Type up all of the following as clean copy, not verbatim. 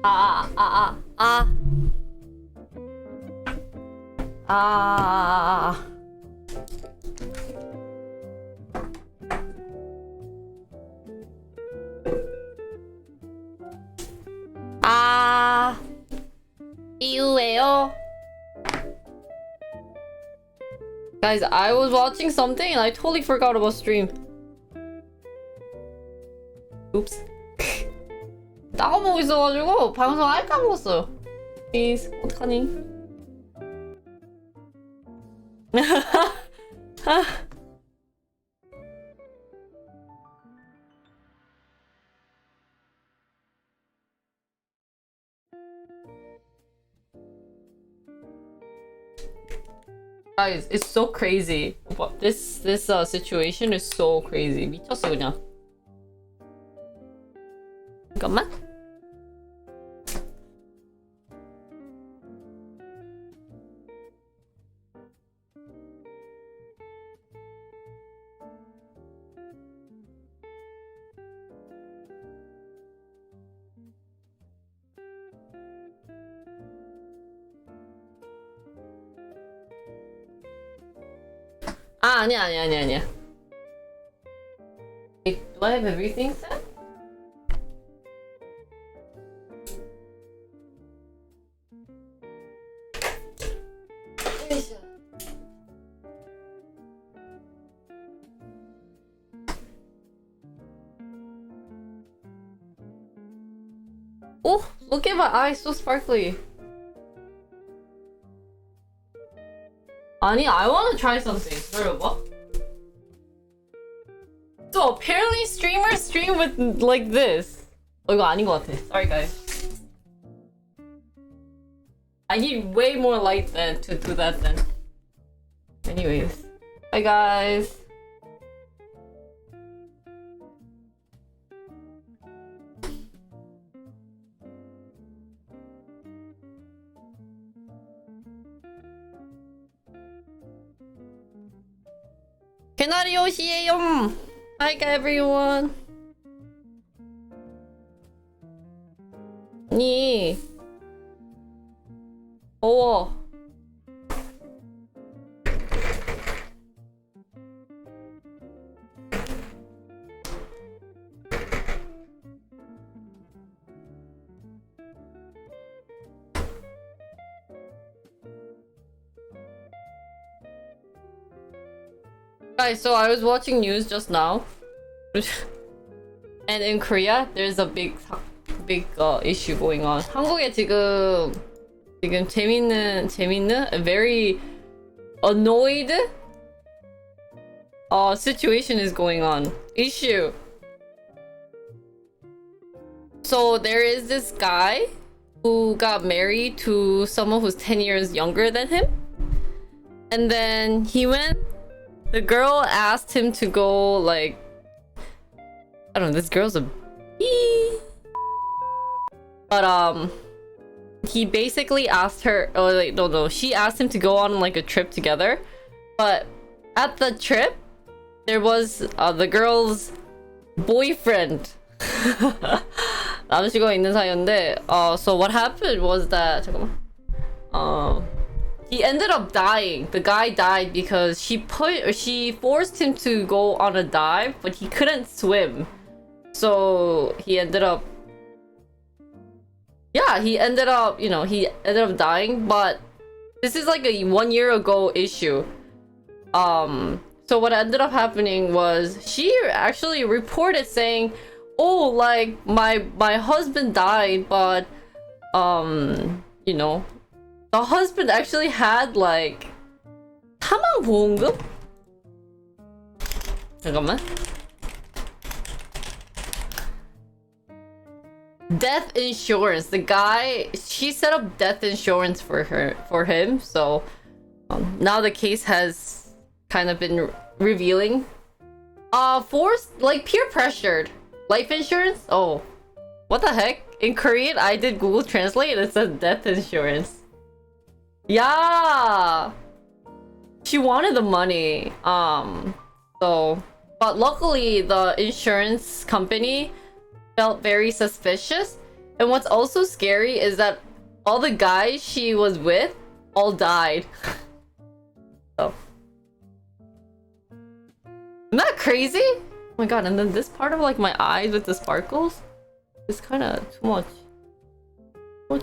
아, 아, 아, 아, 아, 아, 이유예요. Guys, I was watching something and I totally forgot about stream. Oops. 나가보고 있어가지고 방송 알 까먹었어요. Please, 어떡하니? Guys, it's so crazy. This situation is so crazy. 미쳤어 그냥. 잠깐만. 아, 아니야. Wait, do I have everything set? Oh, look at my eyes, so sparkly. 아니, I wanna try something. 기다려봐. So apparently streamers stream with like this. 이거 아닌 것 같아. Sorry guys. I need way more light than to do that then. Anyways. Bye guys. 개나리옷이에요. Hi everyone. 니 더워. Guys, so I was watching news just now, and in Korea there's a big issue going on. 한국에 지금 재밌는 a very annoyed situation is going on. Issue. So there is this guy who got married to someone who's 10 years younger than him, and then the girl asked him to go, like, I don't know, this girl's a but he basically asked her, or like, no, she asked him to go on like a trip together. But at the trip there was the girl's boyfriend. 남자친구가 있는 사이였는데, so what happened was that, 잠깐만, he ended up dying. The guy died because she forced him to go on a dive, but he couldn't swim. So he ended up dying. But this is like a 1 year ago issue. So what ended up happening was she actually reported saying, oh, like my husband died, but the husband actually had like 사망보험금? 잠깐만. Death insurance. The guy, she set up death insurance for him. So now the case has kind of been revealing. Forced, like peer pressured. Life insurance? Oh, what the heck? In Korean, I did Google Translate. It says death insurance. Yeah, she wanted the money. But luckily the insurance company felt very suspicious And what's also scary is that all the guys she was with all died. So. Isn't that crazy? Oh my god, and then this part of like my eyes with the sparkles is kind of too much. Oh.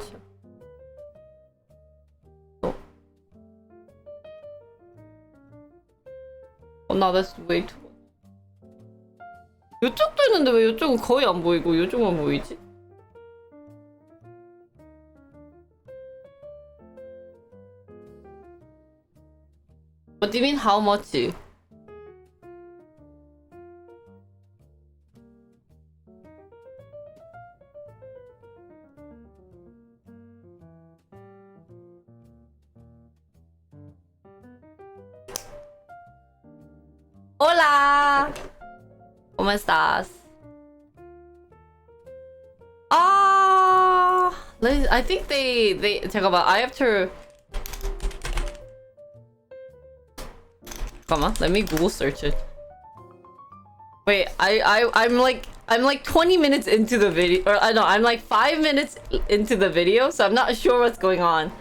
Oh no, that's way too much. 이쪽도 있는데 왜 이쪽은 거의 안 보이고 이쪽만 보이지? What do you mean how much? Hola! ¿Cómo estás? I think they 잠깐만, I have to 잠깐만, let me Google search it. Wait, I'm like 20 minutes into the video, or I know, I'm like 5 minutes into the video, so I'm not sure what's going on.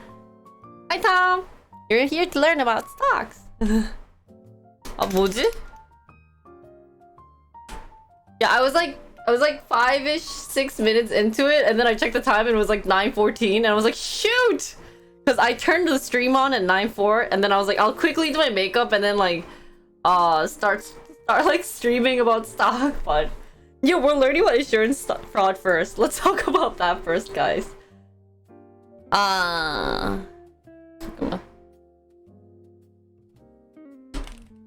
Hi Tom! You're here to learn about stocks. 뭐지? Yeah, I was like 5-ish, 6 minutes into it, and then I checked the time and it was like 9:14, and I was like, shoot! Because I turned the stream on at 9:04, and then I was like, I'll quickly do my makeup and then like, start like streaming about stock. But yeah, we're learning about insurance fraud first. Let's talk about that first, guys. 잠깐만.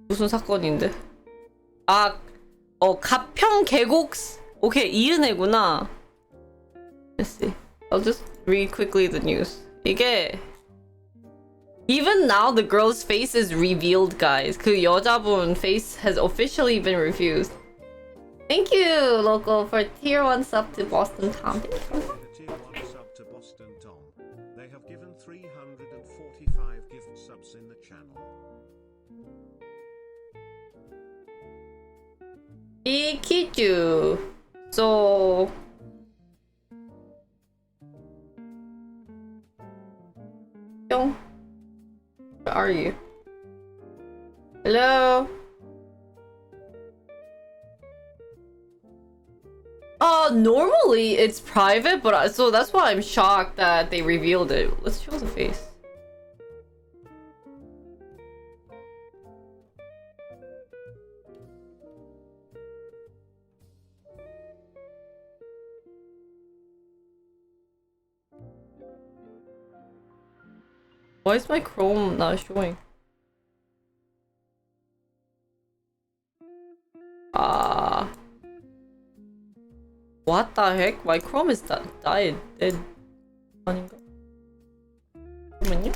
무슨 사건인데? 가평 계곡. Okay, 이은혜구나. Let's see. I'll just read quickly the news. 이게 even now the girl's face is revealed, guys. 그 여자분 face has officially been refused. Thank you, local, for tier 1 sub to Boston Tom. Tier 1 sub to Boston Tom. They have given 345 gift subs in the channel. 이키주. So where are you? Hello? Normally it's private, but so that's why I'm shocked that they revealed it. Let's show the face. Why is my Chrome not showing? What the heck? My Chrome is died. Dead. 아닌가? 잠깐만요.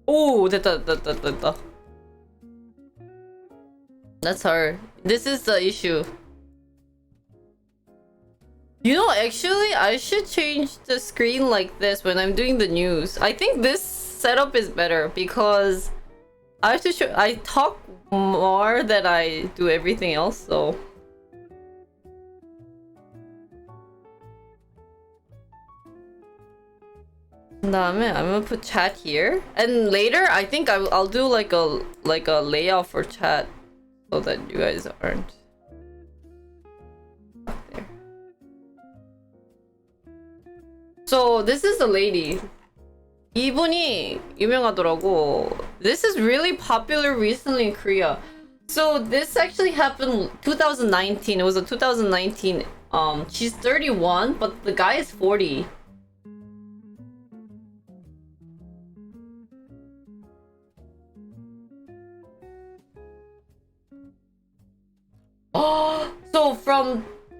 오, 됐다. That's her. This is the issue. You know, actually, I should change the screen like this when I'm doing the news. I think this setup is better because I have to show. I talk more than I do everything else, so. 그다음에 I'm gonna put chat here, and later I think I'll do like a layout for chat so that you guys aren't there. So this is the lady. 이분이 유명하더라고. This is really popular recently in Korea. So this actually happened 2019. It was a 2019. She's 31, but the guy is 40.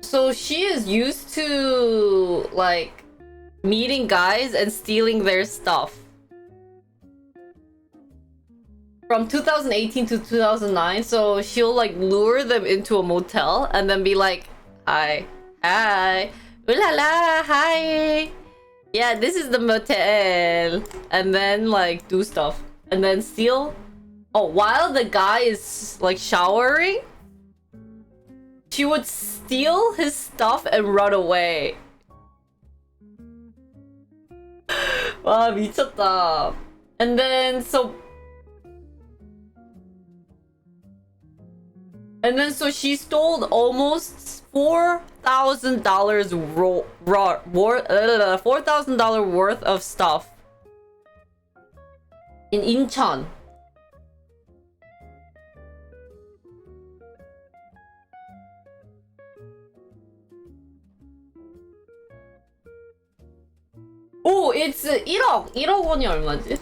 So she is used to like meeting guys and stealing their stuff. From 2018 to 2009, so she'll like lure them into a motel and then be like, hi, Ooh la la, hi. Yeah, this is the motel. And then like do stuff. And then steal. Oh, while the guy is like showering, she would steal his stuff and run away. 와, 미쳤다. And then so she stole almost $4,000 $4,000 worth of stuff in Incheon. 오, it's 1억 원이 얼마지?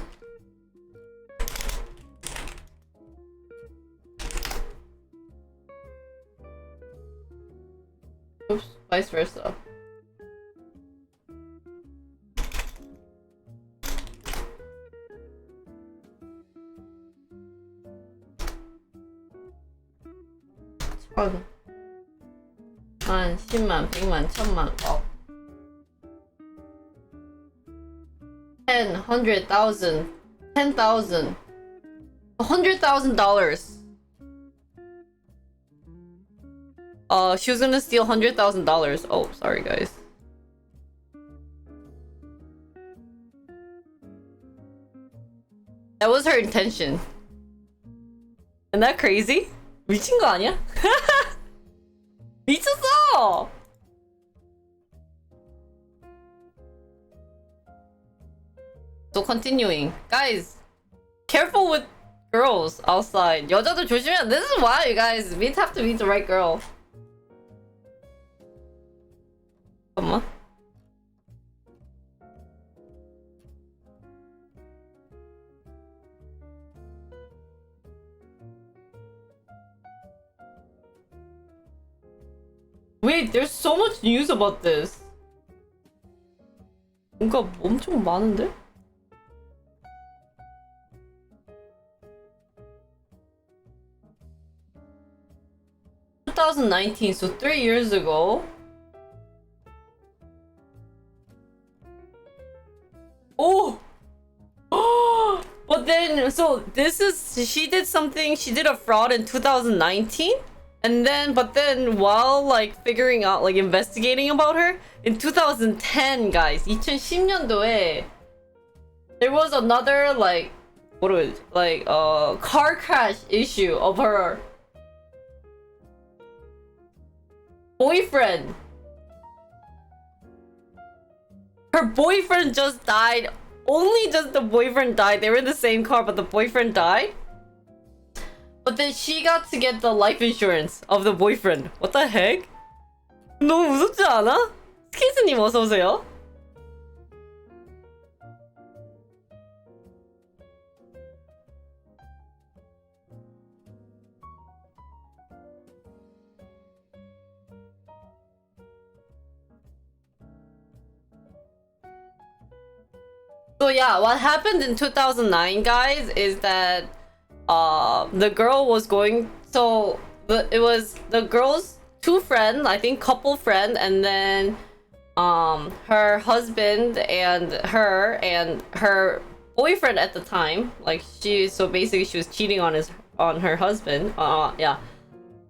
Oops, vice versa. 한 10만, 100만, 1000만, 억. 10, 100,000, 10,000, $100,000. She was gonna steal $100,000. Oh, sorry guys. That was her intention. Isn't that crazy? 미친 거 아니야? 미쳤어! So continuing, guys, careful with girls outside. 여자들 조심해. This is why you guys have to meet the right girl. 잠깐만. Wait, there's so much news about this. 뭔가 엄청 많은데? 2019, so 3 years ago. Oh! But then, so this is, she did a fraud in 2019? But then while like figuring out, like investigating about her, in 2010, guys, 2010년도에, there was another like, what was it? Like car crash issue of her boyfriend. Her boyfriend just died. Only just the boyfriend died. They were in the same car, but the boyfriend died. But then she got to get the life insurance of the boyfriend. What the heck? 너무 무섭지 않아? 스케이트님 어서 오세요. So yeah, what happened in 2009, guys, is that the girl was going, so it was the girl's two friends, I think couple friend, and then her husband and her boyfriend at the time, like so basically she was cheating on her husband. Yeah.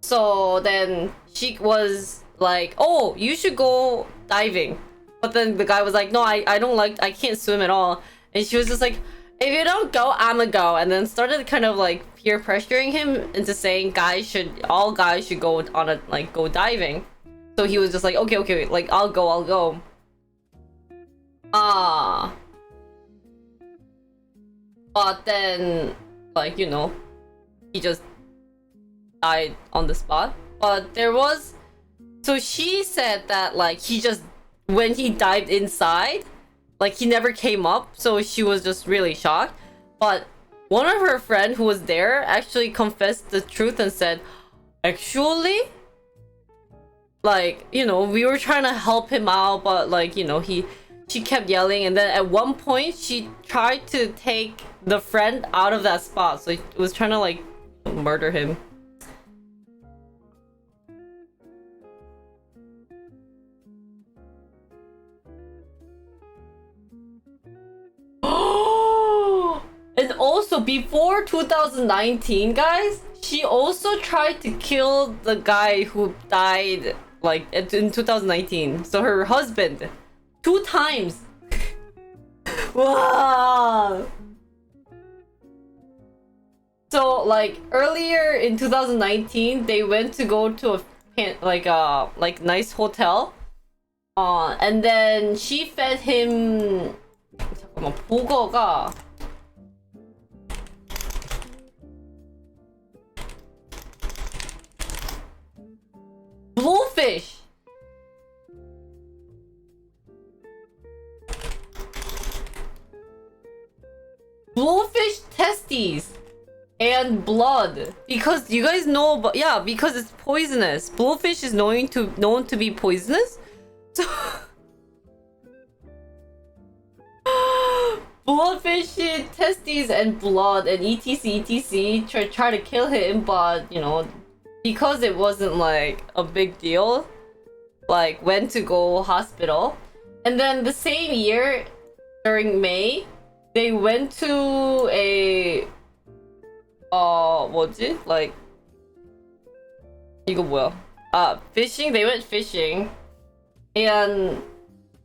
So then she was like, oh, you should go diving. But then the guy was like, no, I can't swim at all. And she was just like, if you don't go, I'ma go. And then started kind of like peer pressuring him into saying all guys should go on go diving. So he was just like, okay, like I'll go. But then, like, you know, he just died on the spot. But so she said that like when he dived inside, like he never came up, so she was just really shocked. But one of her friends who was there actually confessed the truth and said, actually, like, you know, we were trying to help him out, but like, you know, she kept yelling, and then at one point she tried to take the friend out of that spot, so it was trying to like murder him. And also, before 2019, guys, she also tried to kill the guy who died, like, in 2019. So her husband. 2 times. Wow. So, like, earlier in 2019, they went to go to a nice hotel. And then she fed him. 잠깐만, 보거가. Blowfish. Blowfish testes and blood, because you guys know about, yeah, because it's poisonous. Blowfish is known to be poisonous. So blowfish testes and blood and etc try to kill him, but you know, because it wasn't like a big deal, like went to go hospital. And then the same year during May, they went to a 뭐지? Like 이거 뭐야? Fishing. They went fishing and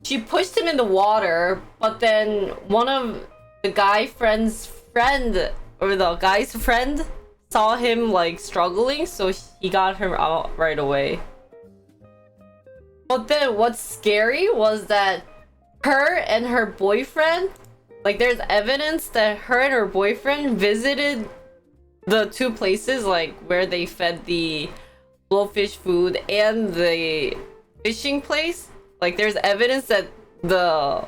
she pushed him in the water, but then one of the guy's friend saw him like struggling, so he got her out right away. But then what's scary was that her and her boyfriend, like there's evidence that her and her boyfriend visited the 2 places like where they fed the blowfish food and the fishing place. Like there's evidence that the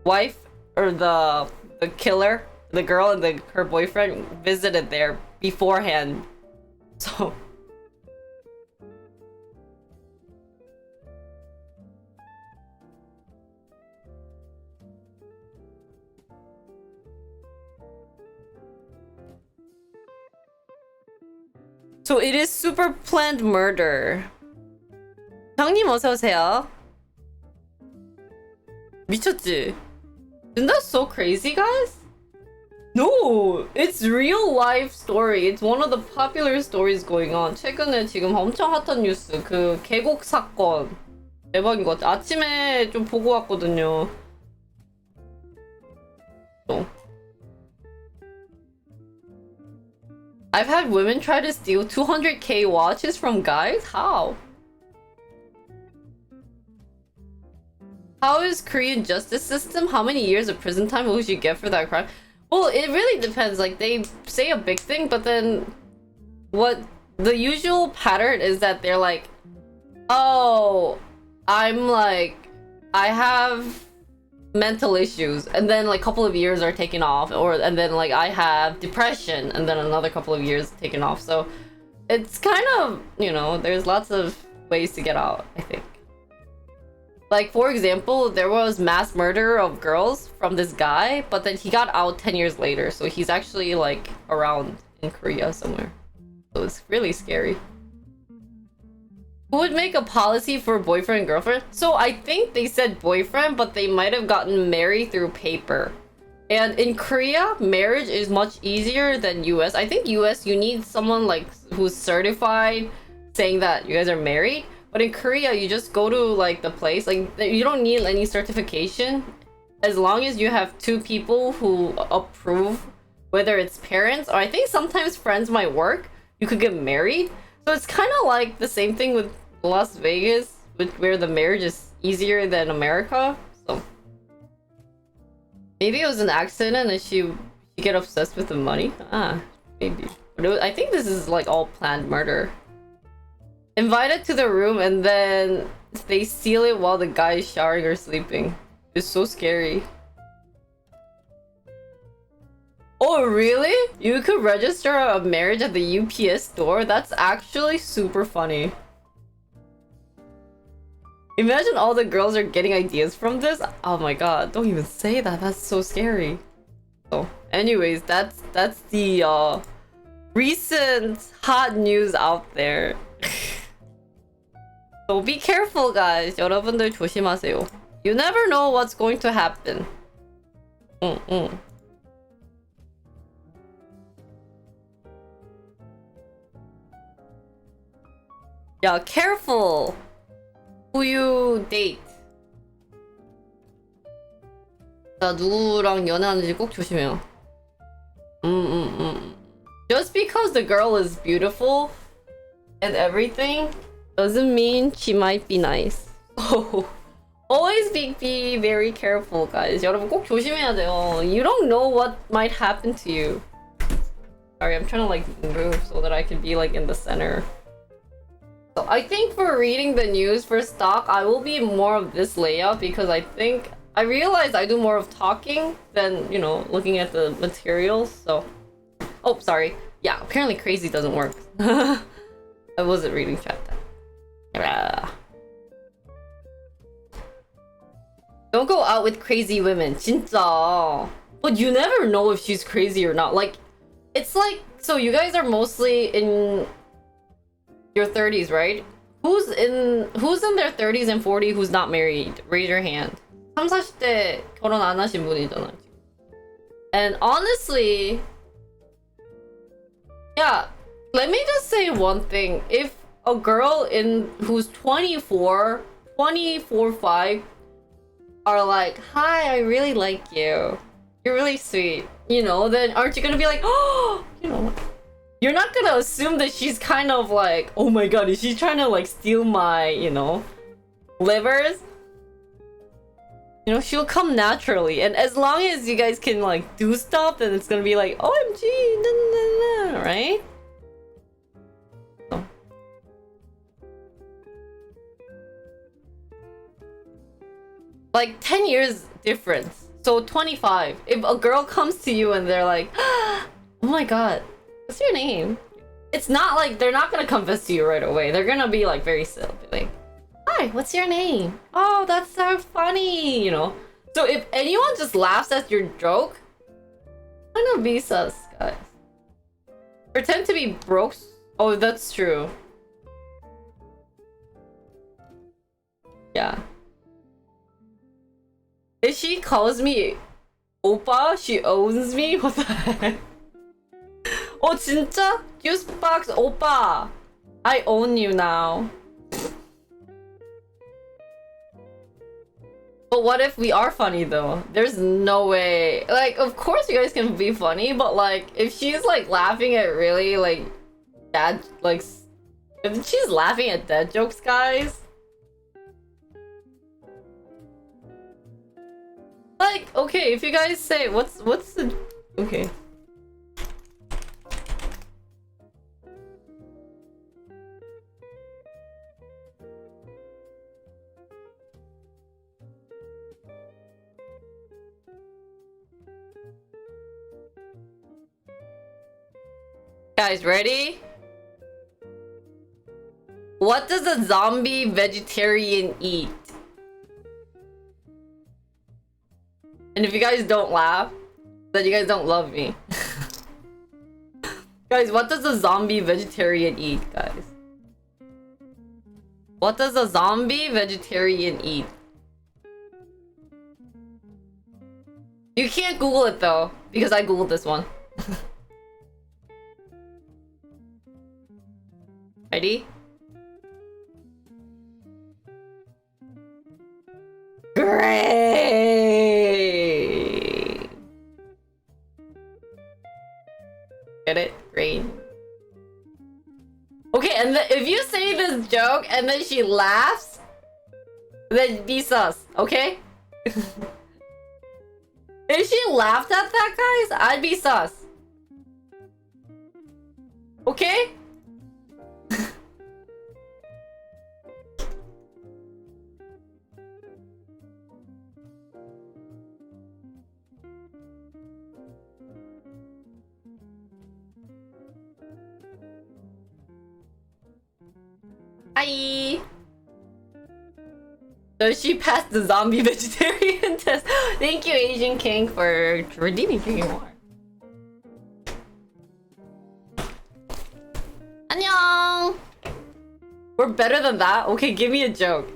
wife or the killer, the girl and her boyfriend visited there beforehand. So So it is super planned murder. 형님 어서 오세요. 미쳤지? Isn't that so crazy, guys? No, it's real life story. It's one of the popular stories going on. 최근에 지금 엄청 핫한 뉴스, 그 계곡 사건. 대박인 것 같아. 아침에 좀 보고 왔거든요. I've had women try to steal 200k watches from guys? How? How is Korean justice system? How many years of prison time will she get for that crime? Well, it really depends. Like, they say a big thing, but then what the usual pattern is that they're like, oh, I have mental issues, and then like a couple of years are taken off, and then like I have depression, and then another couple of years taken off. So it's kind of, you know, there's lots of ways to get out, I think. Like, for example, there was mass murder of girls from this guy, but then he got out 10 years later, so he's actually like around in Korea somewhere. So it's really scary. Who would make a policy for boyfriend and girlfriend? So I think they said boyfriend, but they might have gotten married through paper. And in Korea, marriage is much easier than US. I think US, you need someone like who's certified saying that you guys are married. But in Korea, you just go to like the place. Like, you don't need any certification. As long as you have 2 people who approve, whether it's parents or I think sometimes friends might work, you could get married. So it's kind of like the same thing with Las Vegas, where the marriage is easier than America. So maybe it was an accident and she get obsessed with the money. Maybe. But I think this is like all planned murder. Invited to the room and then they steal it while the guy is showering or sleeping. It's so scary. Oh, really? You could register a marriage at the UPS store? That's actually super funny. Imagine all the girls are getting ideas from this. Oh my god, don't even say that. That's so scary. So, anyways, that's the recent hot news out there. So be careful, guys. 여러분들 조심하세요. You never know what's going to happen. Yeah, careful who you date. 나 누구랑 연애하는지 꼭 조심해요. Just because the girl is beautiful and everything doesn't mean she might be nice. So always be very careful, guys. 여러분 꼭 조심해야 돼요. You don't know what might happen to you. Sorry, I'm trying to like move so that I can be like in the center. So I think for reading the news for stock, I will be more of this layout because I realized I do more of talking than, you know, looking at the materials. So, oh, sorry. Yeah, apparently crazy doesn't work. I wasn't reading chat then. Don't go out with crazy women. 진짜. But you never know if she's crazy or not. Like, it's like, so you guys are mostly in your 30s, right? Who's in their 30s and 40s who's not married? Raise your hand. 30, 40대 결혼 안 하신 분이잖아. And honestly, yeah, let me just say one thing. If a girl who's 24, 5 are like, "Hi, I really like you. You're really sweet." You know, then aren't you gonna be like, "Oh, you know." You're not gonna assume that she's kind of like, "Oh my god, is she trying to like steal my, you know, livers?" You know, she'll come naturally, and as long as you guys can like do stuff, then it's gonna be like, OMG, nah, nah, nah, right? So. Like 10 years difference. So 25. If a girl comes to you and they're like, "Oh my god, what's your name?" It's not like they're not gonna confess to you right away. They're gonna be like very still, like, "Hi, what's your name? Oh, that's so funny," you know? So if anyone just laughs at your joke, kind of be sus, guys. Pretend to be broke. Oh, that's true. Yeah. If she calls me Oppa, she owns me? What the heck? Oh, 진짜? Juicebox Oppa! I own you now. But what if we are funny though? There's no way. Like, of course you guys can be funny, but like, if she's like laughing at really like dad, like, if she's laughing at dad jokes, guys. Like, okay, if you guys say, what's the, okay. Guys, ready? What does a zombie vegetarian eat? And if you guys don't laugh, then you guys don't love me. Guys, what does a zombie vegetarian eat, guys? What does a zombie vegetarian eat? You can't Google it though, because I Googled this one. Ready? Great! Get it? Great. Okay, and if you say this joke and then she laughs, then be sus, okay? If she laughed at that, guys, I'd be sus. Okay? Hi. So she passed the zombie vegetarian test. Thank you, Asian King, for redeeming drinking water. 안녕. We're better than that? Okay, give me a joke.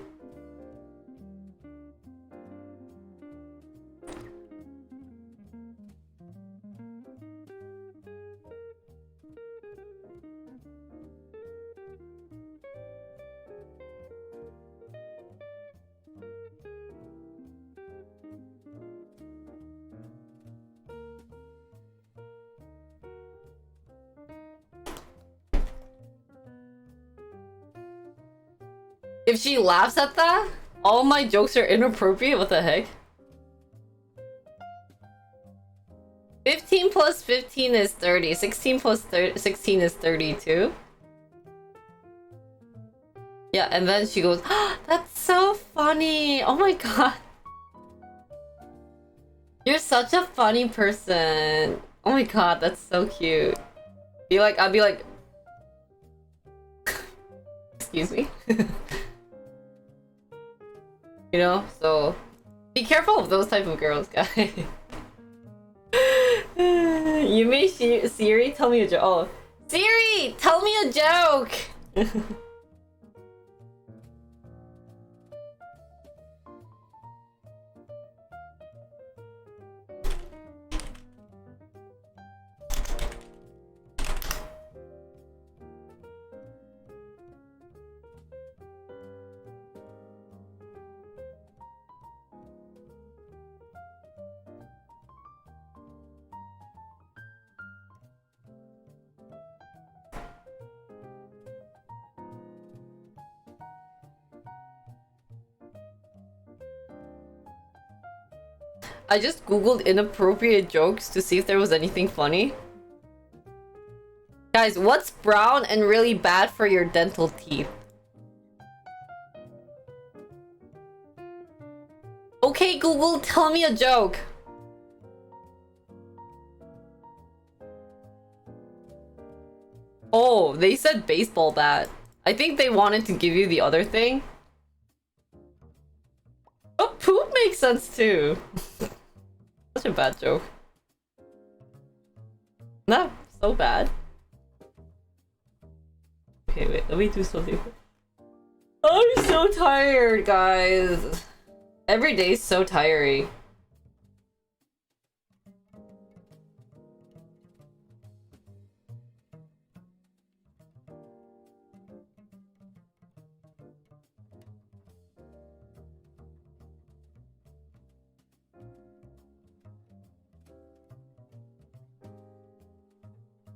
If she laughs at that, all my jokes are inappropriate. What the heck? 15 plus 15 is 30. 16 plus 16 is 32. Yeah, and then she goes, oh, that's so funny. Oh my god. You're such a funny person. Oh my god, that's so cute. I'd be like, excuse me. You know, so be careful of those type of girls, guys. You made Siri tell me a joke. Oh, Siri, tell me a joke. I just googled inappropriate jokes to see if there was anything funny. Guys, what's brown and really bad for your dental teeth? Okay, Google, tell me a joke. Oh, they said baseball bat. I think they wanted to give you the other thing. Oh, poop makes sense too. Such a bad joke. Not so bad. Okay, wait, let me do something. I'm so tired, guys. Every day's so tiring.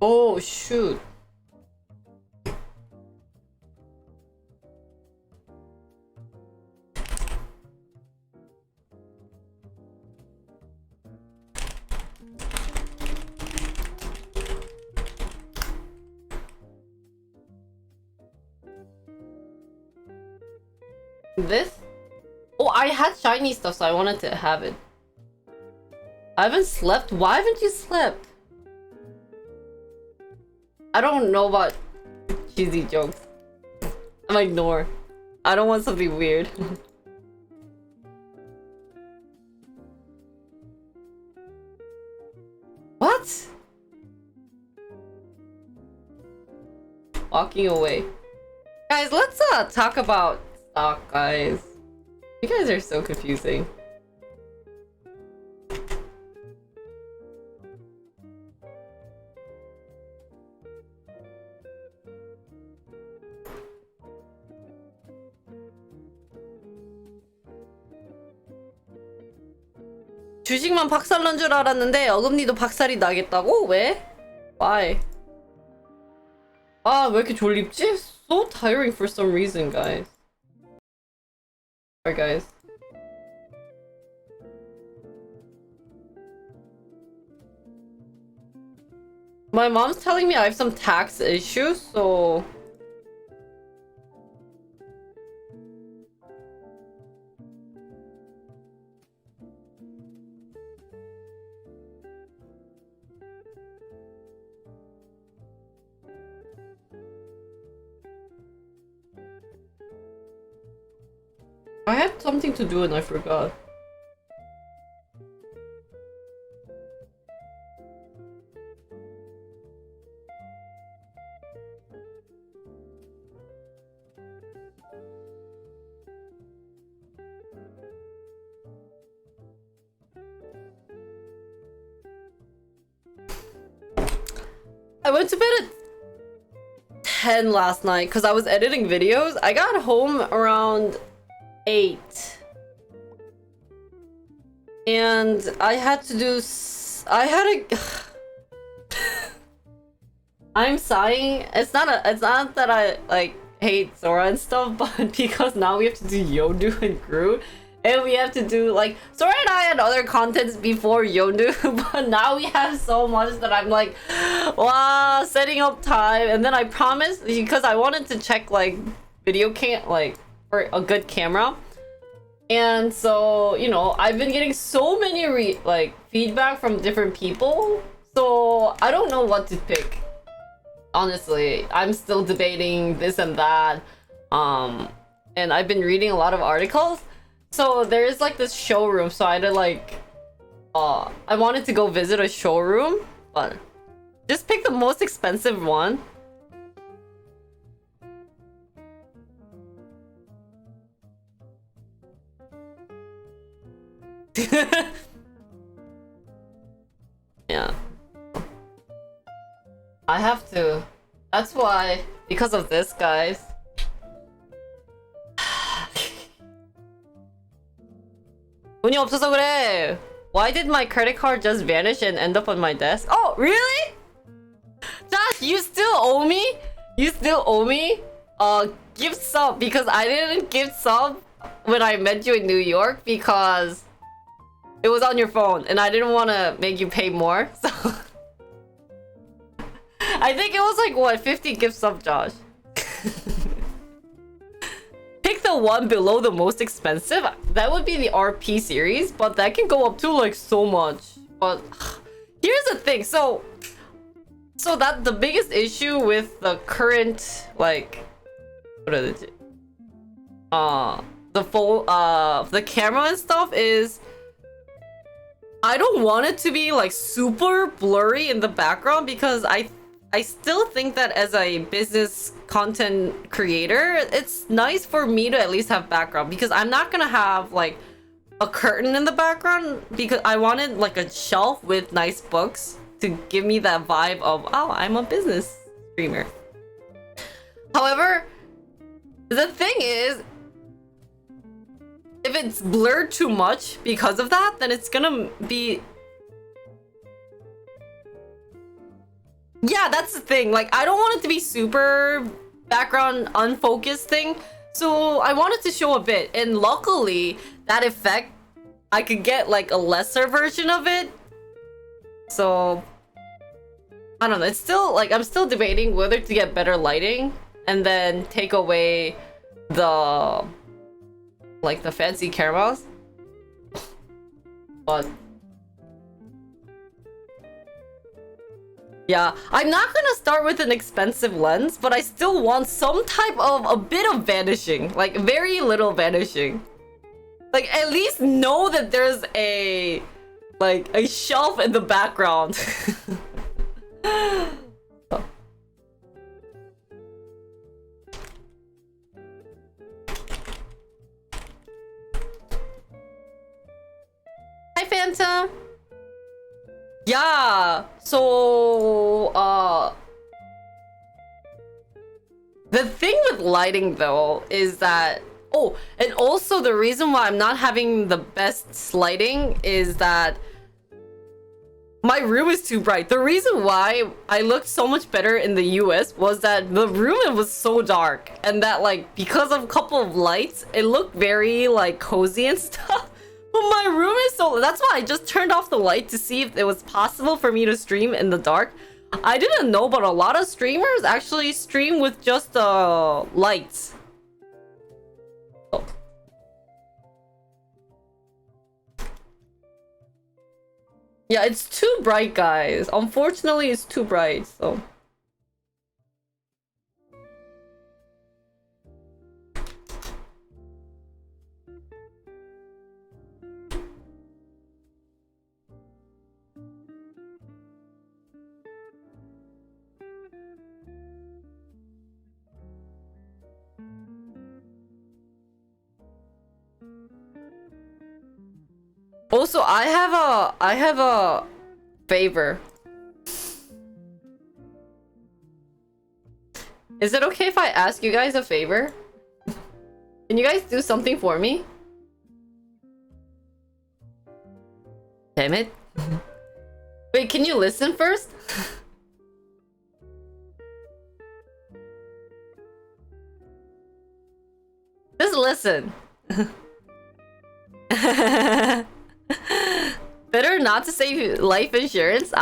Oh, shoot. This? Oh, I had shiny stuff, so I wanted to have it. I haven't slept? Why haven't you slept? I don't know about cheesy jokes. I'm ignore. I don't want something weird. What? Walking away. Guys, let's talk about stock, guys. You guys are so confusing. 주식만 박살난 줄 알았는데 어금니도 박살이 나겠다고? 왜? Why? 아, 왜 이렇게 졸립지? So tiring for some reason, guys. Sorry, guys. My mom's telling me I have some tax issues, so... I had something to do and I forgot. I went to bed at 10 last night because I was editing videos. I got home around 8. And I had to do... I'm sighing. It's not that I, like, hate Sora and stuff, but because now we have to do Yondu and Groot, and we have to do like Sora and I had other contents before Yondu, but now we have so much that I'm like, wow, setting up time. And then I promised, because I wanted to check like video like for a good camera. And so, you know, I've been getting so many like feedback from different people, so I don't know what to pick. Honestly, I'm still debating this and that. And I've been reading a lot of articles. So there's like this showroom, so I had to like I wanted to go visit a showroom, but just pick the most expensive one. Yeah. I have to. That's why, because of this, guys. 돈이 없어서 그래. Why did my credit card just vanish and end up on my desk? Oh, really? Josh, you still owe me? You still owe me? Gift sub, because I didn't gift sub when I met you in New York because it was on your phone and I didn't want to make you pay more. So I think it was like what, 50 gift sub, Josh. Pick the one below the most expensive. That would be the RP series, but that can go up to like so much. But here's the thing, so that the biggest issue with the current like what is it? The full the camera and stuff is I don't want it to be like super blurry in the background because I still think that as a business content creator, it's nice for me to at least have background because I'm not gonna have like a curtain in the background because I wanted like a shelf with nice books to give me that vibe of, oh, I'm a business streamer. However, the thing is, if it's blurred too much because of that, then it's gonna be... Yeah, that's the thing. Like, I don't want it to be super background unfocused thing. So I wanted to show a bit. And luckily, that effect, I could get like a lesser version of it. So, I don't know. It's still like, I'm still debating whether to get better lighting and then take away the, like the fancy cameras. But yeah, I'm not gonna start with an expensive lens, but I still want some type of a bit of vanishing, like very little vanishing. Like at least know that there's a like a shelf in the background. Hi Phantom. Yeah, so the thing with lighting though is that, oh, and also the reason why I'm not having the best lighting is that my room is too bright. The reason why I looked so much better in the US was that the room was so dark and that like because of a couple of lights, it looked very like cozy and stuff. But my room is so... That's why I just turned off the light to see if it was possible for me to stream in the dark. I didn't know, but a lot of streamers actually stream with just lights. Oh. Yeah, it's too bright, guys. Unfortunately, it's too bright, so... Also, I have a favor. Is it okay if I ask you guys a favor? Can you guys do something for me? Damn it. Wait, can you listen first? listen. Better not to say life insurance.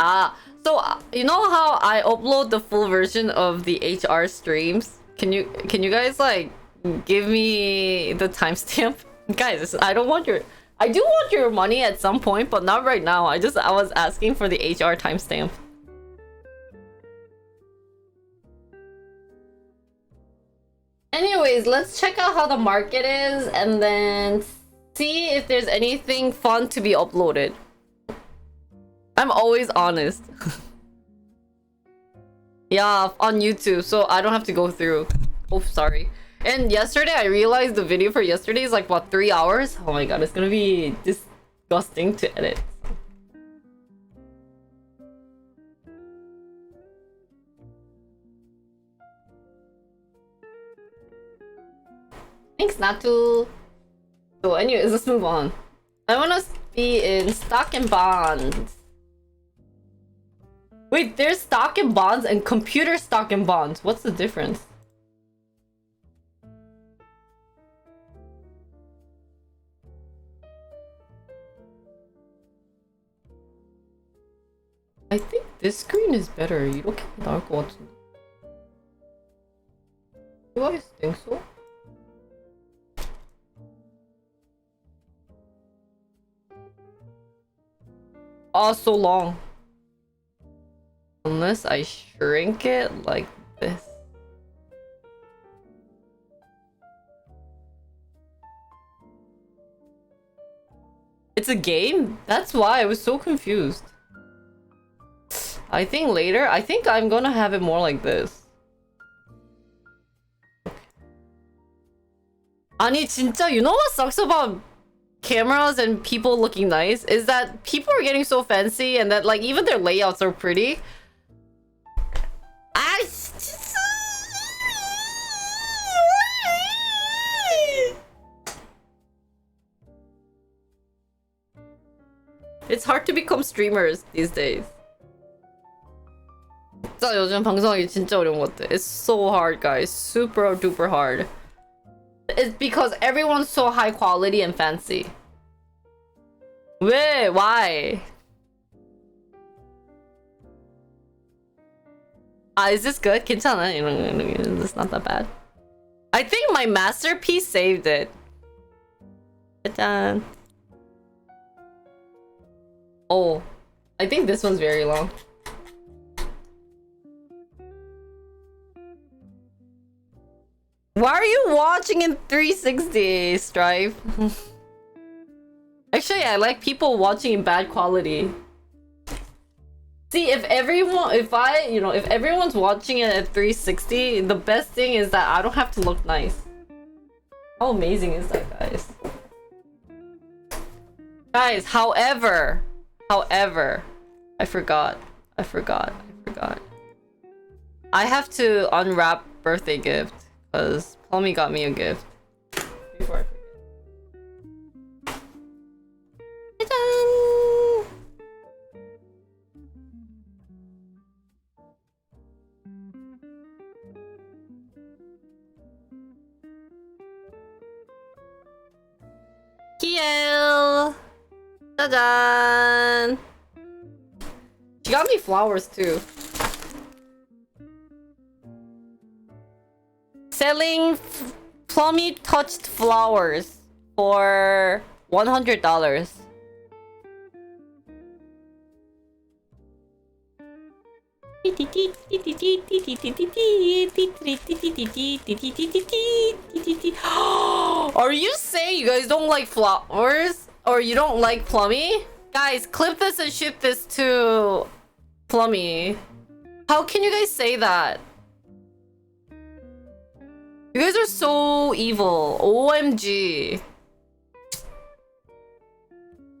So you know how I upload the full version of the HR streams? Can you guys like give me the timestamp? Guys, I do want your money at some point, but not right now. I was asking for the HR timestamp. Anyways, let's check out how the market is and then see if there's anything fun to be uploaded. I'm always honest. Yeah, on YouTube, so I don't have to go through. Oh, sorry. And yesterday, I realized the video for yesterday is like, what, 3 hours? Oh my god, it's gonna be disgusting to edit. Thanks, Natu. So anyways, let's move on. I wanna be in stock and bonds. Wait, there's stock and bonds and computer stock and bonds. What's the difference? I think this screen is better. 이렇게 나을 것 같은데. You guys think so? Oh, so long. Unless I shrink it like this. It's a game? That's why I was so confused. I think later, I think I'm gonna have it more like this. 아니 진짜, you know what sucks about cameras and people looking nice is that people are getting so fancy and that like even their layouts are pretty. It's hard to become streamers these days. 진짜 요즘 방송하기 진짜 어려운 것 같아. It's so hard, guys. Super duper hard. It's because everyone's so high quality and fancy. 왜? Why? Is this good? 괜찮아. It's not that bad. I think my masterpiece saved it. 짜잔. Oh, I think this one's very long. Why are you watching in 360, Strife? Actually, I like people watching in bad quality. See, if everyone's watching it at 360, the best thing is that I don't have to look nice. How amazing is that, guys? Guys, however, I forgot. I have to unwrap birthday gift because Plummy got me a gift. Before I forget. Ta-da! Kiel! Ta-da! She got me flowers too. Selling Plummy touched flowers for $100. Are you saying you guys don't like flowers? Or you don't like Plummy? Guys, clip this and ship this to Plummy. How can you guys say that? You guys are so evil. OMG.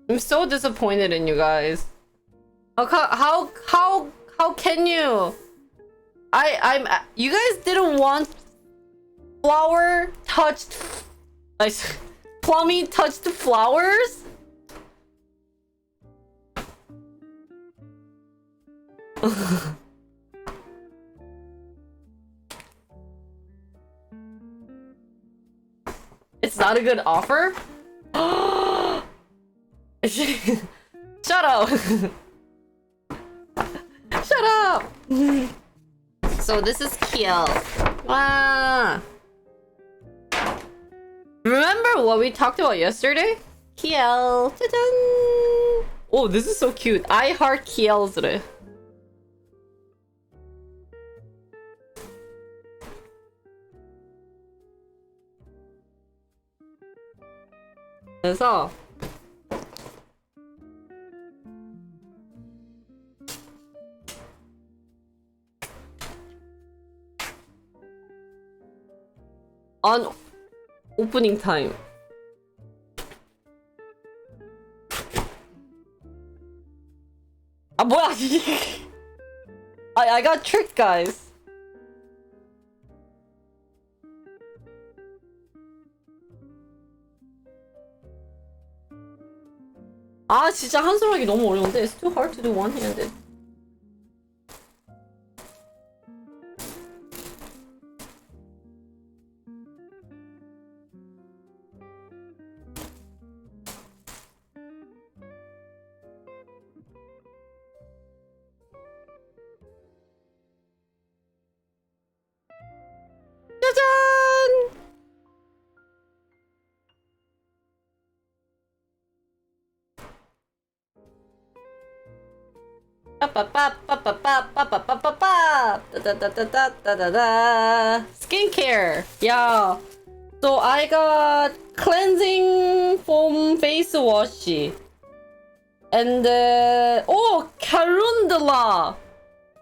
I'm so disappointed in you guys. How can you? You guys didn't want flower touched Plummy touched flowers? not a good offer? Shut up! Shut up! So this is Kiel. Wow. Remember what we talked about yesterday? Kiel. Ta-da! Oh, this is so cute. I heart Kiel's. 그래서 on opening time. 아 뭐야? I got tricked, guys. 아 진짜 한손 하기 너무 어려운데. It's too hard to do one-handed. 짜잔! Skincare. Yeah. So I got cleansing foam face wash. And oh, calendula.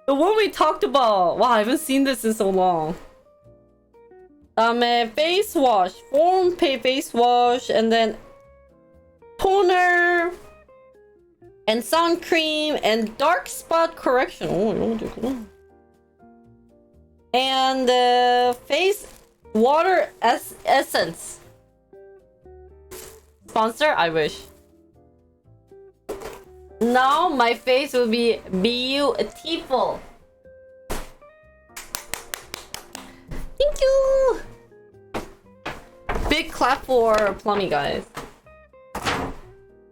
The one we talked about. Wow, I haven't seen this in so long. Face wash, foam face wash, and then toner. And sun cream and dark spot correction. Oh, 이런 것도 있구나. And face water essence. Sponsor? I wish. Now my face will be beautiful. Thank you. Big clap for Plummy, guys.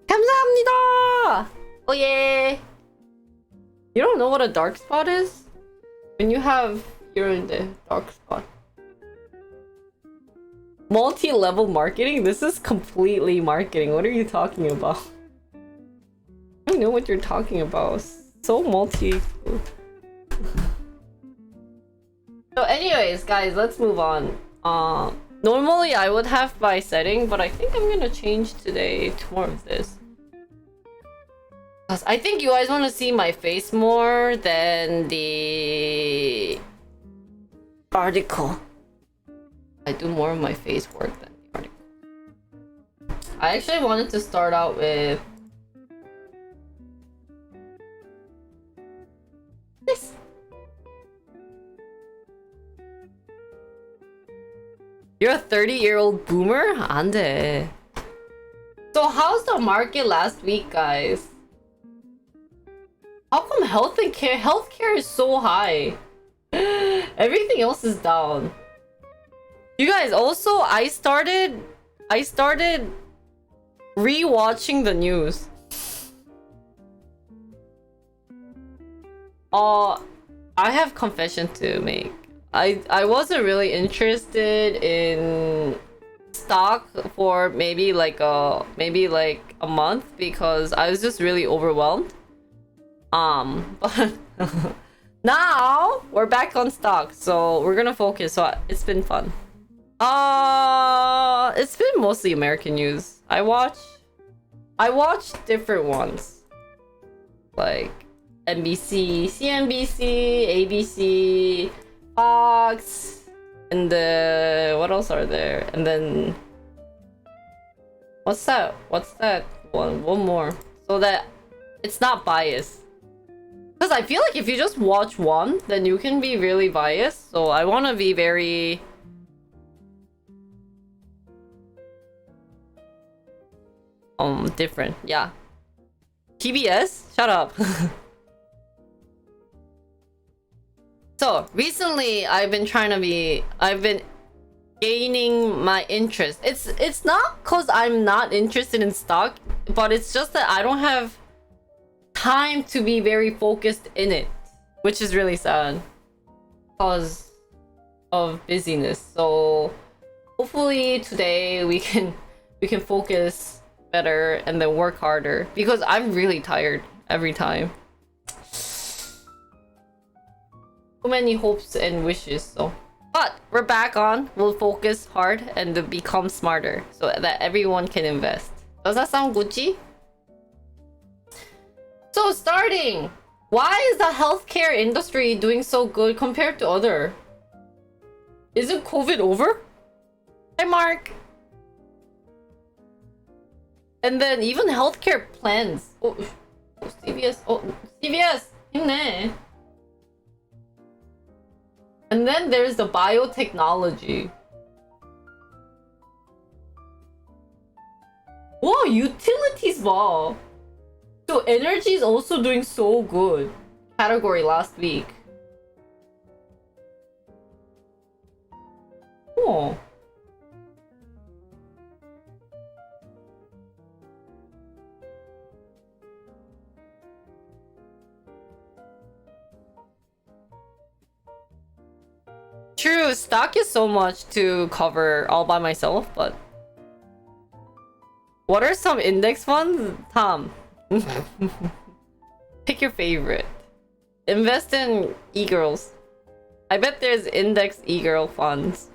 감사합니다. Oh yeah. You don't know what a dark spot is? When you're in the dark spot. Multi-level marketing? This is completely marketing. What are you talking about? I don't know what you're talking about. So multi. So anyways, guys, let's move on. Normally I would have by setting, but I think I'm gonna change today to more of this. I think you guys want to see my face more than the article. I do more of my face work than the article. I actually wanted to start out with this. You're a 30-year-old boomer? 안 돼. So how's the market last week, guys? How come healthcare is so high? Everything else is down. You guys, also I started rewatching the news. I have confession to make. I wasn't really interested in stock for maybe like a month because I was just really overwhelmed. But now we're back on stock, so we're gonna focus. So it's been fun. It's been mostly American news. I watch different ones, like NBC, CNBC, ABC, Fox, and what else are there? And then what's that? One more, so that it's not biased. Because I feel like if you just watch one, then you can be really biased. So I want to be very... different. Yeah. TBS? Shut up. So, recently I've been gaining my interest. It's not cause I'm not interested in stock, but it's just that I don't have time to be very focused in it, which is really sad because of busyness. So hopefully today we can focus better and then work harder because I'm really tired every time. Too many hopes and wishes. So but we're back on. We'll focus hard and become smarter so that everyone can invest. Does that sound Gucci? So starting, why is the healthcare industry doing so good compared to other? Isn't COVID over? Hi Mark. And then even healthcare plans. Oh, CVS. Oh, CVS. 힘내. And then there's the biotechnology. Whoa, utilities 봐. So energy is also doing so good. Category last week. Oh. True, stock is so much to cover all by myself, but what are some index funds? Tom. Pick your favorite. Invest in e-girls. I bet there's index e-girl funds.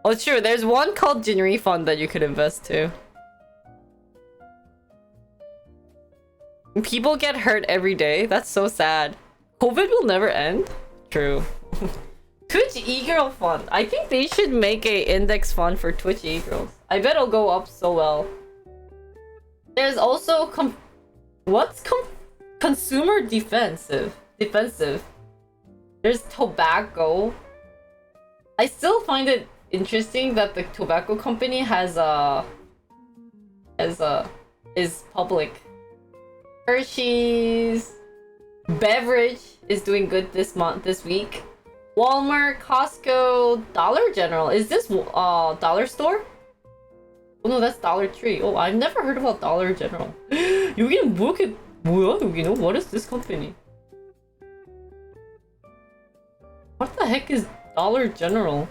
Oh, sure. There's one called Jinri Fund that you could invest to. People get hurt every day. That's so sad. COVID will never end. True. Twitch e-girl fund. I think they should make a index fund for Twitch e-girls. I bet it'll go up so well. There's also consumer defensive. There's tobacco. I still find it interesting that the tobacco company is public. Hershey's beverage is doing good this week. Walmart, Costco, Dollar General. Is this Dollar Store? Oh no, that's Dollar Tree. Oh, I've never heard about Dollar General. 여기는 뭐야 여기는? What is this company? What the heck is Dollar General?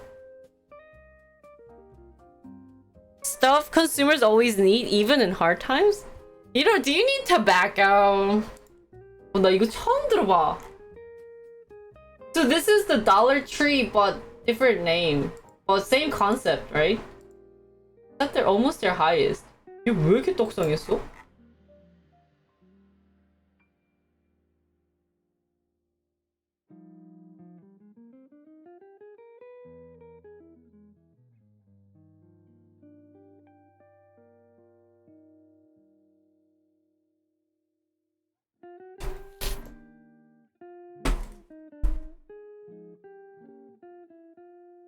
Stuff consumers always need, even in hard times? You know, do you need tobacco? 나 이거 처음 들어봐. So this is the Dollar Tree, but different name. But same concept, right? But they're almost their highest. 이게 왜 이렇게 떡상했어?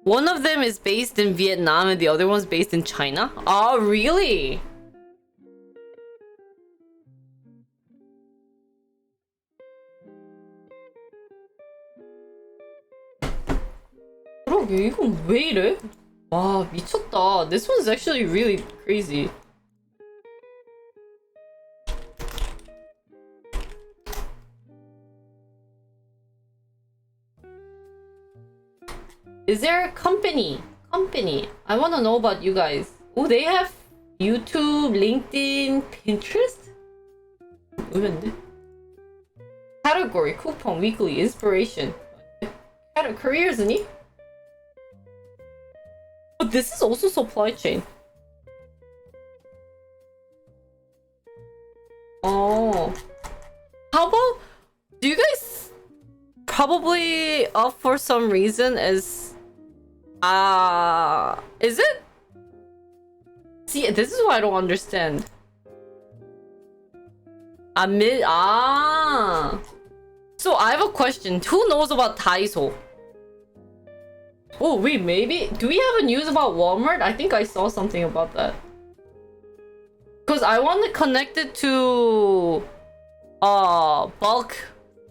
One of them is based in Vietnam and the other one's based in China? Oh, really? 그러게, 이건 왜 이래? 와, 미쳤다. This one's actually really crazy. Is there a company? I want to know about you guys. Oh, they have YouTube, LinkedIn, Pinterest? 의외인데? Category, coupon, weekly, inspiration. Careers, isn't he? But this is also supply chain. Oh. How about, do you guys probably up for some reason is it? See, this is what I don't understand. So I have a question. Who knows about Daiso? Oh wait, maybe do we have a news about Walmart? I think I saw something about that. Cause I want to connect it to bulk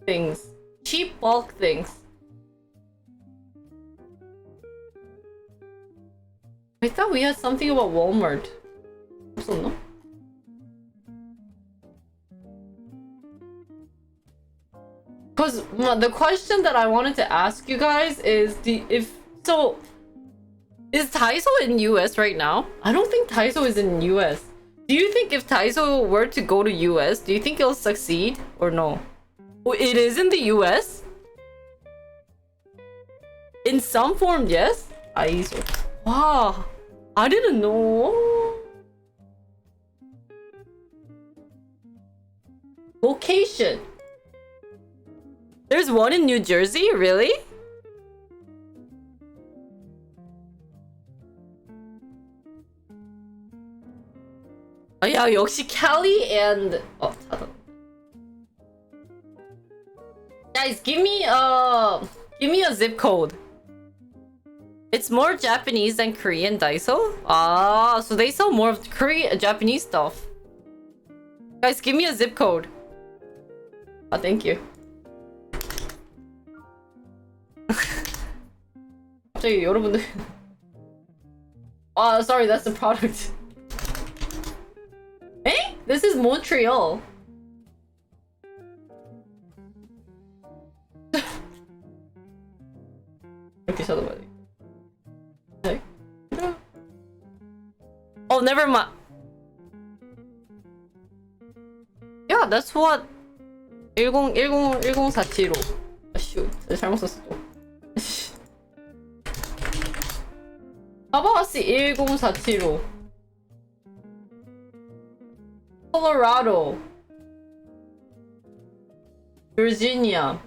things. Cheap bulk things. I thought we had something about Walmart. 없었나? Because the question that I wanted to ask you guys is is Daiso in US right now? I don't think Daiso is in US. Do you think if Daiso were to go to US, do you think it'll succeed or no? Oh, it is in the US? In some form, yes? Daiso. Wow, I didn't know. Location. There's one in New Jersey? Really? Oh, yeah, 역시 Cali and guys, give me a zip code. It's more Japanese than Korean Daiso? Ah, so they sell more of Korean Japanese stuff. Guys, give me a zip code. Oh, thank you. 갑자기 여러분들. Ah, sorry, that's the product. Eh? This is Montreal. 이렇게 찾아봐야 돼. 네? Oh, never mind. Yeah, that's what 104775. 아, shoot. 잘못 썼어 또. 하바시 10475. Colorado. Virginia.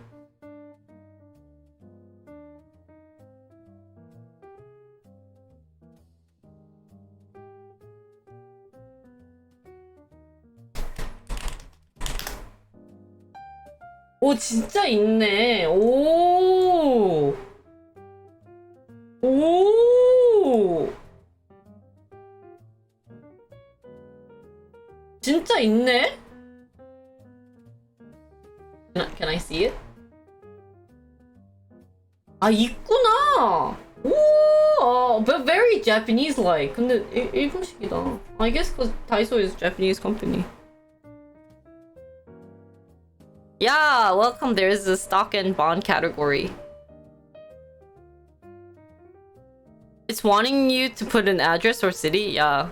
오, 진짜 있네. 오. 오. 진짜 있네? Can I see it? 아, 있구나. 오, but very Japanese-like. 근데 일본식이다. I guess because Daiso is a Japanese company. Yeah, welcome. There's a stock and bond category. It's wanting you to put an address or city. Yeah.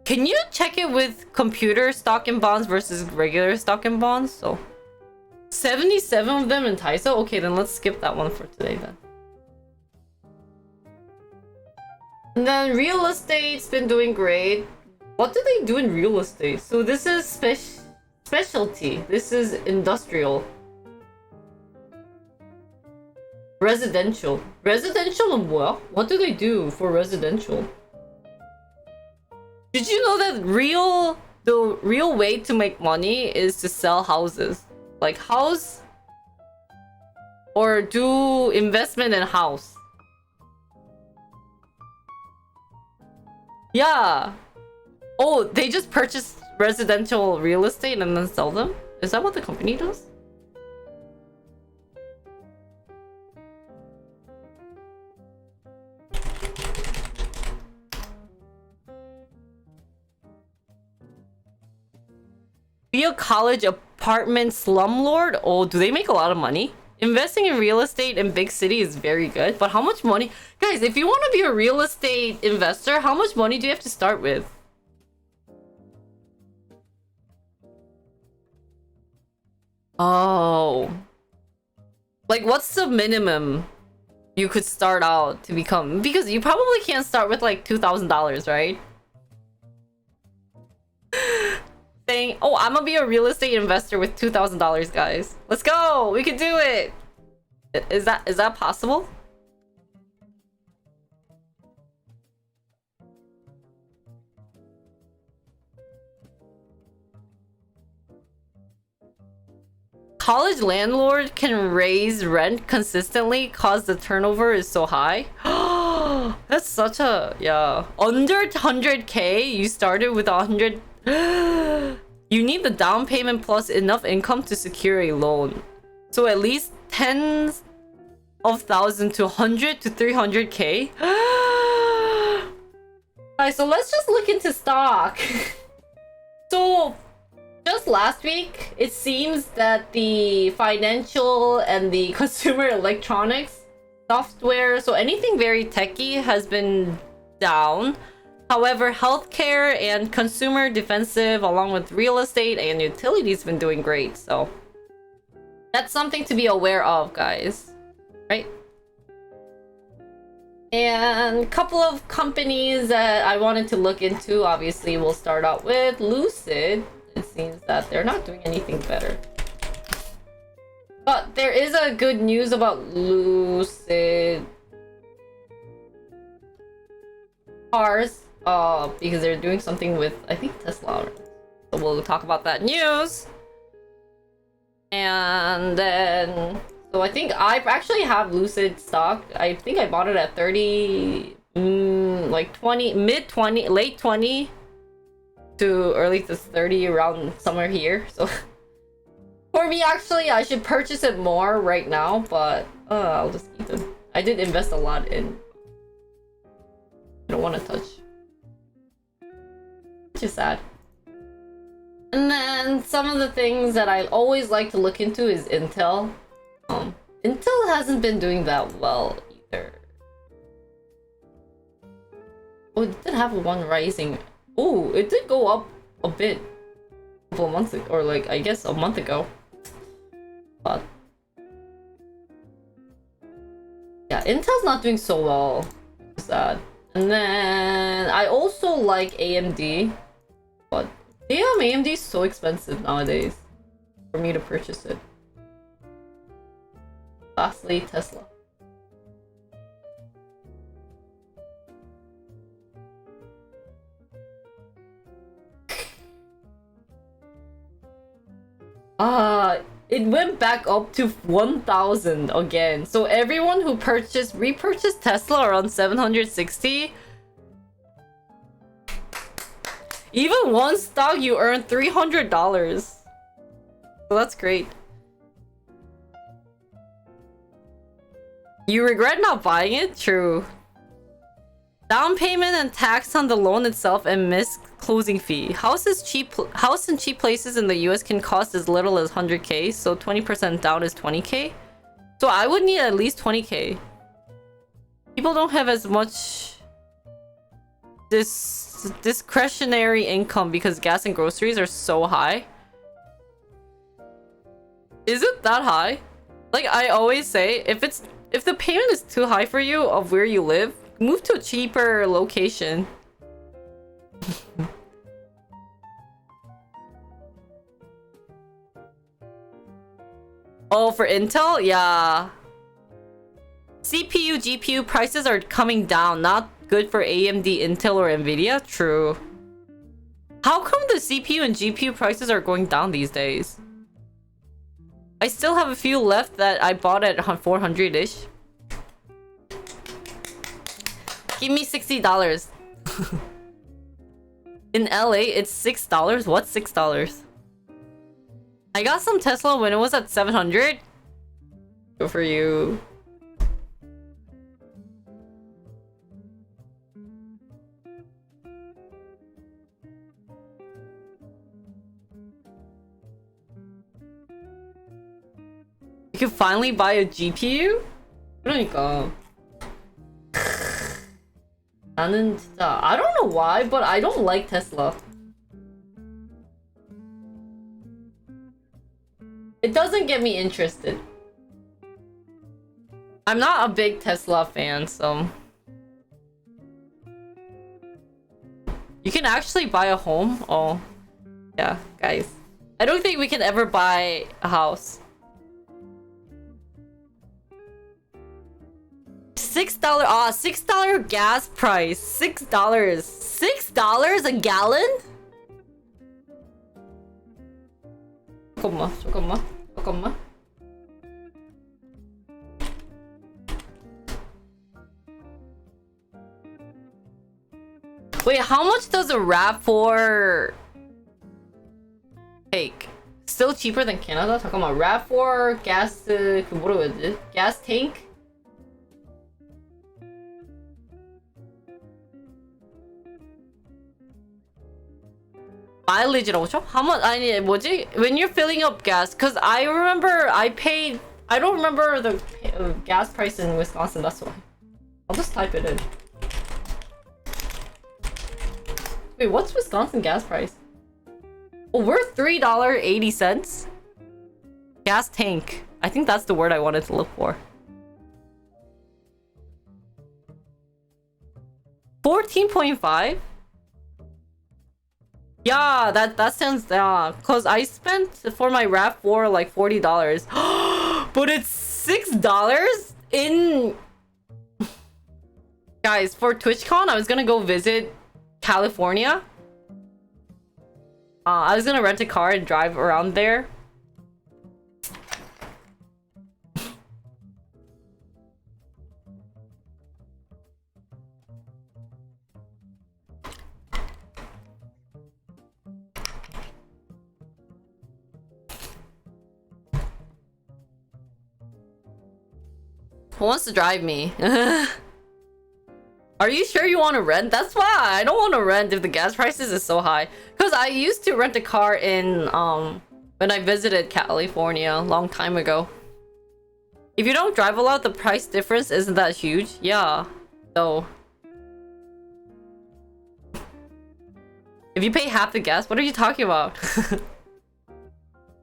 Can you check it with computer stock and bonds versus regular stock and bonds? So 77 of them in Daiso? Okay, then let's skip that one for today then. And then real estate's been doing great. What do they do in real estate? So this is specialty. This is industrial. Residential. Residential은 뭐야? What do they do for residential? Did you know that the real way to make money is to sell houses? Like house or do investment in house? Yeah. Oh, they just purchase residential real estate and then sell them? Is that what the company does? Be a college apartment slumlord? Oh, do they make a lot of money? Investing in real estate in big city is very good, but how much money? Guys, if you want to be a real estate investor, how much money do you have to start with? Oh. Like, what's the minimum you could start out to become? Because you probably can't start with like $2,000, right? Saying, oh, I'm gonna be a real estate investor with $2,000, guys. Let's go! We can do it! Is that possible? College landlord can raise rent consistently cause the turnover is so high. That's such a, yeah. Under 100k, you started with 100. You need the down payment plus enough income to secure a loan. So at least 10 of thousand to 100 to 300k. Alright, so let's just look into stock. So just last week, it seems that the financial and the consumer electronics software, so anything very techy, has been down. However, healthcare and consumer defensive, along with real estate and utilities, been doing great. So that's something to be aware of, guys. Right? And a couple of companies that I wanted to look into, obviously, we'll start out with Lucid. It seems that they're not doing anything better. But there is a good news about Lucid cars, because they're doing something with, I think, Tesla. So we'll talk about that news. And then, so I think I actually have Lucid stock. I think I bought it at 30, like 20, mid 20, late 20 to early to 30, around somewhere here. So for me, actually, I should purchase it more right now, but I'll just keep them. I did invest a lot in. I don't want to touch. Which is sad. And then some of the things that I always like to look into is Intel. Intel hasn't been doing that well either. Oh, it did have one rising. Oh, it did go up a bit a couple of months ago, or like I guess a month ago. But yeah, Intel's not doing so well. Sad. And then I also like AMD, but damn, AMD is so expensive nowadays for me to purchase it. Lastly, Tesla. It went back up to 1,000 again. So everyone who repurchased Tesla around 760, even one stock, you earn $300. So that's great. You regret not buying it? True. Down payment and tax on the loan itself and missed closing fee. House in cheap places in the US can cost as little as 100k, so 20% down is 20k. So I would need at least 20k. People don't have as much discretionary income because gas and groceries are so high. Is it that high? Like I always say, if the payment is too high for you of where you live, move to a cheaper location. Oh, for Intel? Yeah. CPU, GPU prices are coming down. Not good for AMD, Intel, or Nvidia? True. How come the CPU and GPU prices are going down these days? I still have a few left that I bought at 400-ish. Give me $60. In LA, it's $6. What's $6? I got some Tesla when it was at 700. Go for you. You can finally buy a GPU? 그러니까. 나는 진짜 I don't know why, but I don't like Tesla. It doesn't get me interested. I'm not a big Tesla fan, so you can actually buy a home. Oh, yeah, guys. I don't think we can ever buy a house. $6. $6 gas price. $6. $6 a gallon? 잠깐만. Wait, how much does a RAV4 take? Still cheaper than Canada? 잠깐만, RAV4 gas 그 뭐라고 해야 되지? Gas tank? mileage라고 쳐? How much? 아니 뭐지? When you're filling up gas, cause I remember I paid. I don't remember the gas price in Wisconsin. That's why. I'll just type it in. Wait, what's Wisconsin gas price? Oh, we're $3.80. Gas tank. I think that's the word I wanted to look for. 14.5? Yeah, that sounds, yeah. Cause I spent for my RAV4 like $40. But it's $6 in... Guys, for TwitchCon, I was gonna go visit California. I was gonna rent a car and drive around there. Who wants to drive me? Are you sure you want to rent? That's why I don't want to rent if the gas prices is so high. Cause I used to rent a car in when I visited California a long time ago. If you don't drive a lot, the price difference isn't that huge. Yeah. So if you pay half the gas, what are you talking about?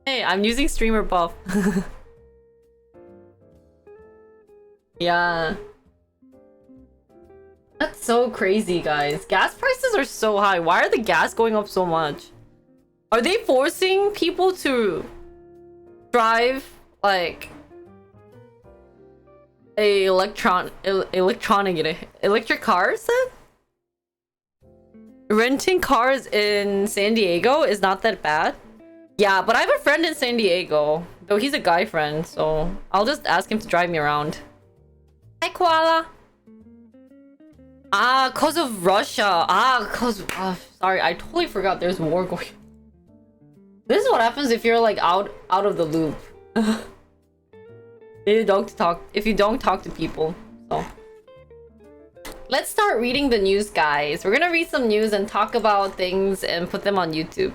Hey, I'm using Streamer Buff. Yeah. That's so crazy, guys. Gas prices are so high. Why are the gas going up so much? Are they forcing people to drive like a electric cars then? Renting cars in San Diego is not that bad. Yeah, but I have a friend in San Diego. Though he's a guy friend, so I'll just ask him to drive me around. Hi, Koala. Ah, cause of Russia. Sorry, I totally forgot there's war going. This is what happens if you're like out of the loop. If you don't talk to people. So let's start reading the news, guys. We're gonna read some news and talk about things and put them on YouTube.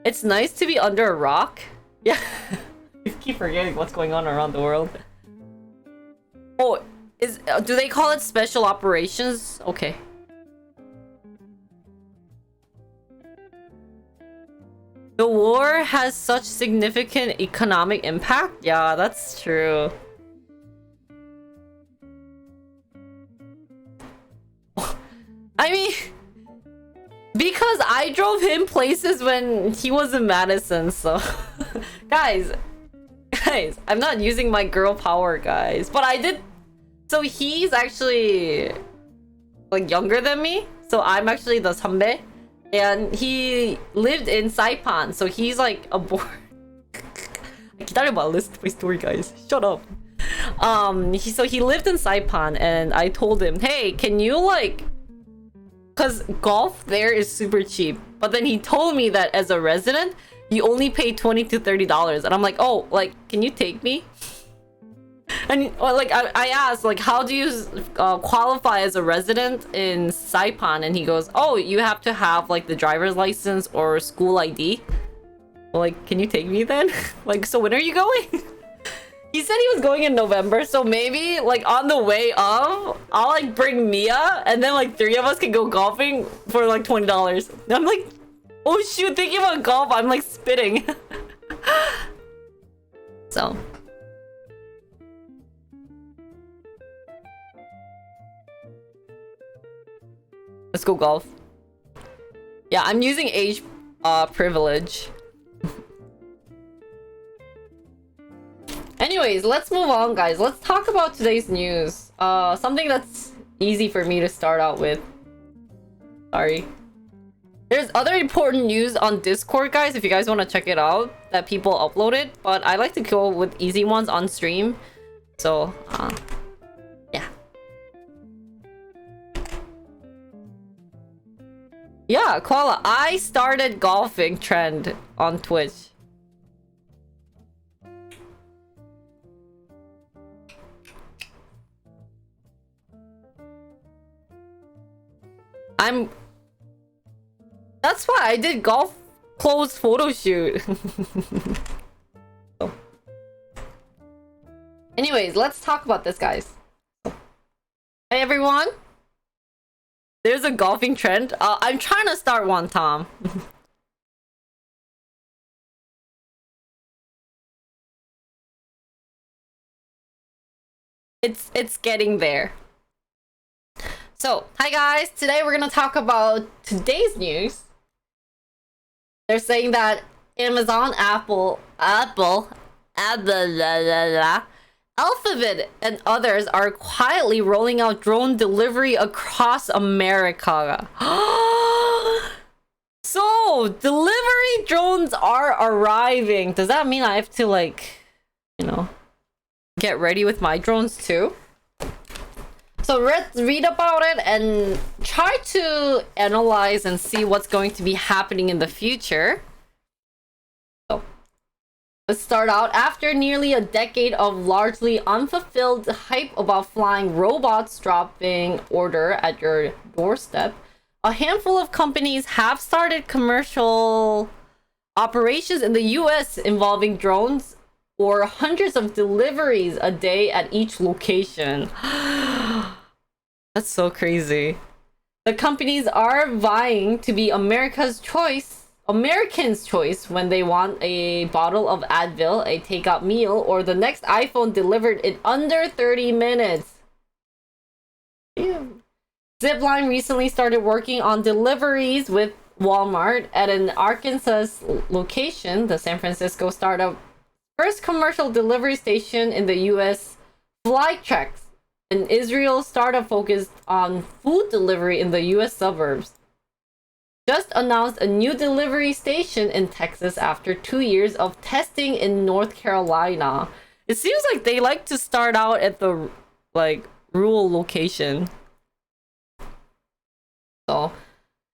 It's nice to be under a rock. Yeah. I keep forgetting what's going on around the world. Oh, do they call it special operations? Okay. The war has such significant economic impact? Yeah, that's true. I mean, because I drove him places when he was in Madison, so... Guys, I'm not using my girl power, guys. But I did... So he's actually... like, younger than me. So I'm actually the 선배. And he lived in Saipan. So he's like a born... 기다려봐, listen to my story, guys. Shut up. So he lived in Saipan. And I told him, hey, can you like... Because golf there is super cheap. But then he told me that as a resident, you only pay $20 to $30. And I'm like, oh, like, can you take me? And like, I asked, like, how do you qualify as a resident in Saipan? And he goes, oh, you have to have like the driver's license or school ID. Well, like, can you take me then? Like, so when are you going? He said he was going in November, so maybe like on the way up, I'll like bring Mia, and then like 3 of us can go golfing for like $20. I'm like, oh shoot, thinking about golf, I'm like spitting. So. Let's go golf. Yeah, I'm using age privilege. Anyways, let's move on, guys. Let's talk about today's news. Something that's easy for me to start out with. Sorry. There's other important news on Discord, guys, if you guys want to check it out, that people uploaded. But I like to go with easy ones on stream. So, yeah. Yeah, Koala, I started golfing trend on Twitch. That's why I did golf clothes photo shoot. So. Anyways, let's talk about this, guys. Hey everyone. There's a golfing trend. I'm trying to start one, Tom. It's getting there. So, hi guys. Today we're gonna talk about today's news. They're saying that Amazon, Apple, Alphabet, and others are quietly rolling out drone delivery across America. So, delivery drones are arriving. Does that mean I have to, like, get ready with my drones too? So let's read about it and try to analyze and see what's going to be happening in the future. So let's start out. After nearly a decade of largely unfulfilled hype about flying robots dropping order at your doorstep, a handful of companies have started commercial operations in the US involving drones or hundreds of deliveries a day at each location. That's so crazy. The companies are vying to be Americans' choice when they want a bottle of Advil, a takeout meal, or the next iPhone delivered in under 30 minutes. Damn. Zipline recently started working on deliveries with Walmart at an Arkansas location. The San Francisco startup first commercial delivery station in the US, Flytrex, an Israel startup focused on food delivery in the US suburbs, just announced a new delivery station in Texas after 2 years of testing in North Carolina. It seems like they like to start out at the rural location. So,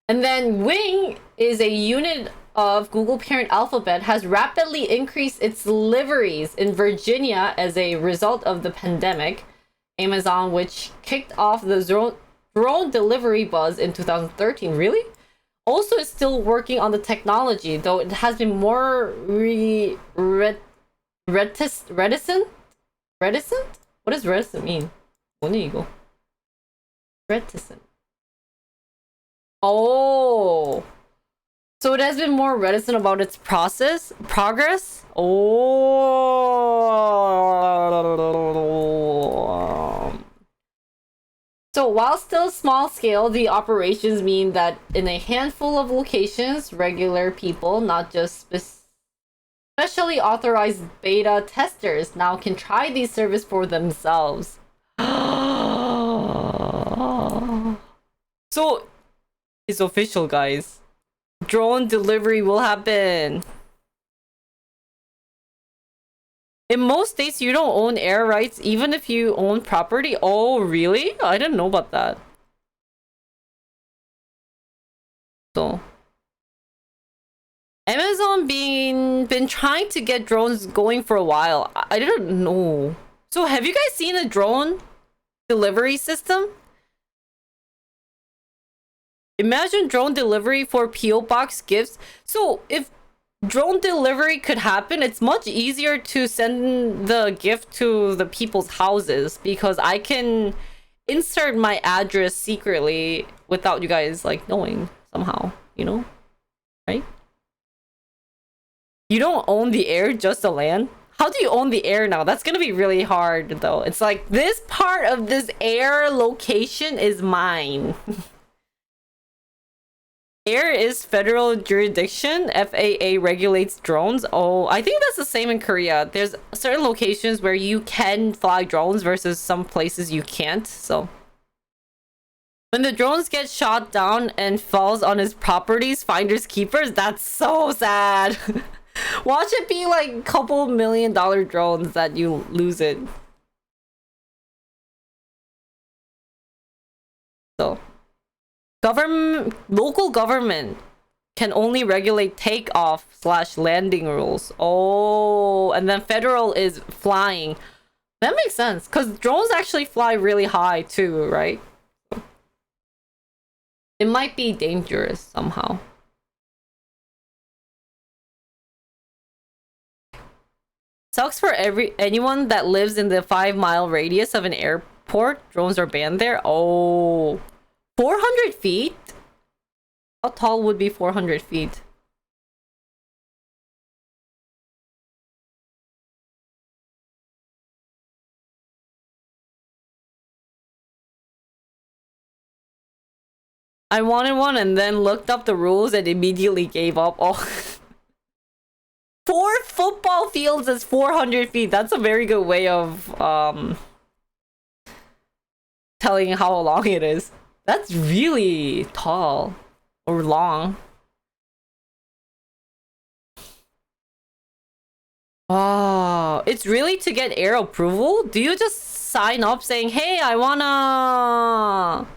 and then Wing is a unit of Google parent Alphabet, has rapidly increased its deliveries in Virginia as a result of the pandemic. Amazon, which kicked off the drone delivery buzz in 2013, really? Also is still working on the technology, though it has been more reticent? What does reticent mean? 뭐니 이거? Reticent. Oh. So it has been more reticent about its progress? Oh. So while still small scale, the operations mean that in a handful of locations, regular people, not just specially authorized beta testers, now can try these services for themselves. So it's official, guys. Drone delivery will happen. In most states, you don't own air rights even if you own property. Oh, really? I didn't know about that. So, Amazon been trying to get drones going for a while. I didn't know. So, have you guys seen a drone delivery system? Imagine drone delivery for PO box gifts. So if drone delivery could happen, it's much easier to send the gift to the people's houses because I can insert my address secretly without you guys knowing somehow, right? You don't own the air, just the land. How do you own the air now? That's gonna be really hard though. It's like this part of this air location is mine. Air is federal jurisdiction. FAA regulates drones. Oh, I think that's the same in Korea. There's certain locations where you can fly drones versus some places you can't. So when the drones get shot down and falls on his properties, finders keepers, that's so sad. Watch it be like a couple $1 million drones that you lose it. So local government can only regulate takeoff/landing rules. Oh, and then federal is flying. That makes sense because drones actually fly really high too, right? It might be dangerous somehow. Sucks for anyone that lives in the 5-mile radius of an airport. Drones are banned there. Oh, 400 feet? How tall would be 400 feet? I wanted one and then looked up the rules and immediately gave up. Oh. 4 football fields is 400 feet. That's a very good way of telling how long it is. That's really tall or long. Oh, it's really to get air approval? Do you just sign up saying, "Hey, I wanna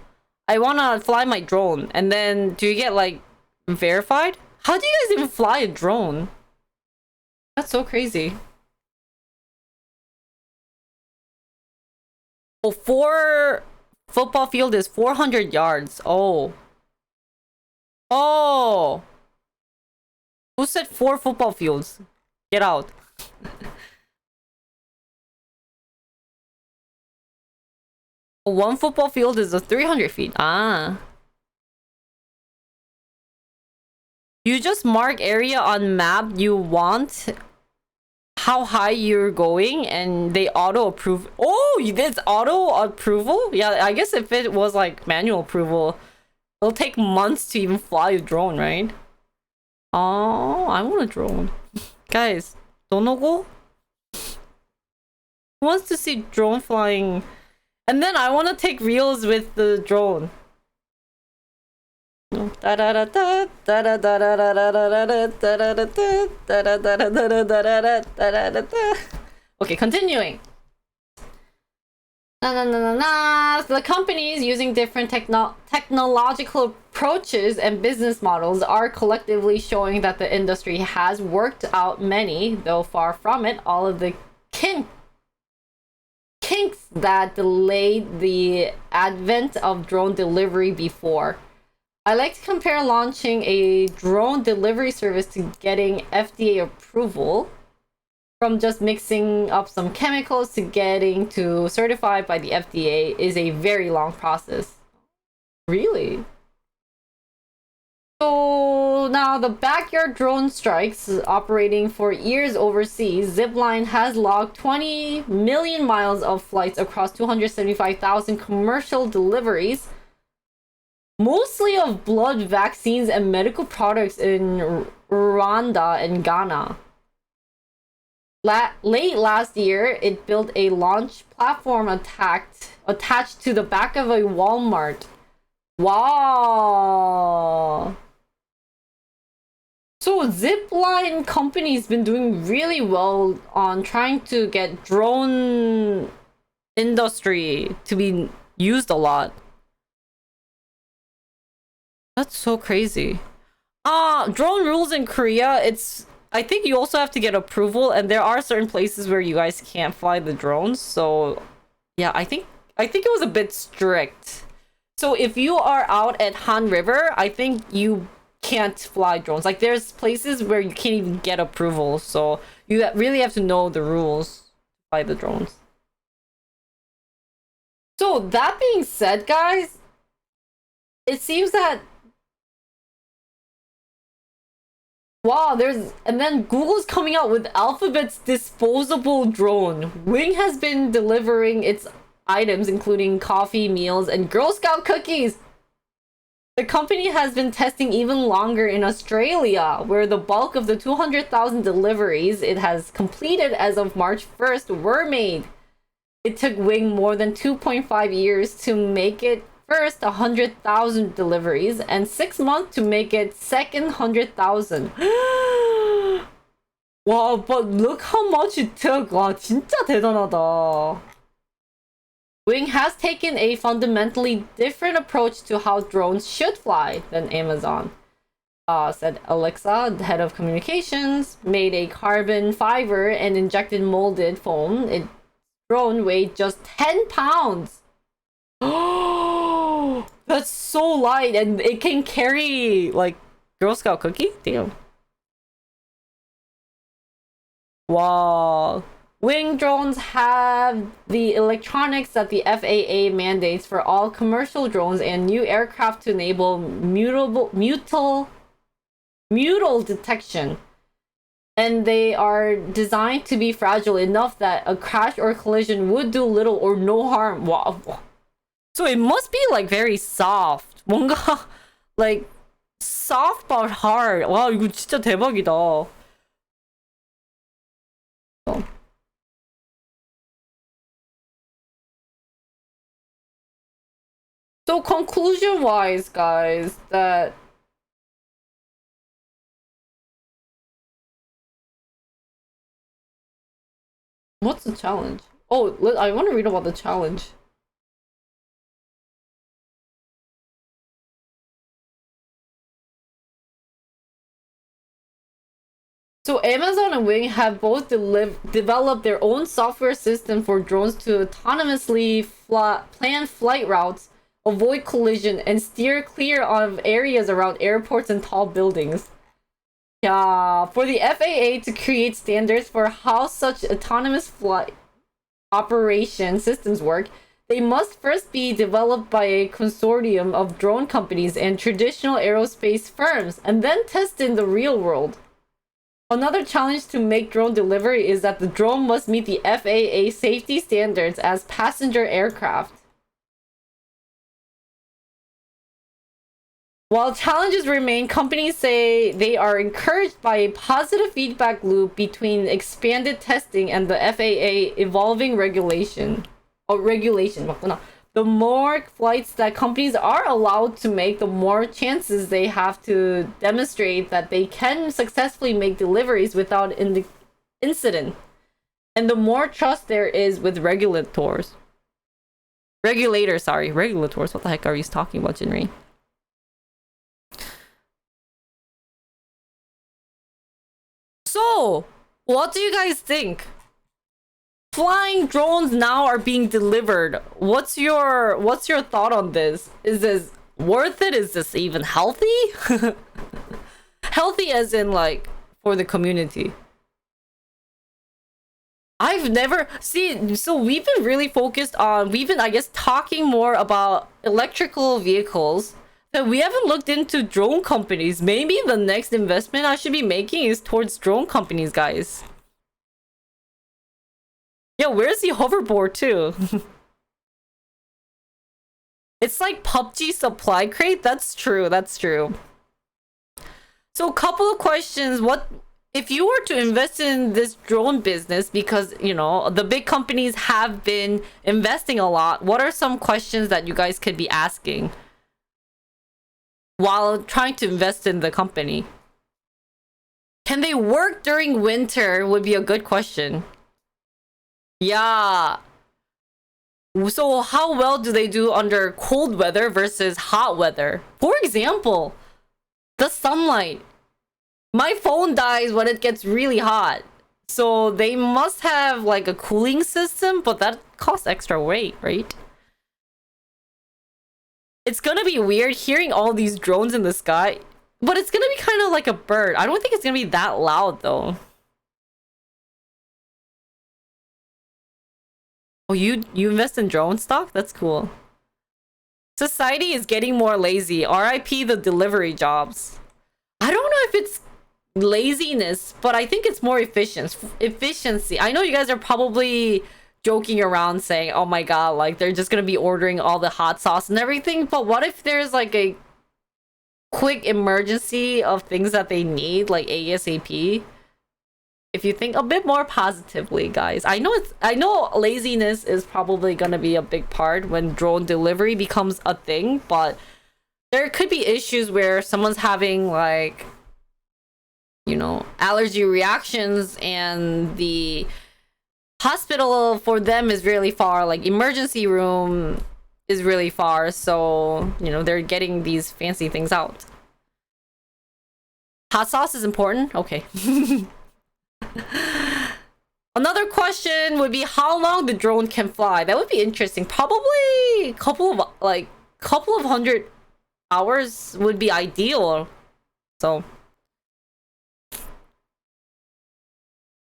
fly my drone," and then do you get like verified? How do you guys even fly a drone? That's so crazy. Oh, 4 football field is 400 yards. Oh. Oh. Who said 4 football fields? Get out. One football field is 300 feet. Ah. You just mark area on map you want, how high you're going, and they auto approve. Oh, it's auto approval? Yeah, I guess if it was like manual approval, it'll take months to even fly a drone, right? Oh, I want a drone. Guys, donogo? Who wants to see drone flying? And then I want to take reels with the drone. Okay, continuing. The companies using different technological approaches and business models are collectively showing that the industry has worked out many, though far from it, all of the kinks that delayed the advent of drone delivery before. I like to compare launching a drone delivery service to getting FDA approval. From just mixing up some chemicals to getting to certified by the FDA is a very long process. Really? So now the backyard drone strikes operating for years overseas, Zipline has logged 20 million miles of flights across 275,000 commercial deliveries, mostly of blood, vaccines, and medical products in Rwanda and Ghana. Late last year, it built a launch platform attached to the back of a Walmart. Wow! So Zipline company's been doing really well on trying to get drone industry to be used a lot. That's so crazy. Drone rules in Korea, I think you also have to get approval, and there are certain places where you guys can't fly the drones. So yeah, I think it was a bit strict. So if you are out at Han River, I think you can't fly drones. Like there's places where you can't even get approval. So you really have to know the rules to fly the drones. So that being said, guys, it seems that wow, and then Google's coming out with Alphabet's disposable drone. Wing has been delivering its items, including coffee, meals, and Girl Scout cookies. The company has been testing even longer in Australia, where the bulk of the 200,000 deliveries it has completed as of March 1st were made. It took Wing more than 2.5 years to make it first 100,000 deliveries and 6 months to make it second 100,000. Wow, but look how much it took. 와, 진짜 대단하다. Wing has taken a fundamentally different approach to how drones should fly than Amazon, said Alexa, the head of communications. Made a carbon fiber and injected molded foam. Its drone weighed just 10 pounds. That's so light, and it can carry like Girl Scout cookie? Damn. Wow. Wing drones have the electronics that the FAA mandates for all commercial drones and new aircraft to enable mutal detection. And they are designed to be fragile enough that a crash or collision would do little or no harm. Wow. So it must be like very soft. 뭔가 like soft but hard. 와, 이거 진짜 대박이다. So conclusion wise, guys, that what's the challenge? Oh, I want to read about the challenge. So Amazon and Wing have both developed their own software system for drones to autonomously plan flight routes, avoid collision, and steer clear of areas around airports and tall buildings. Yeah, for the FAA to create standards for how such autonomous flight operation systems work, they must first be developed by a consortium of drone companies and traditional aerospace firms, and then tested in the real world. Another challenge to make drone delivery is that the drone must meet the FAA safety standards as passenger aircraft. While challenges remain, companies say they are encouraged by a positive feedback loop between expanded testing and the FAA evolving regulation. 맞구나. The more flights that companies are allowed to make, the more chances they have to demonstrate that they can successfully make deliveries without incident. And the more trust there is with regulators. Regulators. What the heck are you talking about, Jinri? So, what do you guys think? Flying drones now are being delivered. What's your thought on this? Is this worth it? Is this even healthy? Healthy as in like for the community. I've never so we've been really focused on I guess talking more about electrical vehicles. But we haven't looked into drone companies. Maybe the next investment I should be making is towards drone companies, guys. Yeah, where's the hoverboard too? It's like PUBG supply crate. That's true. So a couple of questions. What if you were to invest in this drone business, because the big companies have been investing a lot, what are some questions that you guys could be asking while trying to invest in the company? Can they work during winter would be a good question. Yeah. So how well do they do under cold weather versus hot weather? For example, the sunlight. My phone dies when it gets really hot. So they must have like a cooling system, but that costs extra weight, right? It's gonna be weird hearing all these drones in the sky, but it's gonna be kind of like a bird. I don't think it's gonna be that loud though. Oh, you invest in drone stock? That's cool. Society is getting more lazy. RIP the delivery jobs. I don't know if it's laziness, but I think it's more efficiency. I know you guys are probably joking around saying, oh my god, like they're just gonna be ordering all the hot sauce and everything, but what if there's like a quick emergency of things that they need, like ASAP? If you think a bit more positively, guys. I know laziness is probably gonna be a big part when drone delivery becomes a thing, but there could be issues where someone's having like allergy reactions and the hospital for them is really far, like emergency room is really far, so they're getting these fancy things out. Hot sauce is important? Okay. Another question would be how long the drone can fly. That would be interesting. Probably a couple of like couple of 100 hours would be ideal. So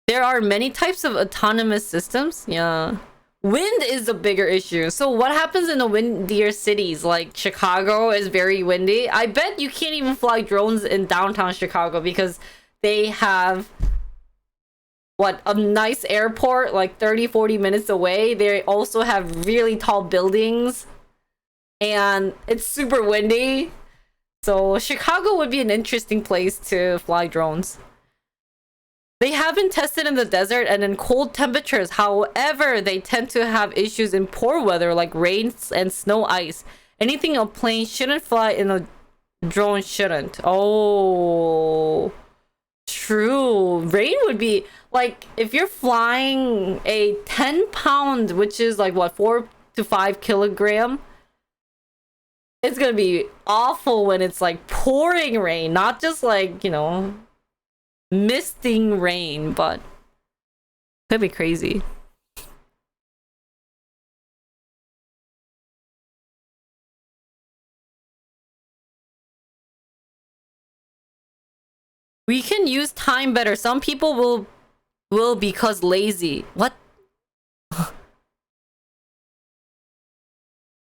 there are many types of autonomous systems. Yeah. Wind is the bigger issue. So what happens in the windier cities? Like Chicago is very windy. I bet you can't even fly drones in downtown Chicago because they have a nice airport like 30-40 minutes away. They also have really tall buildings and it's super windy. So Chicago would be an interesting place to fly drones. They have been tested in the desert and in cold temperatures. However, they tend to have issues in poor weather like rain and snow ice. Anything a plane shouldn't fly in a drone shouldn't. Oh, true. Rain would be like if you're flying a 10-pound, which is like what, 4 to 5 kilogram. It's gonna be awful when it's like pouring rain, not just like, you know, misting rain, but could be crazy. We can use time better. Some people will because lazy. What?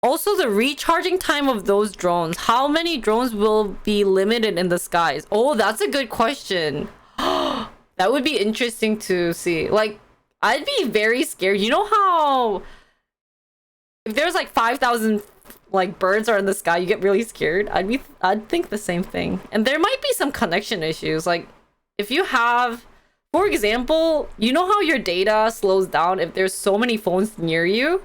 Also, the recharging time of those drones. How many drones will be limited in the skies? Oh, that's a good question. That would be interesting to see. Like, I'd be very scared. You know how if there's like 5,000 like birds are in the sky, you get really scared. I'd think the same thing. And there might be some connection issues. Like if you have, for example, you know how your data slows down if there's so many phones near you?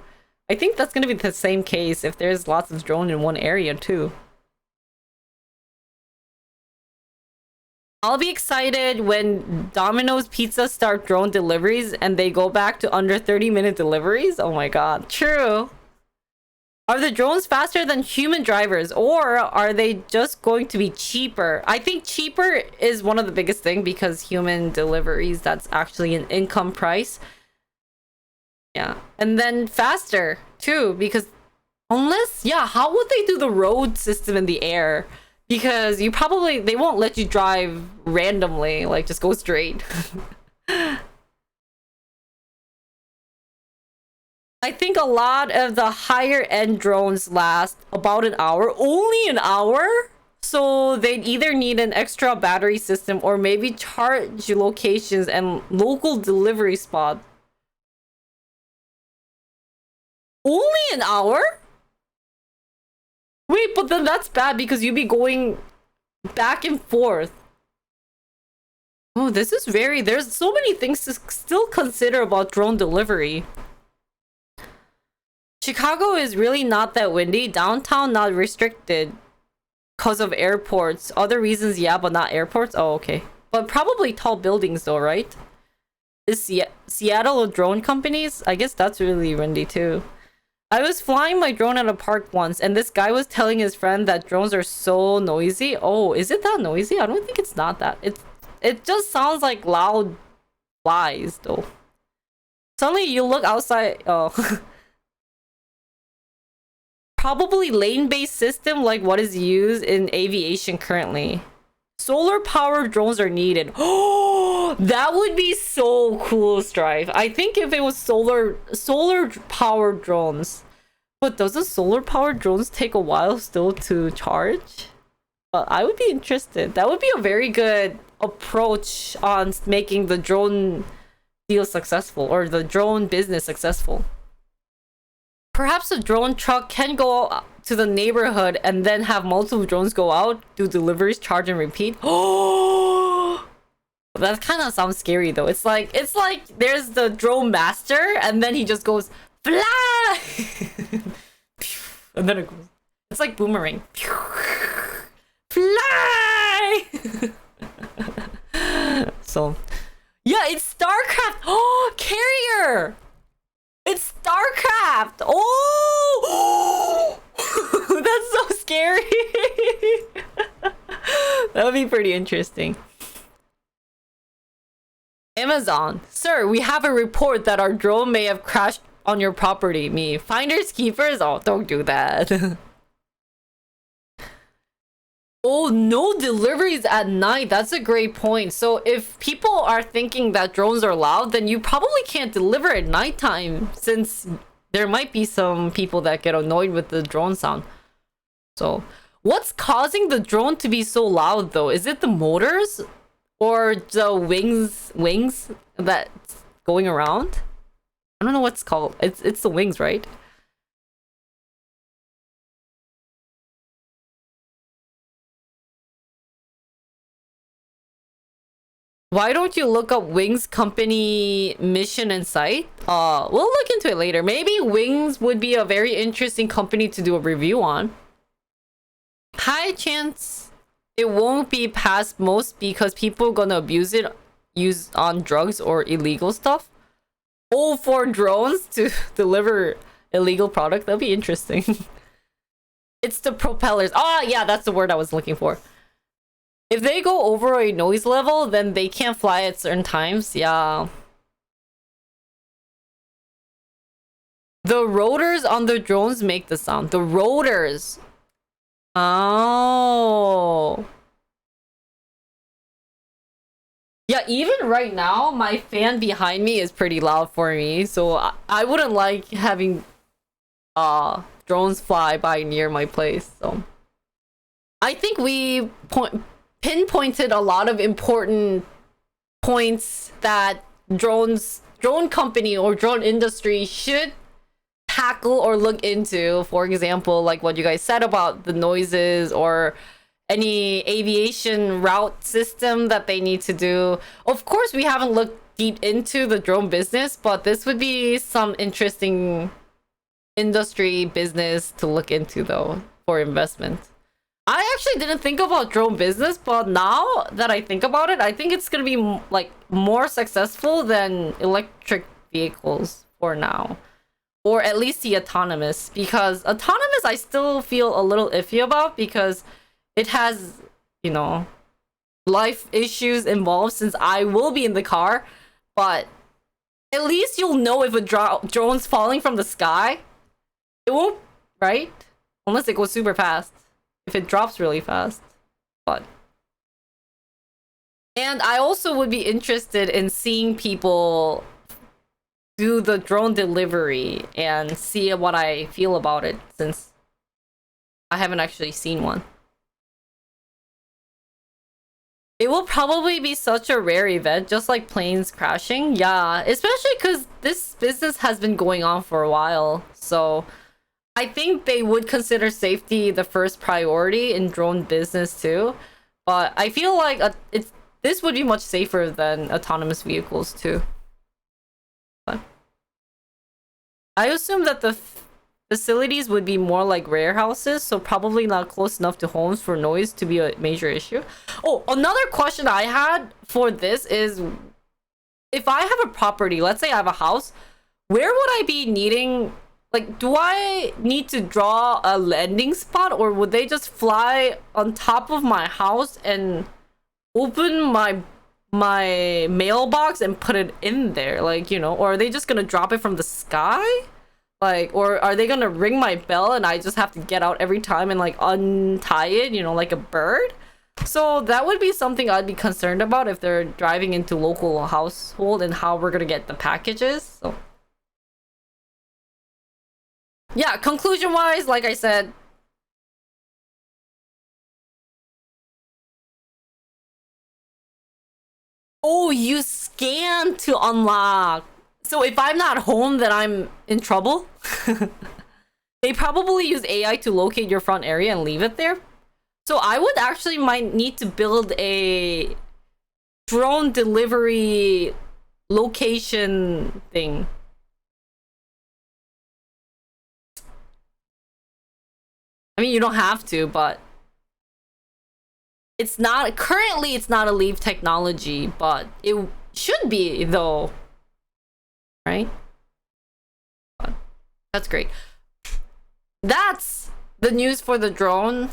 I think that's gonna be the same case if there's lots of drones in one area too. I'll be excited when Domino's Pizza start drone deliveries and they go back to under 30-minute deliveries. Oh my god. True. Are the drones faster than human drivers or are they just going to be cheaper? I think cheaper is one of the biggest thing because human deliveries, that's actually an income price. Yeah. And then faster too because unless, yeah, how would they do the road system in the air? Because they won't let you drive randomly, like just go straight. I think a lot of the higher end drones last about an hour. Only an hour? So they'd either need an extra battery system or maybe charge locations and local delivery spot. Only an hour? Wait, but then that's bad because you'd be going back and forth. Oh, this is there's so many things to still consider about drone delivery. Chicago is really not that windy. Downtown not restricted because of airports. Other reasons, yeah, but not airports. Oh, okay. But probably tall buildings though, right? Is Seattle a drone companies? I guess that's really windy too. I was flying my drone at a park once and this guy was telling his friend that drones are so noisy. Oh, is it that noisy? I don't think it's not that. It just sounds like loud flies though. Suddenly you look outside. Oh. Probably lane-based system like what is used in aviation currently. Solar powered drones are needed. Oh, that would be so cool, Strife. I think if it was solar powered drones. But doesn't solar powered drones take a while still to charge? But I would be interested. That would be a very good approach on making the drone deal successful or the drone business successful. Perhaps a drone truck can go to the neighborhood and then have multiple drones go out, do deliveries, charge and repeat. Oh, that kind of sounds scary though. It's like there's the drone master and then he just goes fly, and then it goes. It's like boomerang. Fly. So, yeah, it's StarCraft. Oh, carrier. It's StarCraft! Oh! That's so scary! That would be pretty interesting. Amazon. Sir, we have a report that our drone may have crashed on your property. Me. Finders keepers? Oh, don't do that. Oh, no deliveries at night. That's a great point. So if people are thinking that drones are loud, then you probably can't deliver at nighttime, since there might be some people that get annoyed with the drone sound. So what's causing the drone to be so loud though? Is it the motors or the wings that's going around? I don't know what's called. It's the wings, right? Why don't you look up Wings company mission and site? We'll look into it later. Maybe Wings would be a very interesting company to do a review on. High chance it won't be past most because people gonna abuse it, use on drugs or illegal stuff. Oh, for drones to deliver illegal product, that'd be interesting. It's the propellers. Ah, yeah, that's the word I was looking for. If they go over a noise level, then they can't fly at certain times. Yeah. The rotors on the drones make the sound. The rotors. Oh. Yeah, even right now, my fan behind me is pretty loud for me. So I wouldn't like having drones fly by near my place. So I think we pinpointed a lot of important points that drone company or drone industry should tackle or look into. For example, like what you guys said about the noises or any aviation route system that they need to do. Of course, we haven't looked deep into the drone business, but this would be some interesting industry business to look into though for investment. I actually didn't think about drone business, but now that I think about it, I think it's gonna be like more successful than electric vehicles for now, or at least the autonomous. Because autonomous, I still feel a little iffy about because it has, you know, life issues involved since I will be in the car. But at least you'll know if a drone's falling from the sky. It won't, right? Unless it goes super fast. If it drops really fast. But and I also would be interested in seeing people do the drone delivery and see what I feel about it, since I haven't actually seen one. It will probably be such a rare event, just like planes crashing. Yeah, especially because this business has been going on for a while. So I think they would consider safety the first priority in drone business too. But I feel like this would be much safer than autonomous vehicles too. But I assume that the facilities would be more like warehouses, so probably not close enough to homes for noise to be a major issue. Oh, another question I had for this is, if I have a property, let's say I have a house, where would I be needing, like, do I need to draw a landing spot, or would they just fly on top of my house and open my mailbox and put it in there, like, you know, or are they just gonna drop it from the sky? Like, or are they gonna ring my bell and I just have to get out every time and like untie it, you know, like a bird? So that would be something I'd be concerned about if they're driving into local household and how we're gonna get the packages. So yeah, conclusion wise, like I said, oh, you scan to unlock. So if I'm not home, then I'm in trouble. They probably use AI to locate your front area and leave it there. So I would actually might need to build a drone delivery location thing. I mean, you don't have to, but it's not currently, it's not a leave technology, but it should be though. Right? That's great. That's the news for the drone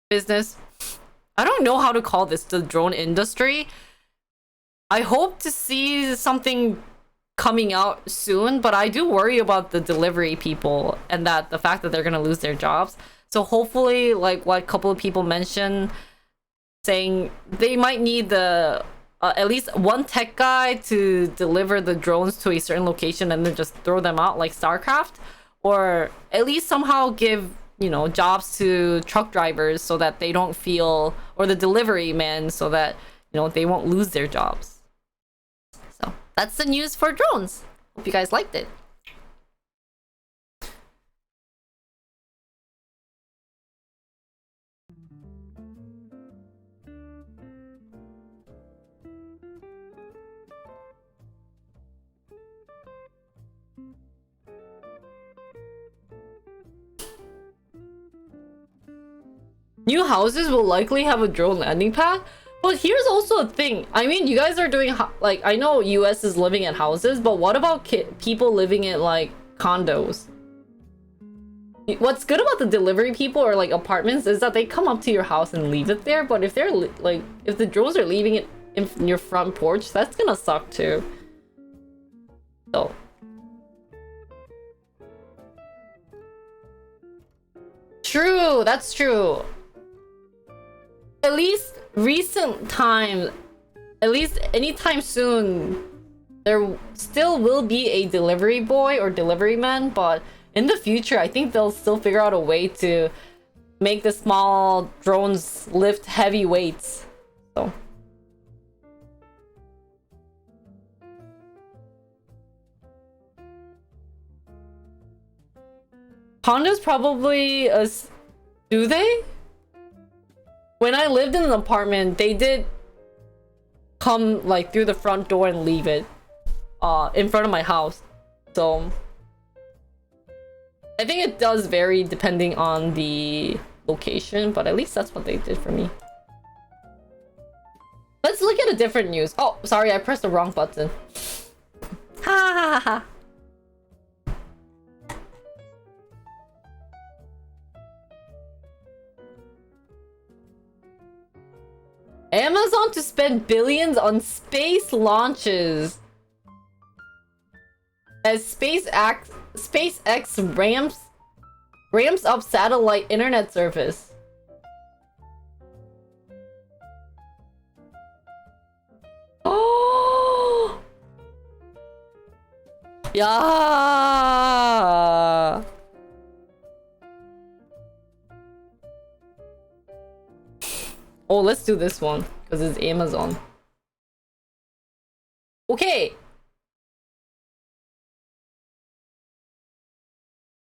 business. I don't know how to call this, the drone industry. I hope to see something coming out soon, but I do worry about the delivery people and that the fact that they're gonna lose their jobs. So hopefully, like what a couple of people mentioned, saying they might need the at least one tech guy to deliver the drones to a certain location and then just throw them out like StarCraft, or at least somehow give, you know, jobs to truck drivers so that they don't feel, or the delivery men, so that, you know, they won't lose their jobs. So that's the news for drones. Hope you guys liked it. New houses will likely have a drone landing pad. But here's also a thing. I mean, you guys are doing, like, I know US is living in houses, but what about people living in, like, condos? What's good about the delivery people or, like, apartments is that they come up to your house and leave it there. But if they're, like, if the drones are leaving it in your front porch, that's gonna suck, too. So... True, that's true. At least recent times, at least anytime soon, there still will be a delivery boy or delivery man, but in the future, I think they'll still figure out a way to make the small drones lift heavy weights. So. Condos probably, do they? When I lived in an apartment, they did come like through the front door and leave it in front of my house. So I think it does vary depending on the location, but at least that's what they did for me. Let's look at a different news. Oh, sorry, I pressed the wrong button. Ha ha ha ha. Amazon to spend billions on space launches as SpaceX ramps up satellite internet service. Oh, yeah. Oh, let's do this one because it's Amazon. Okay.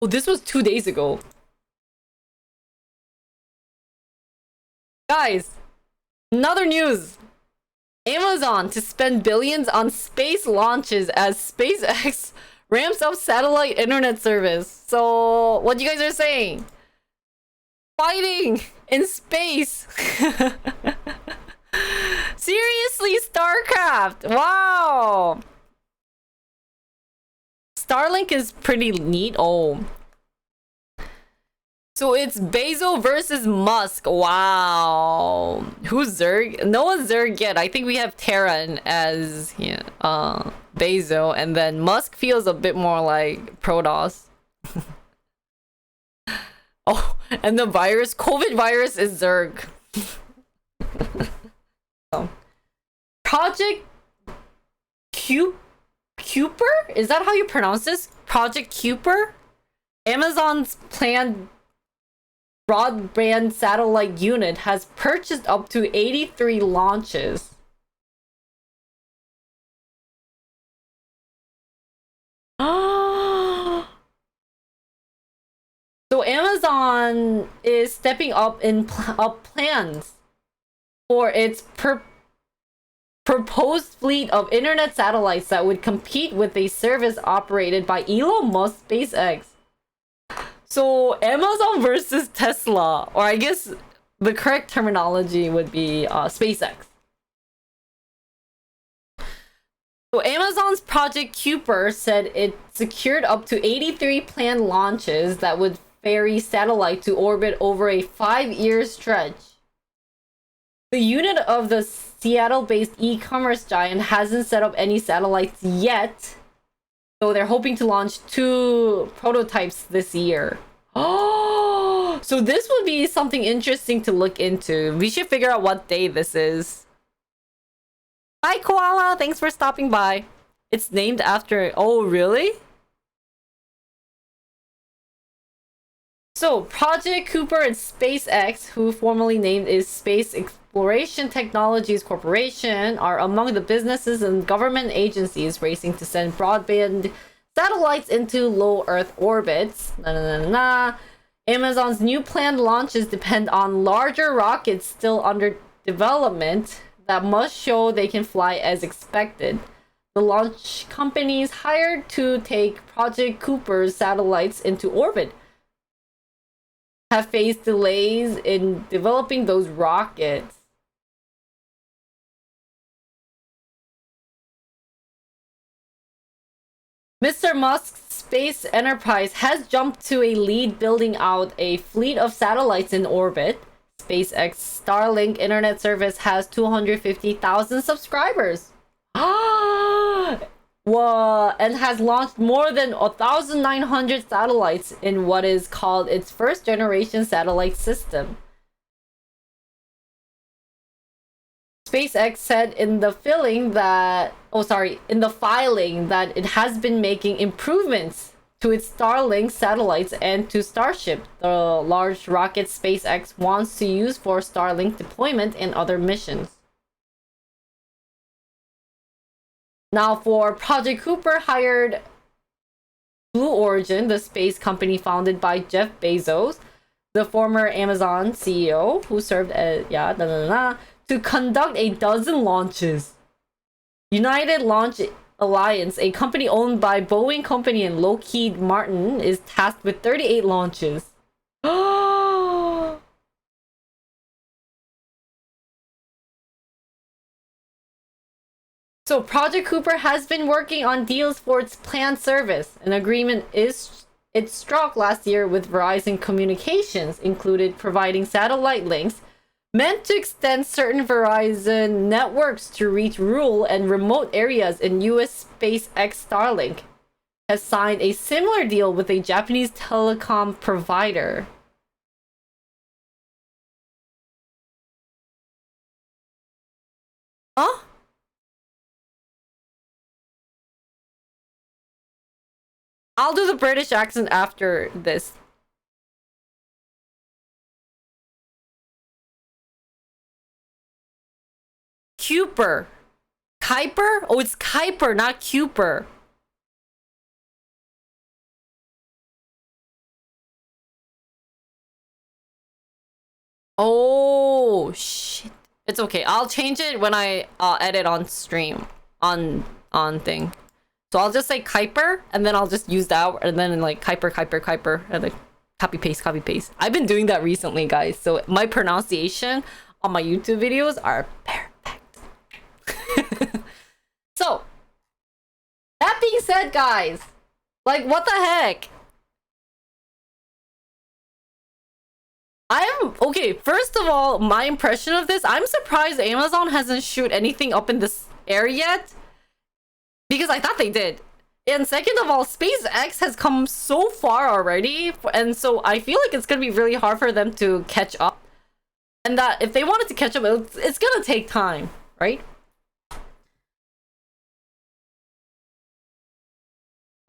Oh, this was 2 days ago. Guys, another news. Amazon to spend billions on space launches as SpaceX ramps up satellite internet service. So, what you guys are saying? Fighting in space. Seriously, StarCraft. Wow. Starlink is pretty neat. Oh. So it's Bezos versus Musk. Wow. Who's Zerg? No one's Zerg yet. I think we have Terran as Bezos, and then Musk feels a bit more like Protoss. Oh, and the virus, COVID virus is Zerg. Oh. Project Kuiper? Is that how you pronounce this? Project Kuiper? Amazon's planned broadband satellite unit has purchased up to 83 launches. So Amazon is stepping up in plans for its proposed fleet of internet satellites that would compete with a service operated by Elon Musk's SpaceX. So Amazon versus Tesla, or I guess the correct terminology would be SpaceX. So Amazon's Project Kuiper said it secured up to 83 planned launches that would ferry satellite to orbit over a 5-year stretch. The unit of the Seattle-based e-commerce giant hasn't set up any satellites yet, So they're hoping to launch 2 prototypes this year. Oh, so this would be something interesting to look into. We should figure out what day this is. Hi, Koala. Thanks for stopping by. It's named after... Oh, really? So, Project Cooper and SpaceX, who formerly named is Space Exploration Technologies Corporation, are among the businesses and government agencies racing to send broadband satellites into low Earth orbits. Amazon's new planned launches depend on larger rockets still under development that must show they can fly as expected. The launch companies hired to take Project Cooper's satellites into orbit have faced delays in developing those rockets. Mr. Musk's space enterprise has jumped to a lead building out a fleet of satellites in orbit. SpaceX Starlink internet service has 250,000 subscribers. Whoa, and has launched more than 1,900 satellites in what is called its first generation satellite system. SpaceX said in the filing that it has been making improvements to its Starlink satellites and to Starship, the large rocket SpaceX wants to use for Starlink deployment and other missions. Now, for Project Cooper, hired Blue Origin, the space company founded by Jeff Bezos, the former Amazon CEO, who served as to conduct a dozen launches. United Launch Alliance, a company owned by Boeing Company and Lockheed Martin, is tasked with 38 launches. So Project Cooper has been working on deals for its planned service. An agreement it struck last year with Verizon Communications, included providing satellite links meant to extend certain Verizon networks to reach rural and remote areas in US SpaceX Starlink has signed a similar deal with a Japanese telecom provider. Huh? I'll do the British accent after this. Kuiper. Kuiper? Oh, it's Kuiper, not Kuiper. Oh, shit. It's okay. I'll change it when I edit on stream. On thing. So I'll just say Kuiper, and then I'll just use that, and then like Kuiper, and then copy paste. I've been doing that recently, guys. So my pronunciation on my YouTube videos are perfect. So that being said, guys, like what the heck? Okay, first of all, my impression of this, I'm surprised Amazon hasn't shoot anything up in this air yet, because I thought they did. And second of all, SpaceX has come so far already, and so I feel like it's gonna be really hard for them to catch up. And that if they wanted to catch up, it's gonna take time, right?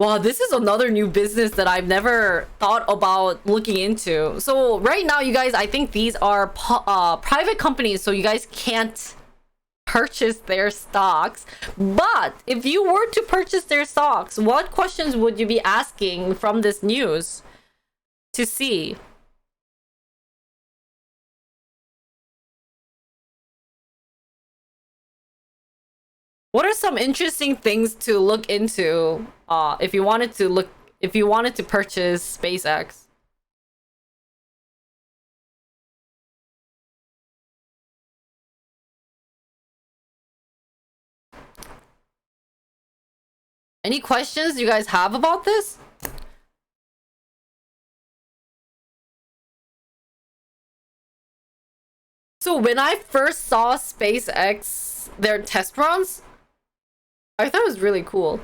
Wow, this is another new business that I've never thought about looking into. So right now, you guys, I think these are private companies, so you guys can't purchase their stocks. But if you were to purchase their stocks, what questions would you be asking from this news to see? What are some interesting things to look into if you wanted to purchase SpaceX? Any questions you guys have about this? So when I first saw SpaceX, their test runs, I thought it was really cool.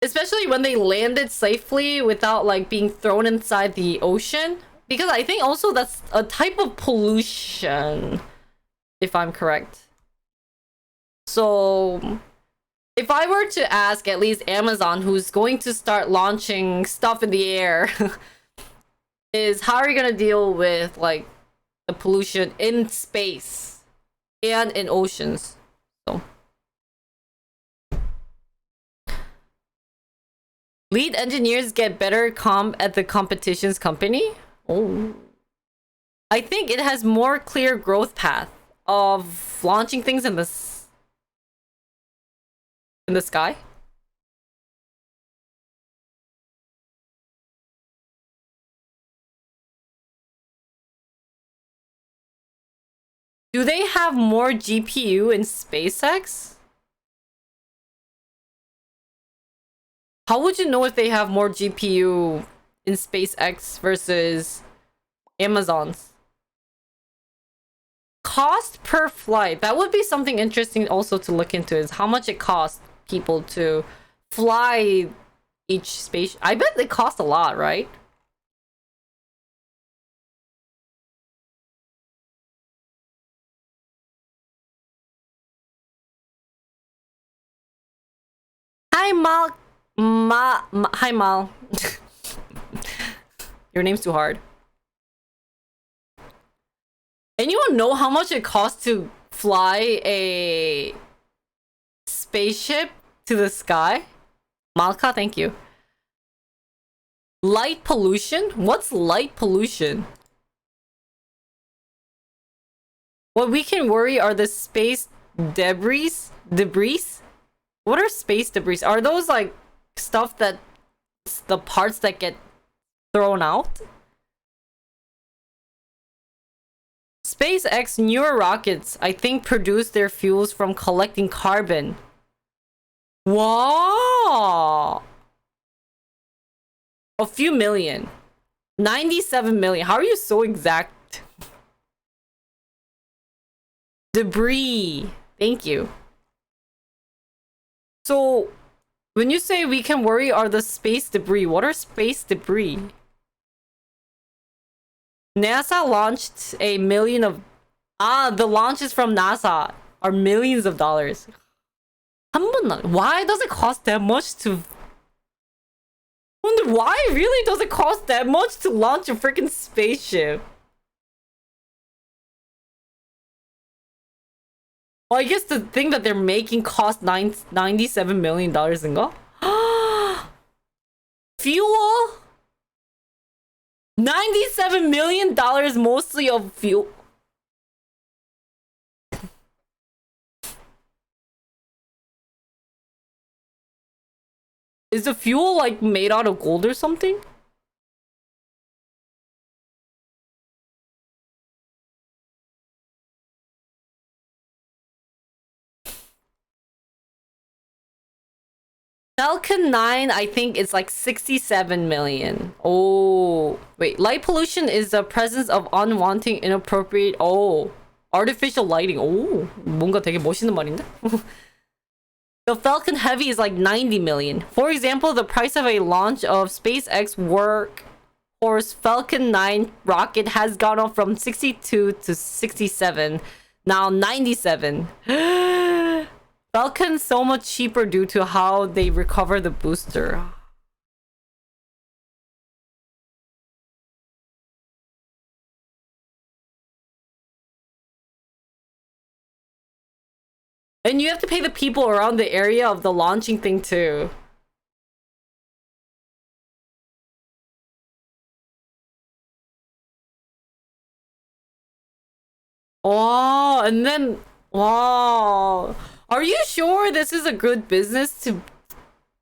Especially when they landed safely without like being thrown inside the ocean. Because I think also that's a type of pollution, if I'm correct. So if I were to ask at least Amazon, who's going to start launching stuff in the air, is how are you gonna deal with like the pollution in space and in oceans? So lead engineers get better comp at the competitions company. Oh, I think it has more clear growth path of launching things in the sky. Do they have more GPU in SpaceX? How would you know if they have more GPU in SpaceX versus Amazon's? Cost per flight. That would be something interesting also to look into, is how much it costs people to fly each space. I bet it costs a lot, right? Hi, Mal. Hi, Mal. Your name's too hard. Anyone know how much it costs to fly a spaceship to the sky? Malka, thank you. Light pollution? What's light pollution? What we can worry are the space debris? What are space debris? Are those like stuff that the parts that get thrown out? SpaceX newer rockets, I think, produce their fuels from collecting carbon. Wow! A few million. 97 million. How are you so exact? Debris. Thank you. So, when you say we can worry are the space debris, what are space debris? NASA launched a million of... the launches from NASA are millions of dollars. Why does it cost that much to... Why really does it cost that much to launch a freaking spaceship? Well, I guess the thing that they're making cost $97 million inga? Fuel? $97 million mostly of fuel. Is the fuel like made out of gold or something? Falcon 9, I think it's like 67 million. Oh, wait. Light pollution is the presence of unwanted, inappropriate... Oh, artificial lighting. Oh, 뭔가 되게 멋있는 말인데? The Falcon Heavy is like 90 million. For example, the price of a launch of SpaceX workhorse Falcon 9 rocket has gone up from 62 to 67. Now 97. Falcon's so much cheaper due to how they recover the booster. And you have to pay the people around the area of the launching thing too. Oh, and then... Wow. Are you sure this is a good business to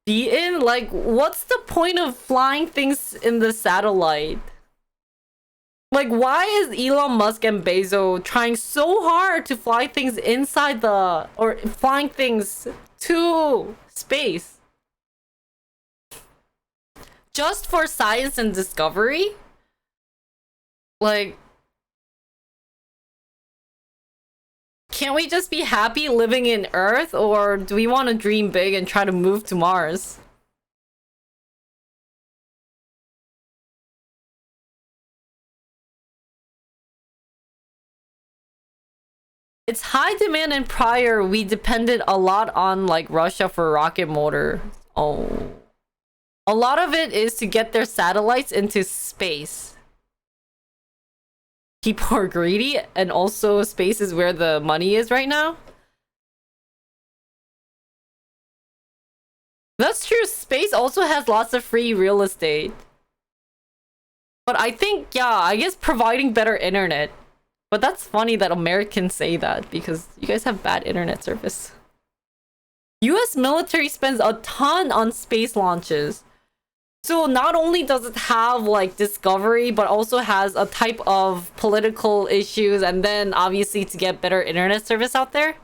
be in? Like, what's the point of flying things in the satellite? Like, why is Elon Musk and Bezos trying so hard to fly things inside the... or flying things to space? Just for science and discovery? Like... Can't we just be happy living in Earth, or do we want to dream big and try to move to Mars? It's high demand, and prior we depended a lot on like Russia for rocket motor. Oh. A lot of it is to get their satellites into space. People are greedy, and also space is where the money is right now. That's true. Space also has lots of free real estate. But I think, yeah, I guess providing better internet. But that's funny that Americans say that because you guys have bad internet service. US military spends a ton on space launches. So not only does it have like discovery, but also has a type of political issues, and then obviously to get better internet service out there.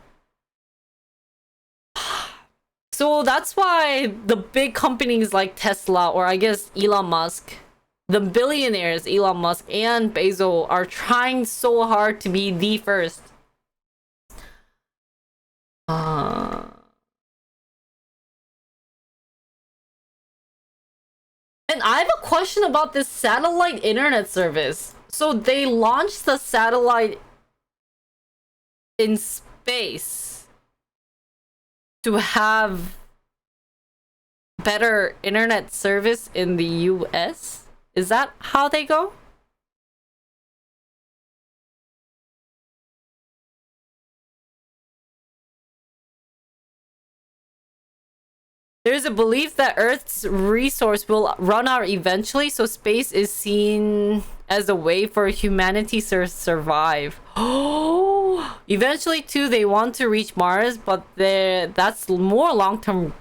So that's why the big companies like Tesla, or I guess Elon Musk, the billionaires Elon Musk and Bezos, are trying so hard to be the first. And I have a question about this satellite internet service. So they launched the satellite in space to have better internet service in the US? Is that how they go? There's a belief that Earth's resource will run out eventually, so space is seen as a way for humanity to survive. Oh, eventually too, they want to reach Mars, but that's more long-term.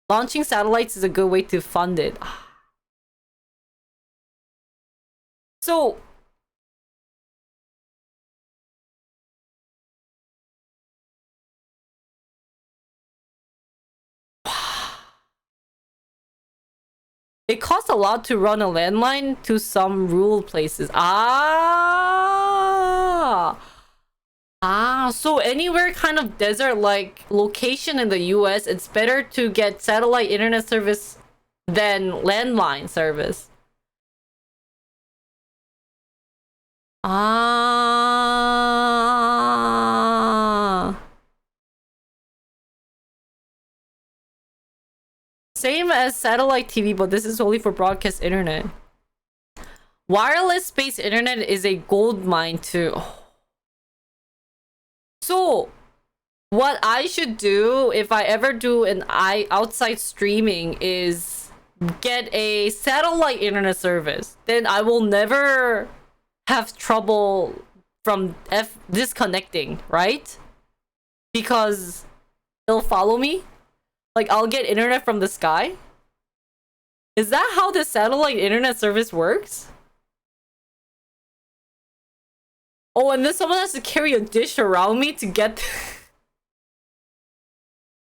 Launching satellites is a good way to fund it. So it costs a lot to run a landline to some rural places. So anywhere kind of desert-like location in the US, it's better to get satellite internet service than landline service. Same as satellite TV, but this is only for broadcast internet. Wireless space internet is a gold mine too. So, what I should do if I ever do an outside streaming is get a satellite internet service. Then I will never have trouble from disconnecting, right? Because it'll follow me. Like, I'll get internet from the sky. Is that how the satellite internet service works? Oh, and then someone has to carry a dish around me to get...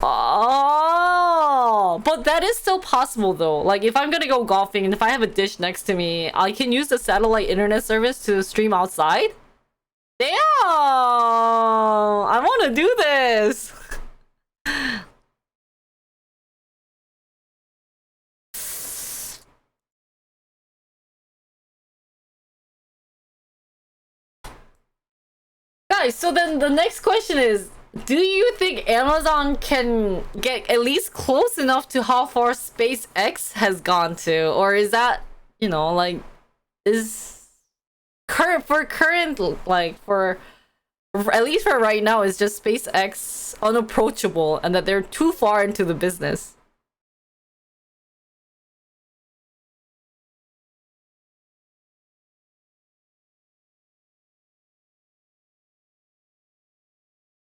Oh, but that is still possible though. Like, if I'm gonna go golfing and if I have a dish next to me, I can use the satellite internet service to stream outside? Damn! I want to do this! Guys, so then the next question is, do you think Amazon can get at least close enough to how far SpaceX has gone to? Or is that, you know, like, is current for at least for right now, is just SpaceX unapproachable and that they're too far into the business?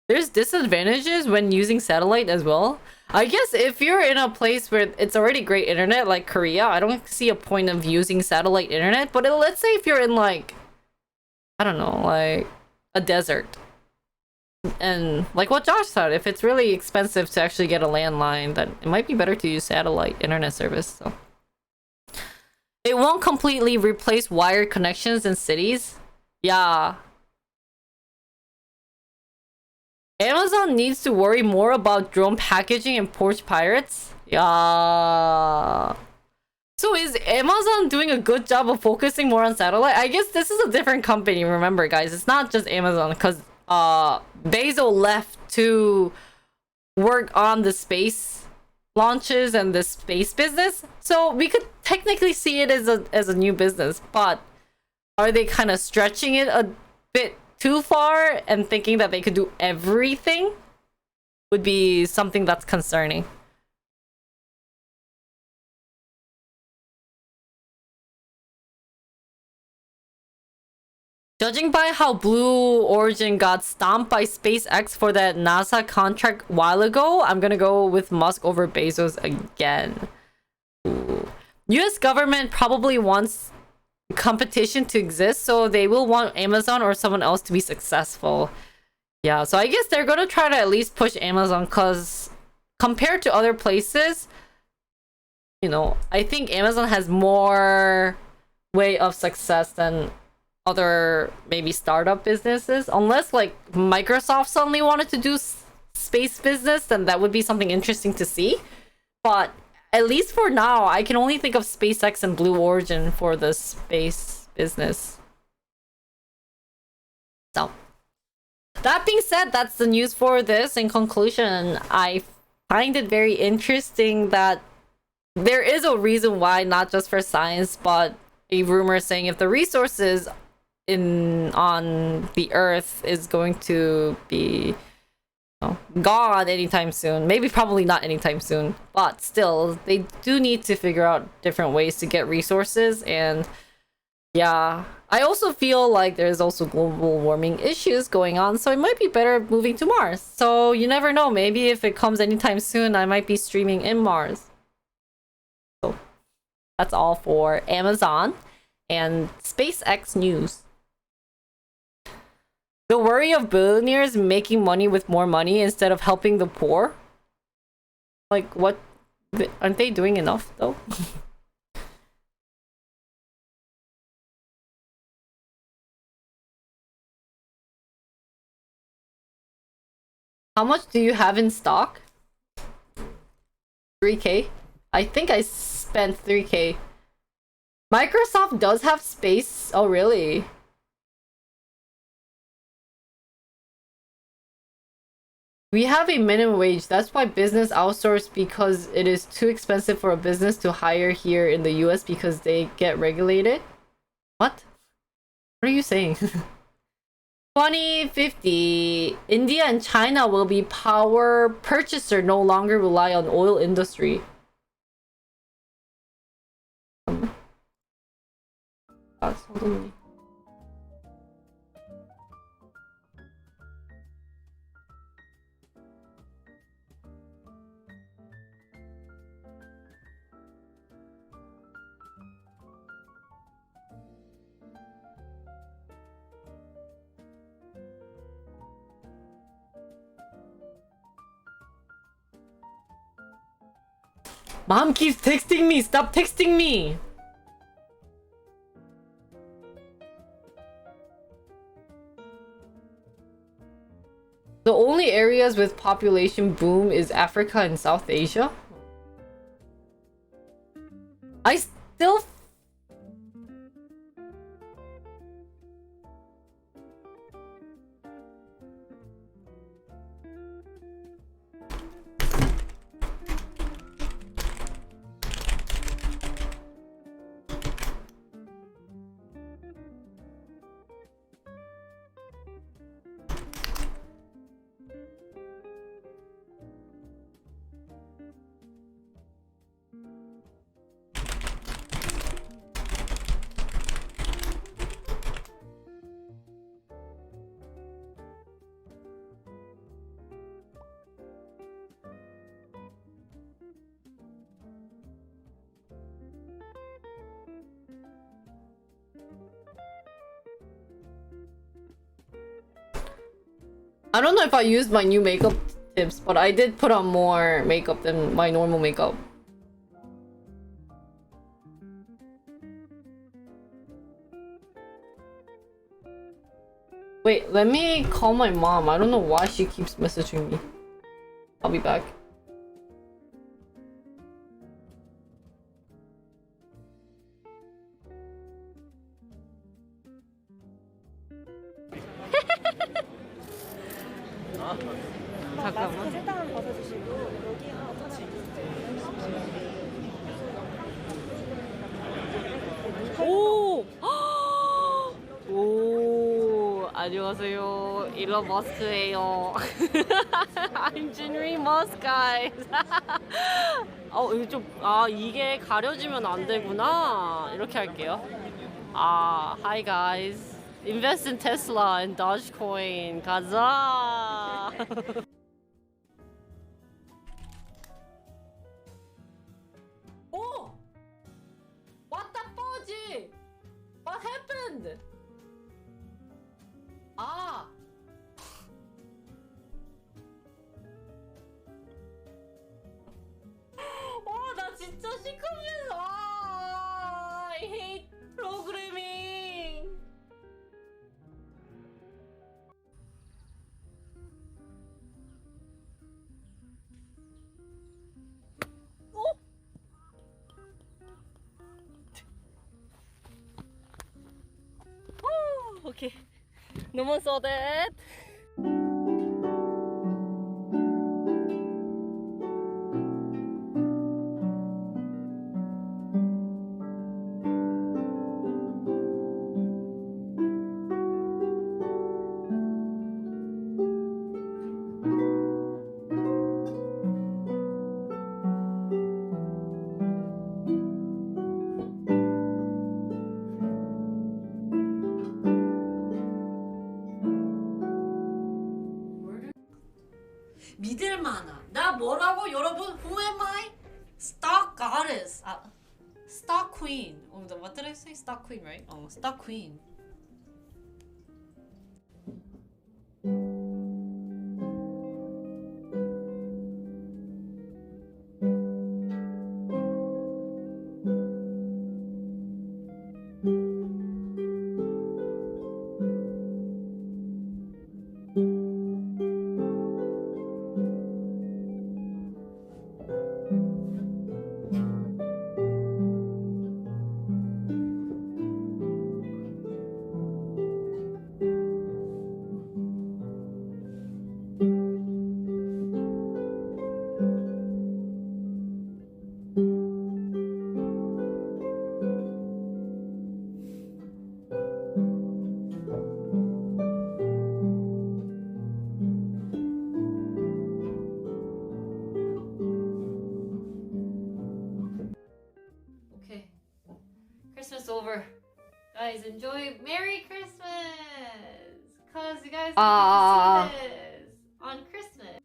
There's disadvantages when using satellite as well. I guess if you're in a place where it's already great internet, like Korea, I don't see a point of using satellite internet. But let's say if you're in, like, I don't know, like a desert. And like what Josh said, if it's really expensive to actually get a landline, then it might be better to use satellite internet service. So it won't completely replace wired connections in cities. Yeah. Amazon needs to worry more about drone packaging and porch pirates. Yeah. So is Amazon doing a good job of focusing more on satellite? I guess this is a different company, remember guys. It's not just Amazon, because Bezos left to work on the space launches and the space business. So we could technically see it as a new business, but are they kind of stretching it a bit too far and thinking that they could do everything? Would be something that's concerning. Judging by how Blue Origin got stomped by SpaceX for that NASA contract a while ago, I'm gonna go with Musk over Bezos again. Ooh. US government probably wants competition to exist, so they will want Amazon or someone else to be successful. Yeah, so I guess they're gonna try to at least push Amazon, because compared to other places, you know, I think Amazon has more way of success than other maybe startup businesses. Unless like Microsoft suddenly wanted to do space business, then that would be something interesting to see. But at least for now, I can only think of SpaceX and Blue Origin for the space business. So that being said, that's the news for this. In conclusion, I find it very interesting that there is a reason why, not just for science, but a rumor saying if the resources on the Earth is going to be gone anytime soon. Maybe probably not anytime soon, but still, they do need to figure out different ways to get resources. And yeah, I also feel like there's also global warming issues going on, so it might be better moving to Mars. So you never know, maybe if it comes anytime soon, I might be streaming in Mars. So that's all for Amazon and SpaceX news. The worry of billionaires making money with more money instead of helping the poor? Like, what? Aren't they doing enough, though? How much do you have in stock? 3K? I think I spent 3K. Microsoft does have space. Oh, really? We have a minimum wage. That's why business outsource, because it is too expensive for a business to hire here in the US because they get regulated. What? What are you saying? 2050, India and China will be power purchaser, no longer rely on oil industry. Mom keeps texting me. Stop texting me. The only areas with population boom is Africa and South Asia. I still... I don't know if I used my new makeup tips, but I did put on more makeup than my normal makeup. Wait, let me call my mom. I don't know why she keeps messaging me. I'll be back. 마스크 잠깐만. 살짝만 벗어주시고 여기 한번 터치해주세요. 오! 오, 안녕하세요. 일론 머스크예요. I'm Jinri Musk, guys. 이거 좀, 이게 가려지면 안 되구나. 이렇게 할게요. Hi guys. Invest in Tesla and Dogecoin. 가자. 오! What the fudge? What happened? 나 진짜 시커면서. I hate programming. Okay. No one saw that. 믿을 만한. 나 뭐라고 여러분? Who am I? Stock goddess. Stock queen. What did I say? Stock queen, right? Stock queen. Christmas over. Guys, enjoy. Merry Christmas! Cause you guys get to see this on Christmas.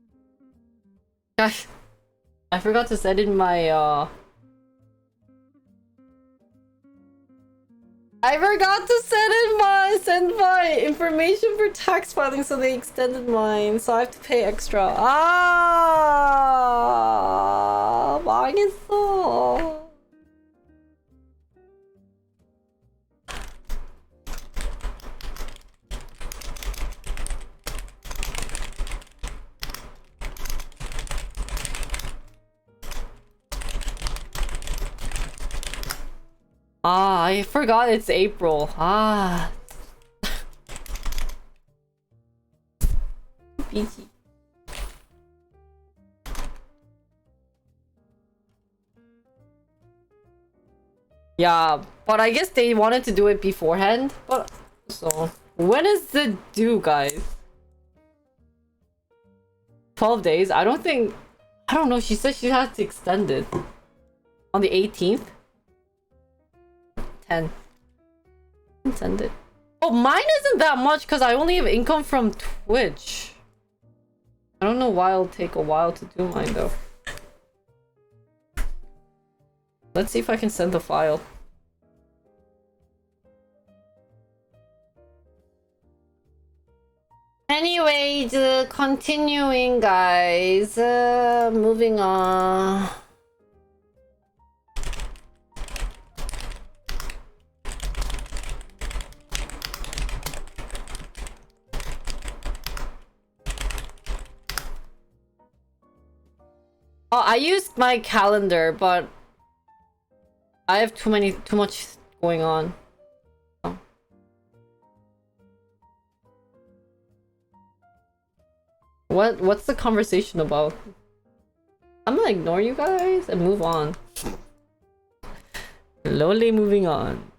Gosh, I forgot to set in my I forgot to send my information for tax filing, so they extended mine, so I have to pay extra. 망했어. I forgot it's April. Busy. Yeah, but I guess they wanted to do it beforehand. But so when is the due, guys? 12 days? I don't know. She said she has to extend it on the 18th. 10. Send it. Oh, mine isn't that much because I only have income from Twitch. I don't know why it'll take a while to do mine though. Let's see if I can send the file. Anyways, continuing, guys. Moving on. I used my calendar, but I have too much going on. What's the conversation about? I'm gonna ignore you guys and move on. Slowly moving on.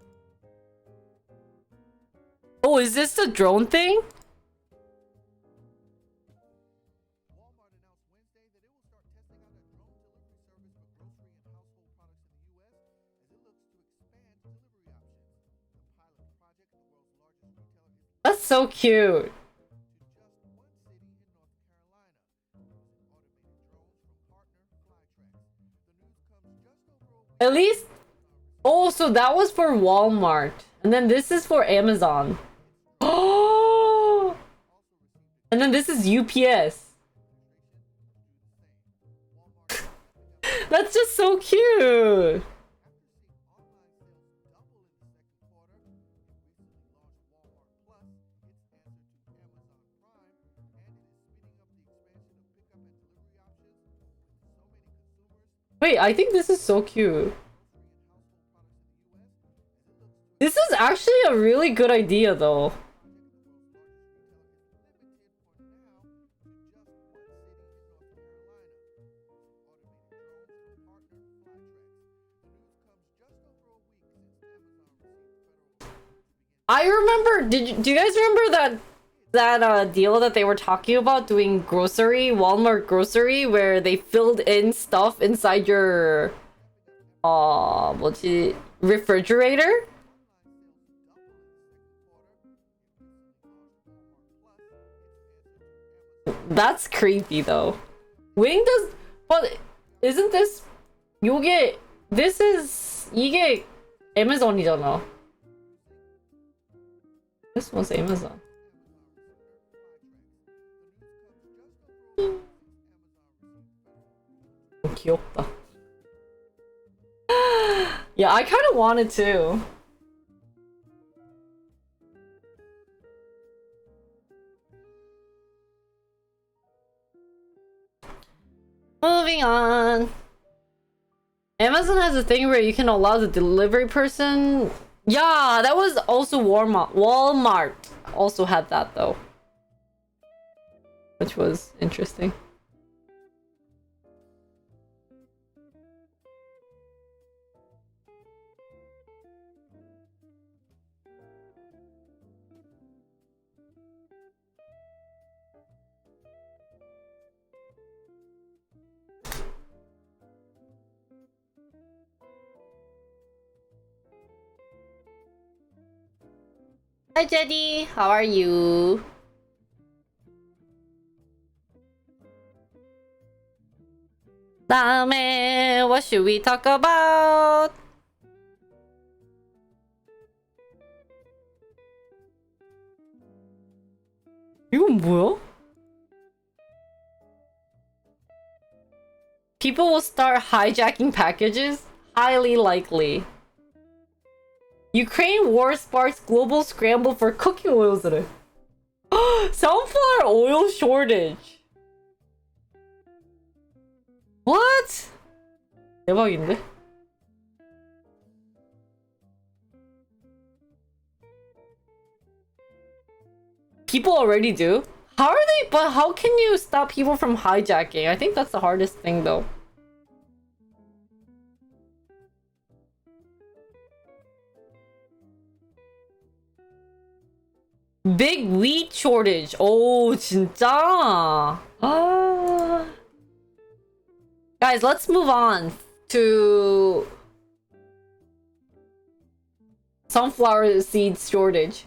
Oh, is this the drone thing? That's so cute. At least... Oh, so that was for Walmart. And then this is for Amazon. Oh! And then this is UPS. That's just so cute. Wait, I think this is so cute. This is actually a really good idea, though. I remember, do you guys remember that deal that they were talking about doing grocery, Walmart grocery, where they filled in stuff inside your 뭐지, refrigerator? That's creepy though. Wing does, but isn't this 요게 this is 이게 Amazon이잖아. This was Amazon. 귀엽다. Yeah, I kind of wanted to. Moving on. Amazon has a thing where you can allow the delivery person. Yeah, that was also Walmart. Walmart also had that though, which was interesting. Hi Jenny, how are you? 다음에 what should we talk about? 이건 뭐야? People will start hijacking packages? Highly likely. Ukraine war sparks global scramble for cooking oils래. Sunflower oil shortage. What? 대박인데? People already do? How are they? But how can you stop people from hijacking? I think that's the hardest thing though. Big wheat shortage. Oh, 진짜? Guys, let's move on to sunflower seeds shortage.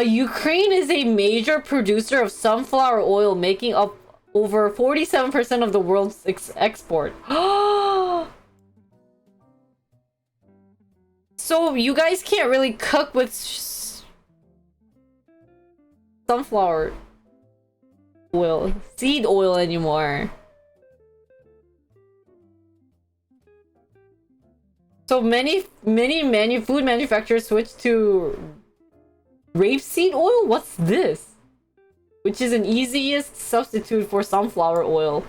Ukraine is a major producer of sunflower oil, making up over 47% of the world's export. So you guys can't really cook with sunflower oil, seed oil anymore. So many food manufacturers switched to rapeseed oil? What's this? Which is an easiest substitute for sunflower oil.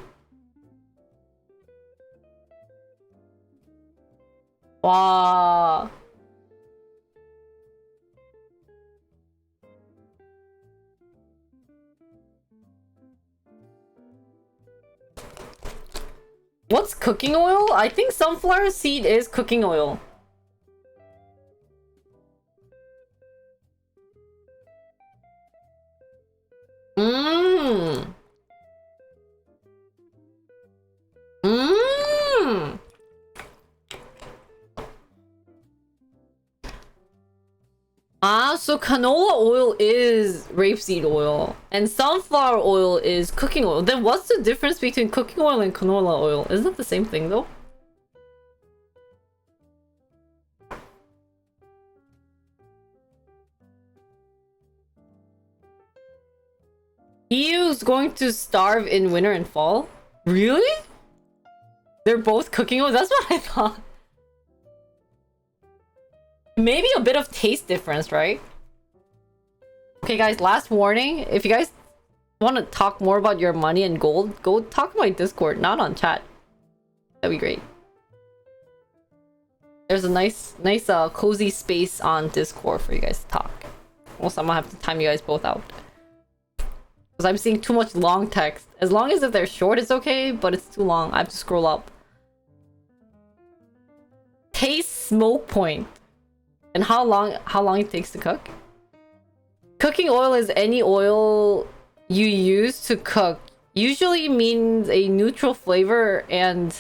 와. What's cooking oil? I think sunflower seed is cooking oil. Mmm. Mmm. Ah, so canola oil is rapeseed oil, and sunflower oil is cooking oil. Then what's the difference between cooking oil and canola oil? Isn't it the same thing though? EU's going to starve in winter and fall? Really? They're both cooking oil? That's what I thought. Maybe a bit of taste difference, right? Okay, guys, last warning. If you guys want to talk more about your money and gold, go talk on my Discord, not on chat. That'd be great. There's a nice cozy space on Discord for you guys to talk. Also, I'm gonna have to time you guys both out. Because I'm seeing too much long text. As long as if they're short, it's okay, but it's too long. I have to scroll up. Taste smoke point. And how long it takes to cook? Cooking oil is any oil you use to cook. Usually means a neutral flavor and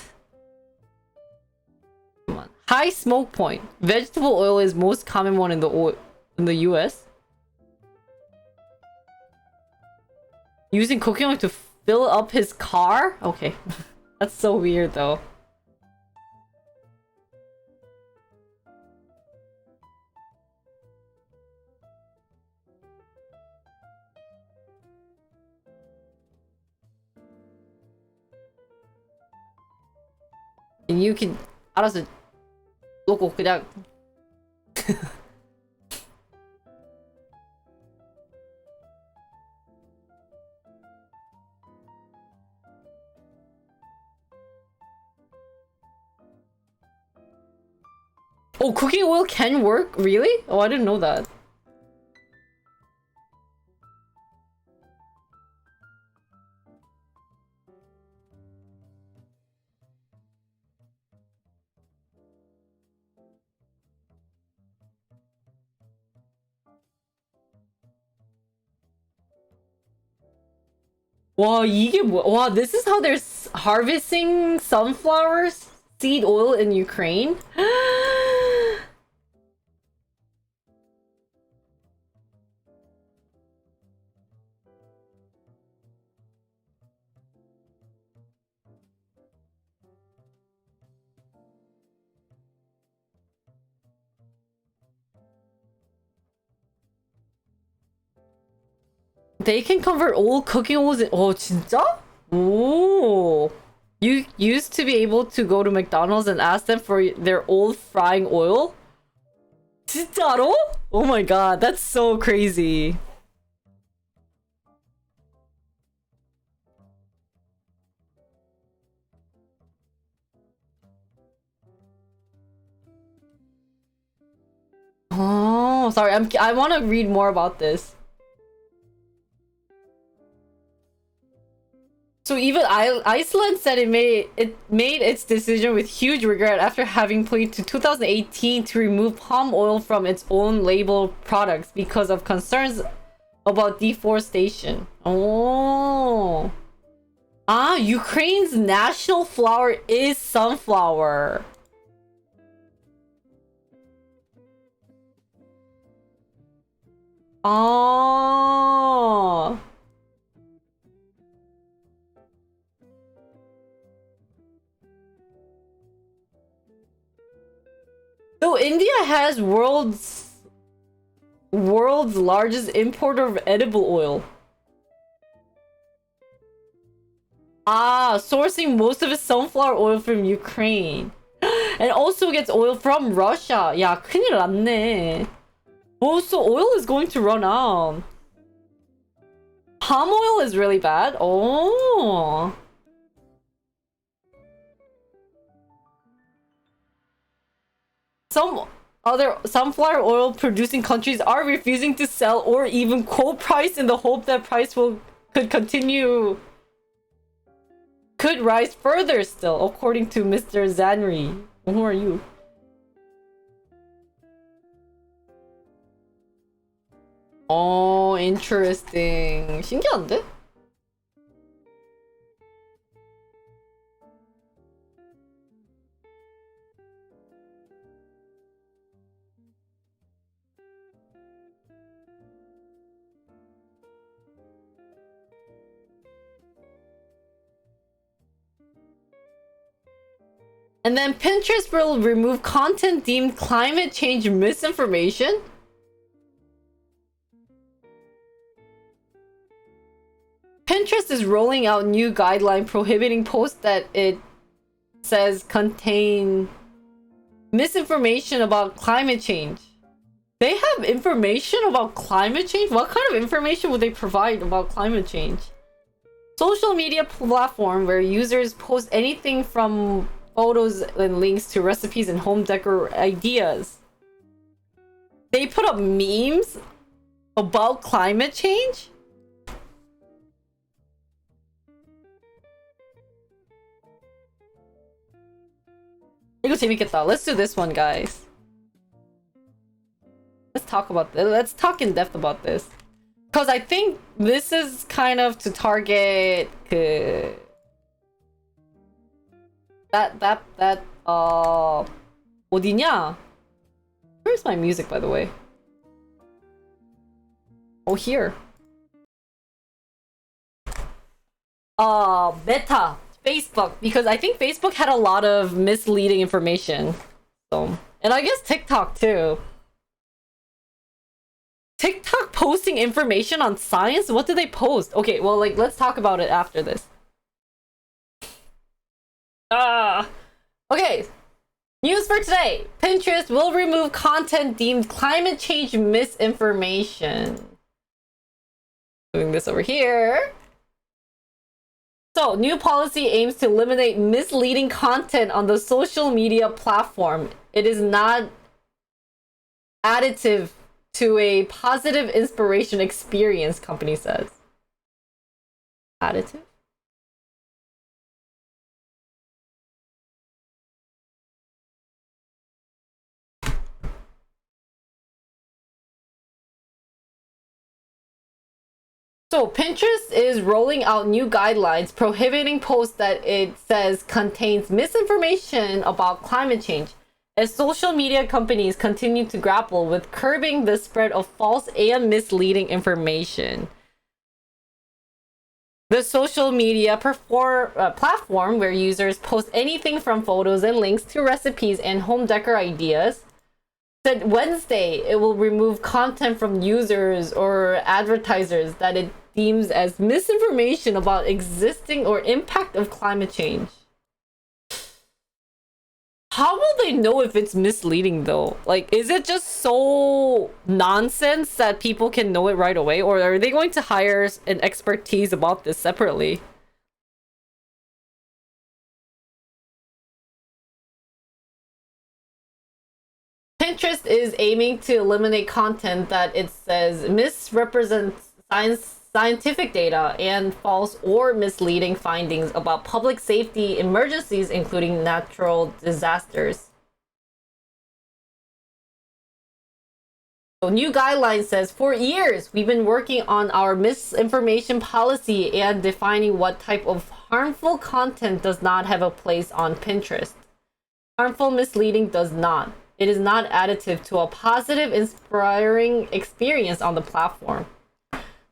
high smoke point. Vegetable oil is most common one in the US. Using cooking oil to fill up his car? Okay. That's so weird though. You can 알아서 놓고 그냥 Oh, cooking oil can work? Really? Oh, I didn't know that. 와, 이게 뭐? 와, this is how they're harvesting sunflower seed oil in Ukraine? They can convert old cooking oils in... Oh, 진짜? 오. You used to be able to go to McDonald's and ask them for their old frying oil? 진짜로? Oh my god, that's so crazy. Oh, sorry. I want to read more about this. So even Iceland said it made its decision with huge regret after having pleaded to 2018 to remove palm oil from its own label products because of concerns about deforestation. Oh. Ah, Ukraine's national flower is sunflower. Oh. So India has world's largest importer of edible oil. Ah, sourcing most of its sunflower oil from Ukraine. And also gets oil from Russia. 야, 큰일 났네. Oh, so oil is going to run out. Palm oil is really bad. Oh. some other sunflower oil producing countries are refusing to sell or even quote price in the hope that price could rise further still, according to Mr. Zanri. Who are you? Oh, interesting. 신기한데? And then Pinterest will remove content deemed climate change misinformation? Pinterest is rolling out new guideline prohibiting posts that it says contain misinformation about climate change. They have information about climate change? What kind of information would they provide about climate change? Social media platform where users post anything from photos and links to recipes and home decor ideas. They put up memes about climate change? 이거 재밌겠다. Let's do this one, guys. Let's talk about this. Let's talk in depth about this. Because I think this is kind of to target that 어디냐? Where's my music, by the way? Oh, here. Meta, Facebook, because I think Facebook had a lot of misleading information. So, and I guess TikTok too. TikTok posting information on science? What did they post? Okay, well, like, let's talk about it after this. Okay. News for today. Pinterest will remove content deemed climate change misinformation. Doing this over here. So, new policy aims to eliminate misleading content on the social media platform. It is not additive to a positive inspiration experience, company says. Additive? So Pinterest is rolling out new guidelines prohibiting posts that it says contains misinformation about climate change as social media companies continue to grapple with curbing the spread of false and misleading information. The social media platform where users post anything from photos and links to recipes and home decor ideas said Wednesday it will remove content from users or advertisers that it deems as misinformation about existing or impact of climate change. How will they know if it's misleading though? Like, is it just so nonsense that people can know it right away? Or are they going to hire an expertise about this separately? Pinterest is aiming to eliminate content that it says misrepresents scientific data and false or misleading findings about public safety emergencies, including natural disasters. So, new guidelines says, for years, we've been working on our misinformation policy and defining what type of harmful content does not have a place on Pinterest. Harmful misleading does not. It is not additive to a positive, inspiring experience on the platform.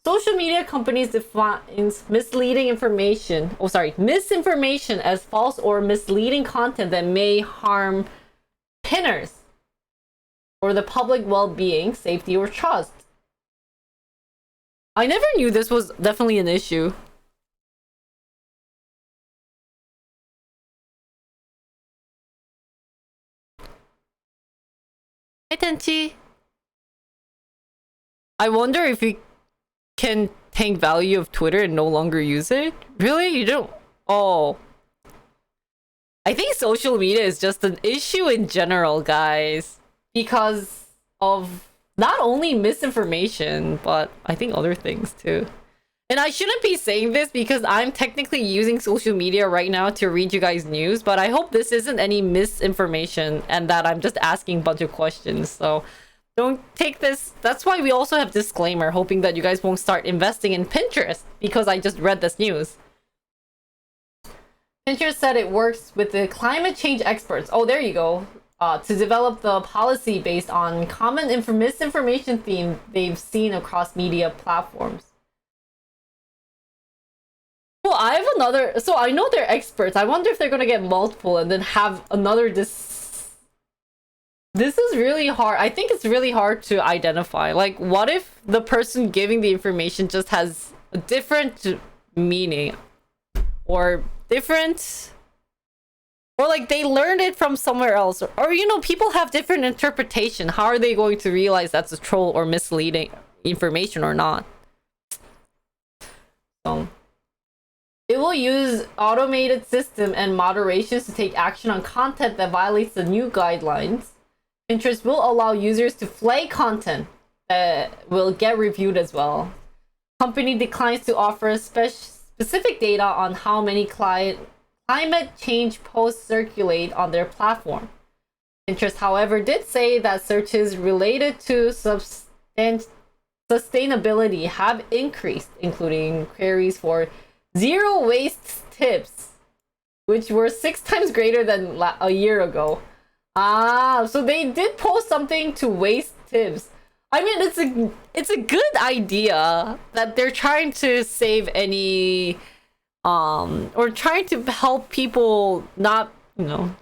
Social media companies define misinformation as false or misleading content that may harm pinners or the public well-being, safety, or trust. I never knew this was definitely an issue. Hi, Tenchi. I wonder if we can tank value of Twitter and no longer use it? Really? You don't? Oh. I think social media is just an issue in general, guys, because of not only misinformation, but I think other things too. And I shouldn't be saying this because I'm technically using social media right now to read you guys news, but I hope this isn't any misinformation and that I'm just asking a bunch of questions. So don't take this. That's why we also have disclaimer, hoping that you guys won't start investing in Pinterest because I just read this news. Pinterest said it works with the climate change experts. Oh, there you go. To develop the policy based on common misinformation theme they've seen across media platforms. Well, I have another. So I know they're experts. I wonder if they're gonna get multiple and then have another. This is really hard. I think it's really hard to identify. Like, what if the person giving the information just has a different meaning, or different, or like they learned it from somewhere else, or you know, people have different interpretation. How are they going to realize that's a troll or misleading information or not? So it will use automated system and moderations to take action on content that violates the new guidelines. Pinterest will allow users to flag content that will get reviewed as well. Company declines to offer specific data on how many climate change posts circulate on their platform. Pinterest, however, did say that searches related to sustainability have increased, including queries for zero waste tips, which were 6 times greater than a year ago. So they did post something to waste tips. I mean, it's a good idea that they're trying to save any or trying to help people not, you know,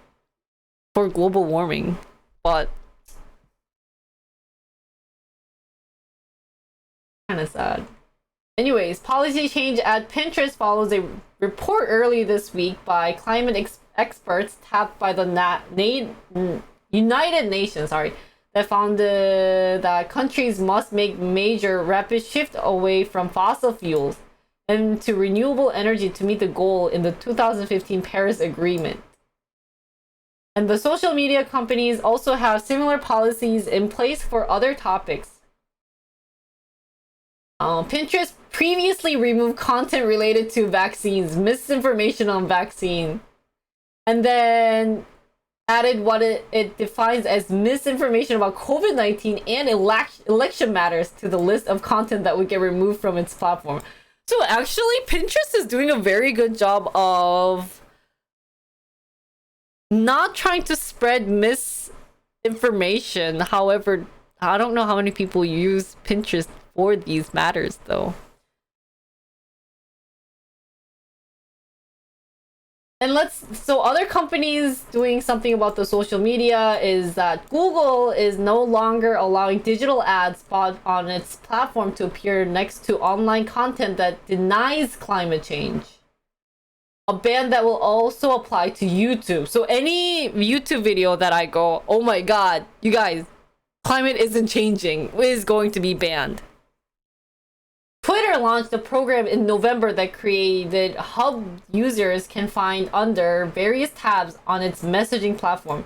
for global warming, but kind of sad. Anyways, policy change at Pinterest follows a report early this week by climate experts tapped by the United Nations, that found that countries must make major rapid shift away from fossil fuels and to renewable energy to meet the goal in the 2015 Paris Agreement. And the social media companies also have similar policies in place for other topics. Pinterest previously removed content related to vaccines, misinformation on vaccine, and then added what it defines as misinformation about COVID-19 and election matters to the list of content that would get removed from its platform. So actually, Pinterest is doing a very good job of not trying to spread misinformation. However, I don't know how many people use Pinterest for these matters, though. And so other companies doing something about the social media is that Google is no longer allowing digital ads on its platform to appear next to online content that denies climate change. A ban that will also apply to YouTube. So any YouTube video that I go, oh my god, you guys, climate isn't changing, is going to be banned. Twitter launched a program in November that created hub users can find under various tabs on its messaging platform,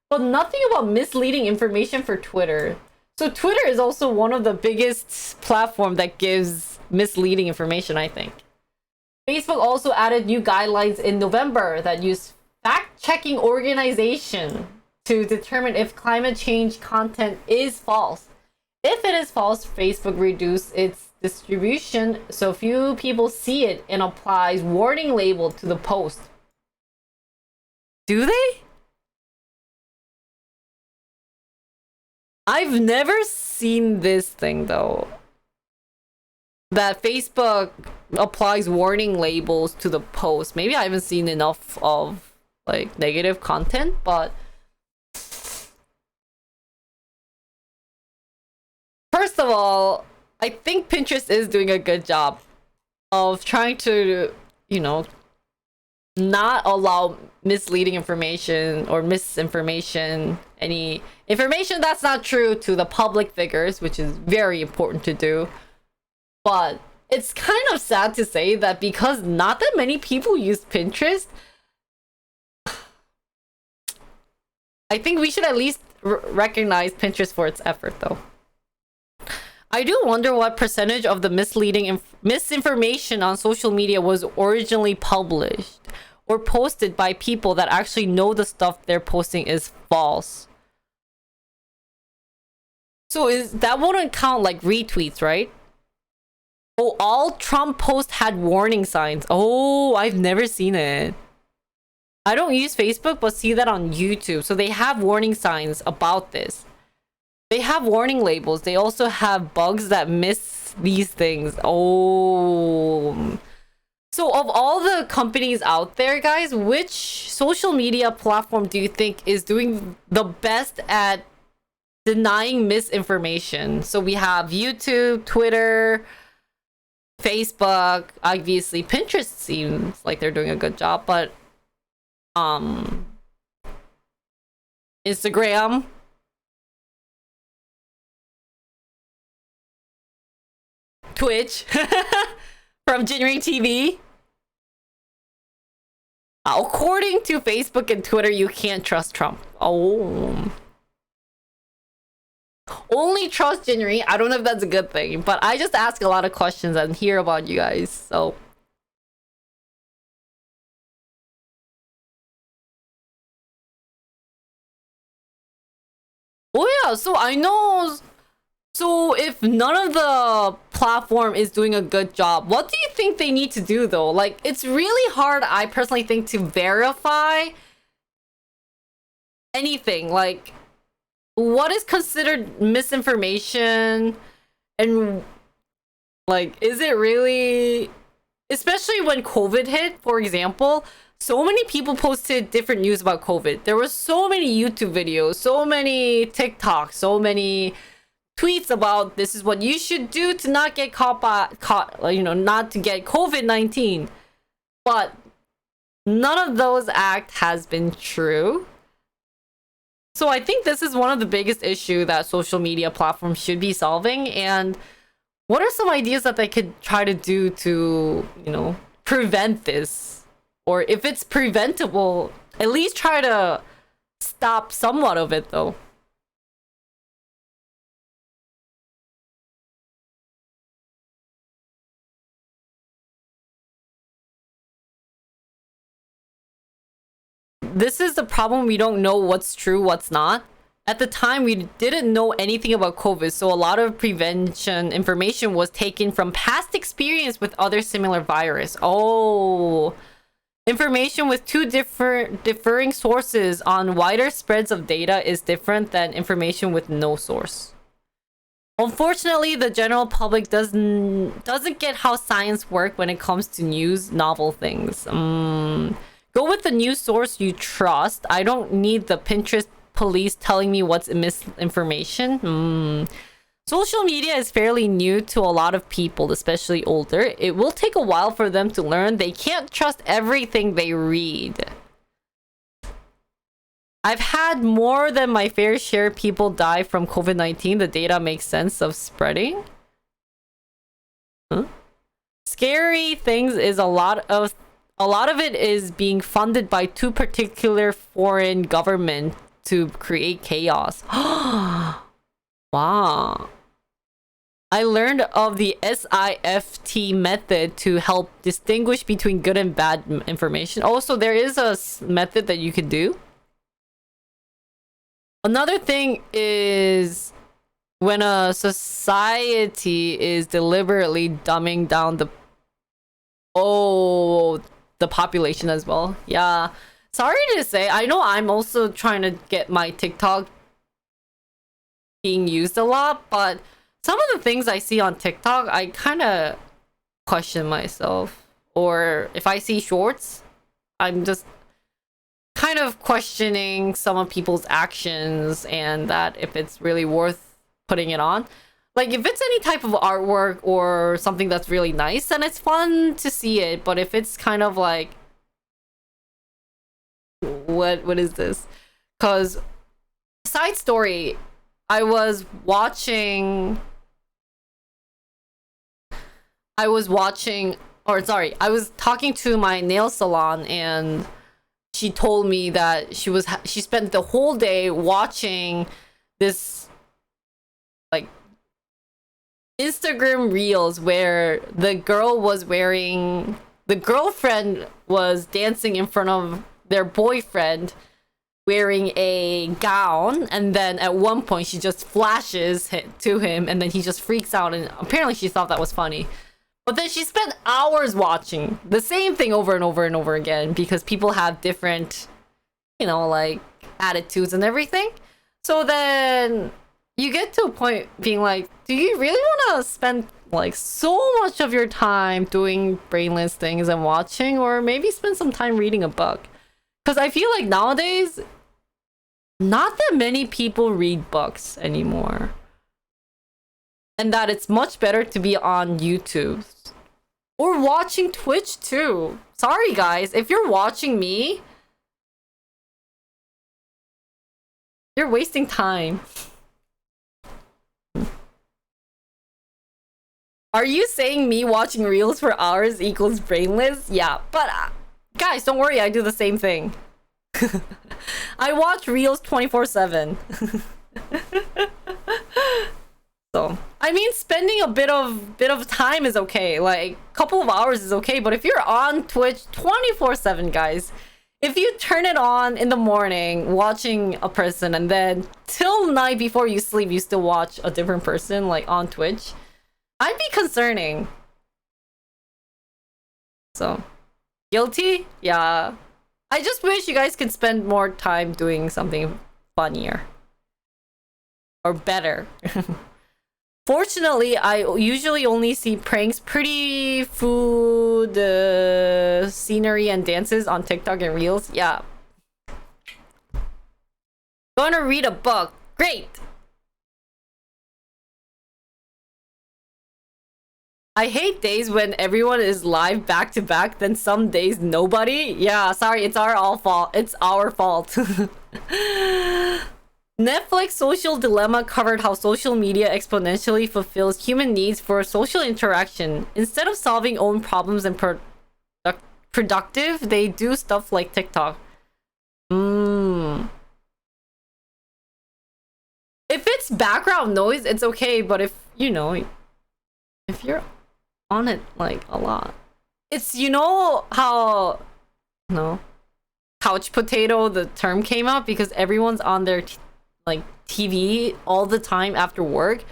but nothing about misleading information for Twitter. So Twitter is also one of the biggest platform that gives misleading information, I think. Facebook also added new guidelines in November that use fact-checking organization to determine if climate change content is false. If it is false, Facebook reduced its distribution so few people see it and applies warning label to the post. Do they? I've never seen this thing though, that Facebook applies warning labels to the post. Maybe I haven't seen enough of like negative content, but first of all, I think Pinterest is doing a good job of trying to, you know, not allow misleading information or misinformation, any information that's not true to the public figures, which is very important to do. But it's kind of sad to say that because not that many people use Pinterest, I think we should at least recognize Pinterest for its effort, though. I do wonder what percentage of the misleading misinformation on social media was originally published or posted by people that actually know the stuff they're posting is false. So that wouldn't count like retweets, right? Oh, all Trump posts had warning signs. Oh, I've never seen it. I don't use Facebook, but see that on YouTube. So they have warning signs about this. They have warning labels. They also have bugs that miss these things. Oh. So of all the companies out there, guys, which social media platform do you think is doing the best at denying misinformation? So we have YouTube, Twitter, Facebook, obviously Pinterest seems like they're doing a good job, but Instagram, Twitch, from generating TV. According to Facebook and Twitter, you can't trust Trump. Oh. Only trust Jinri. I don't know if that's a good thing, but I just ask a lot of questions and hear about you guys, so. Oh yeah, so I know. So if none of the platform is doing a good job, what do you think they need to do though? Like, it's really hard, I personally think, to verify anything. Like, what is considered misinformation, and like, is it really, especially when COVID hit, for example, so many people posted different news about COVID. There were so many YouTube videos, so many TikToks, so many tweets about this is what you should do to not get caught, you know, not to get COVID-19. But none of those has been true. So I think this is one of the biggest issue that social media platforms should be solving. And what are some ideas that they could try to do to, you know, prevent this? Or if it's preventable, at least try to stop somewhat of it though. This is the problem. We don't know what's true, what's not. At the time, we didn't know anything about COVID, so a lot of prevention information was taken from past experience with other similar virus. Oh, information with two differing sources on wider spreads of data is different than information with no source. Unfortunately, the general public doesn't get how science works when it comes to news, novel things. Go with the news source you trust. I don't need the Pinterest police telling me what's misinformation. Social media is fairly new to a lot of people, especially older. It will take a while for them to learn they can't trust everything they read. I've had more than my fair share of people die from COVID-19. The data makes sense of spreading. Scary things is a lot of it is being funded by two particular foreign governments to create chaos. Wow. I learned of the SIFT method to help distinguish between good and bad information. Also, there is a method that you could do. Another thing is when a society is deliberately dumbing down the population as well. Yeah. Sorry to say, I know I'm also trying to get my TikTok being used a lot, but some of the things I see on TikTok, I kind of question myself. Or if I see shorts, I'm just kind of questioning some of people's actions and that if it's really worth putting it on. Like, if it's any type of artwork or something that's really nice, then it's fun to see it. But if it's kind of like, what is this? Because, side story, I was talking to my nail salon, and she told me that she spent the whole day watching this like Instagram reels where the girlfriend was dancing in front of their boyfriend wearing a gown, and then at one point she just flashes to him and then he just freaks out, and apparently she thought that was funny. But then she spent hours watching the same thing over and over and over again because people have different, like attitudes and everything. So then you get to a point being like, do you really want to spend like so much of your time doing brainless things and watching, or maybe spend some time reading a book? Because I feel like nowadays, not that many people read books anymore. And that it's much better to be on YouTube or watching Twitch too. Sorry guys, if you're watching me, you're wasting time. Are you saying me watching reels for hours equals brainless? Yeah, but guys, don't worry, I do the same thing. I watch reels 24/7. So, I mean, spending a bit of time is okay. Like, a couple of hours is okay. But if you're on Twitch 24/7, guys, if you turn it on in the morning watching a person, and then till night before you sleep you still watch a different person, like on Twitch, I'd be concerning. So, guilty? Yeah. I just wish you guys could spend more time doing something funnier. Or better. Fortunately, I usually only see pranks, pretty food, scenery, and dances on TikTok and Reels. Yeah. Gonna read a book. Great! I hate days when everyone is live back to back, then some days nobody. Yeah, sorry, it's our fault. It's our fault. Netflix Social Dilemma covered how social media exponentially fulfills human needs for social interaction. Instead of solving own problems and productive, they do stuff like TikTok. If it's background noise, it's okay, but if you're on it like a lot, it's how couch potato, the term came up because everyone's on their TV all the time after work,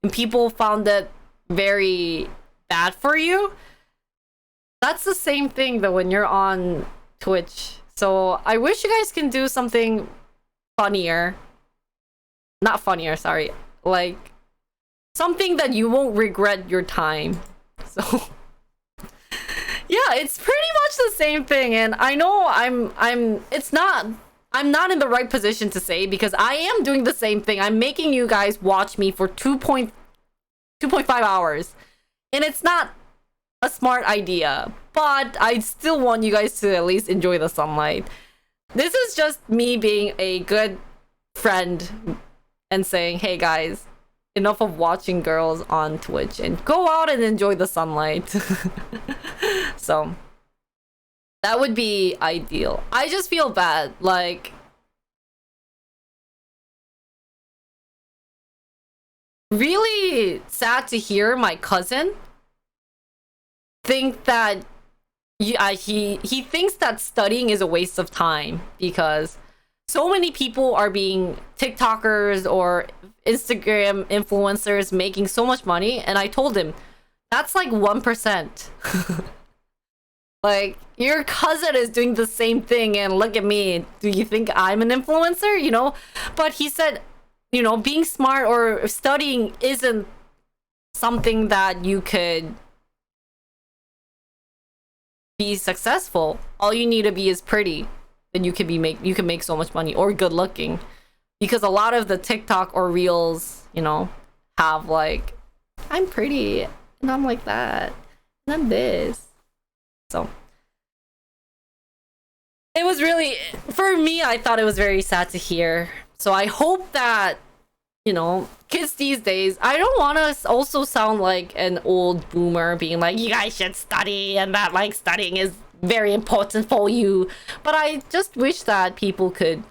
and people found that very bad for you. That's the same thing though when you're on Twitch. So I wish you guys can do something funnier. Not funnier, sorry. Like something that you won't regret your time. So yeah, it's pretty much the same thing, and I know I'm not in the right position to say, because I am doing the same thing. I'm making you guys watch me for 2.5 hours, and it's not a smart idea, but I still want you guys to at least enjoy the sunlight. This is just me being a good friend and saying, hey guys, enough of watching girls on Twitch and go out and enjoy the sunlight. So that would be ideal. I just feel bad, like really sad to hear my cousin think that he thinks that studying is a waste of time, because so many people are being TikTokers or Instagram influencers making so much money, and I told him that's like 1%. Like, your cousin is doing the same thing, and look at me. Do you think I'm an influencer? But he said, being smart or studying isn't something that you could be successful. All you need to be is pretty, and you can make so much money, or good looking, because a lot of the TikTok or Reels, have like, I'm pretty and I'm like that and I'm this. So it was really, for me, I thought it was very sad to hear. So I hope that kids these days, I don't want to also sound like an old boomer being like, you guys should study, and that like studying is very important for you. But I just wish that people could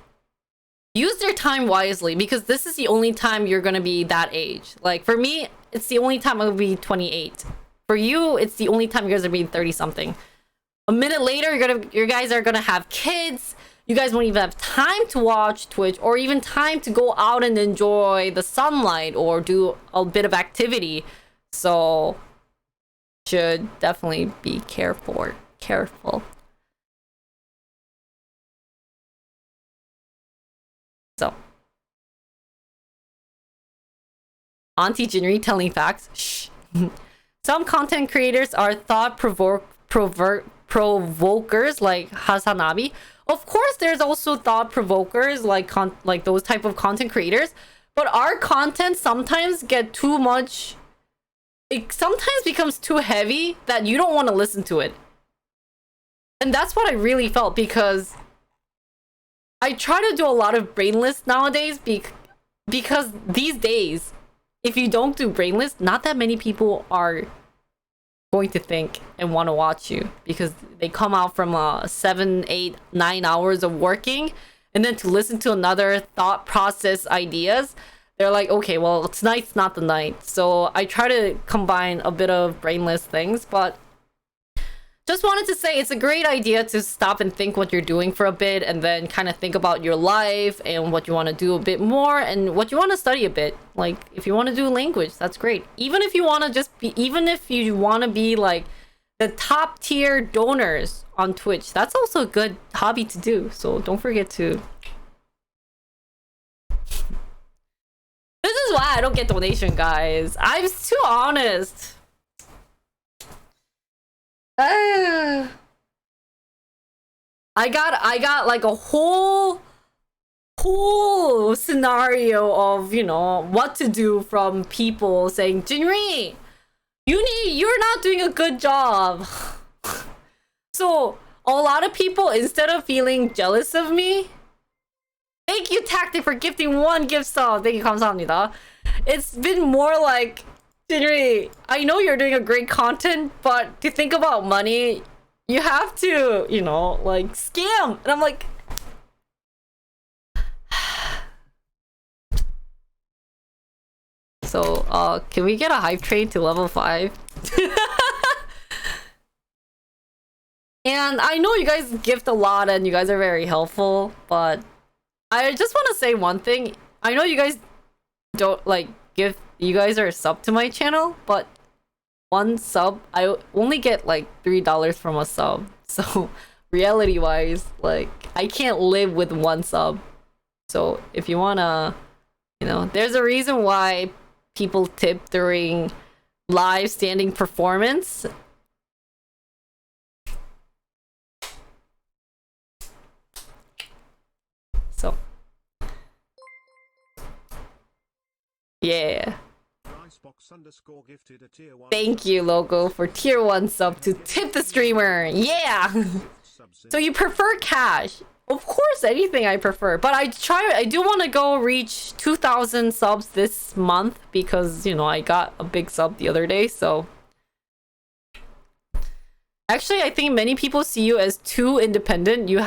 use their time wisely, because this is the only time you're gonna be that age. Like for me, it's the only time I'll be 28. For you, it's the only time you guys are being 30 something. A minute later, you guys are gonna have kids. You guys won't even have time to watch Twitch, or even time to go out and enjoy the sunlight or do a bit of activity. So should definitely be careful. So Auntie Jinri telling facts. Shh. Some content creators are thought provokers like Hasanabi. Of course, there's also thought provokers like those type of content creators. But our content sometimes get too much. It sometimes becomes too heavy that you don't want to listen to it. And that's what I really felt, because I try to do a lot of brainless nowadays because these days, if you don't do brainless, not that many people are going to think and want to watch you, because they come out from 7, 8, 9 hours of working, and then to listen to another thought process ideas, they're like, okay, well, tonight's not the night. So I try to combine a bit of brainless things, but just wanted to say it's a great idea to stop and think what you're doing for a bit, and then kind of think about your life and what you want to do a bit more and what you want to study a bit. Like if you want to do language, that's great. Even if you want to be like the top tier donors on Twitch, that's also a good hobby to do. So don't forget to. This is why I don't get donation, guys. I'm too honest. I got like a whole scenario of, you know, what to do from people saying, Jinri, you're not doing a good job. So a lot of people, instead of feeling jealous of me, thank you Tactic for gifting 1 gift sub. Thank you, 감사합니다. It's been more like, Jinri, I know you're doing a great content, but to think about money, you have to, you know, like scam. And I'm like, so can we get a hype train to level 5? And I know you guys gift a lot and you guys are very helpful, but I just want to say one thing. I know you guys don't like give, you guys are a sub to my channel, but 1 sub, I only get like $3 from a sub. So reality wise, like I can't live with 1 sub. So if you wanna, you know, there's a reason why people tip during live standing performance. So yeah. Thank you, Logo, for tier 1 sub to tip the streamer. Yeah. So you prefer cash? Of course, anything I prefer. But I do want to go reach 2,000 subs this month, because, you know, I got a big sub the other day. So actually, I think many people see you as too independent. You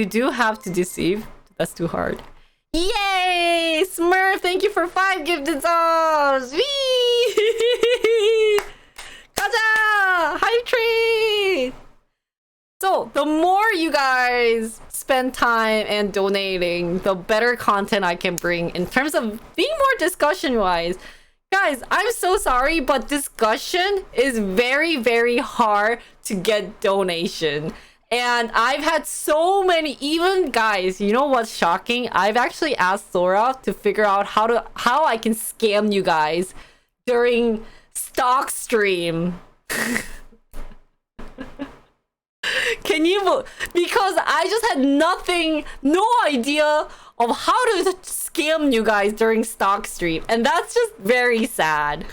do have to deceive. That's too hard. Yay! Smurf, thank you for 5 gifted subs! Whee! Gacha! Hype train! So, the more you guys spend time and donating, the better content I can bring in terms of being more discussion-wise. Guys, I'm so sorry, but discussion is very, very hard to get donation. And I've had so many, even guys, you know what's shocking? I've actually asked Sora to figure out how I can scam you guys during stock stream. Can you, because I just had no idea of how to scam you guys during stock stream, and that's just very sad.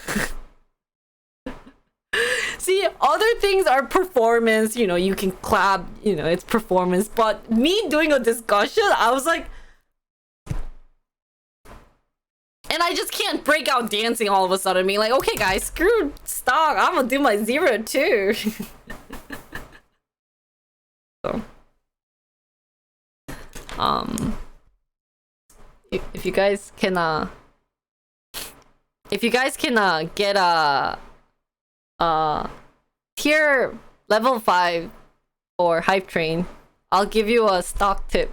See, other things are performance, you know, you can clap, you know, it's performance, but me doing a discussion, I was like, and I just can't break out dancing all of a sudden, being like, okay guys, screw stock, I'm gonna do my 0 too. if you guys can get a tier level 5 or hype train, I'll give you a stock tip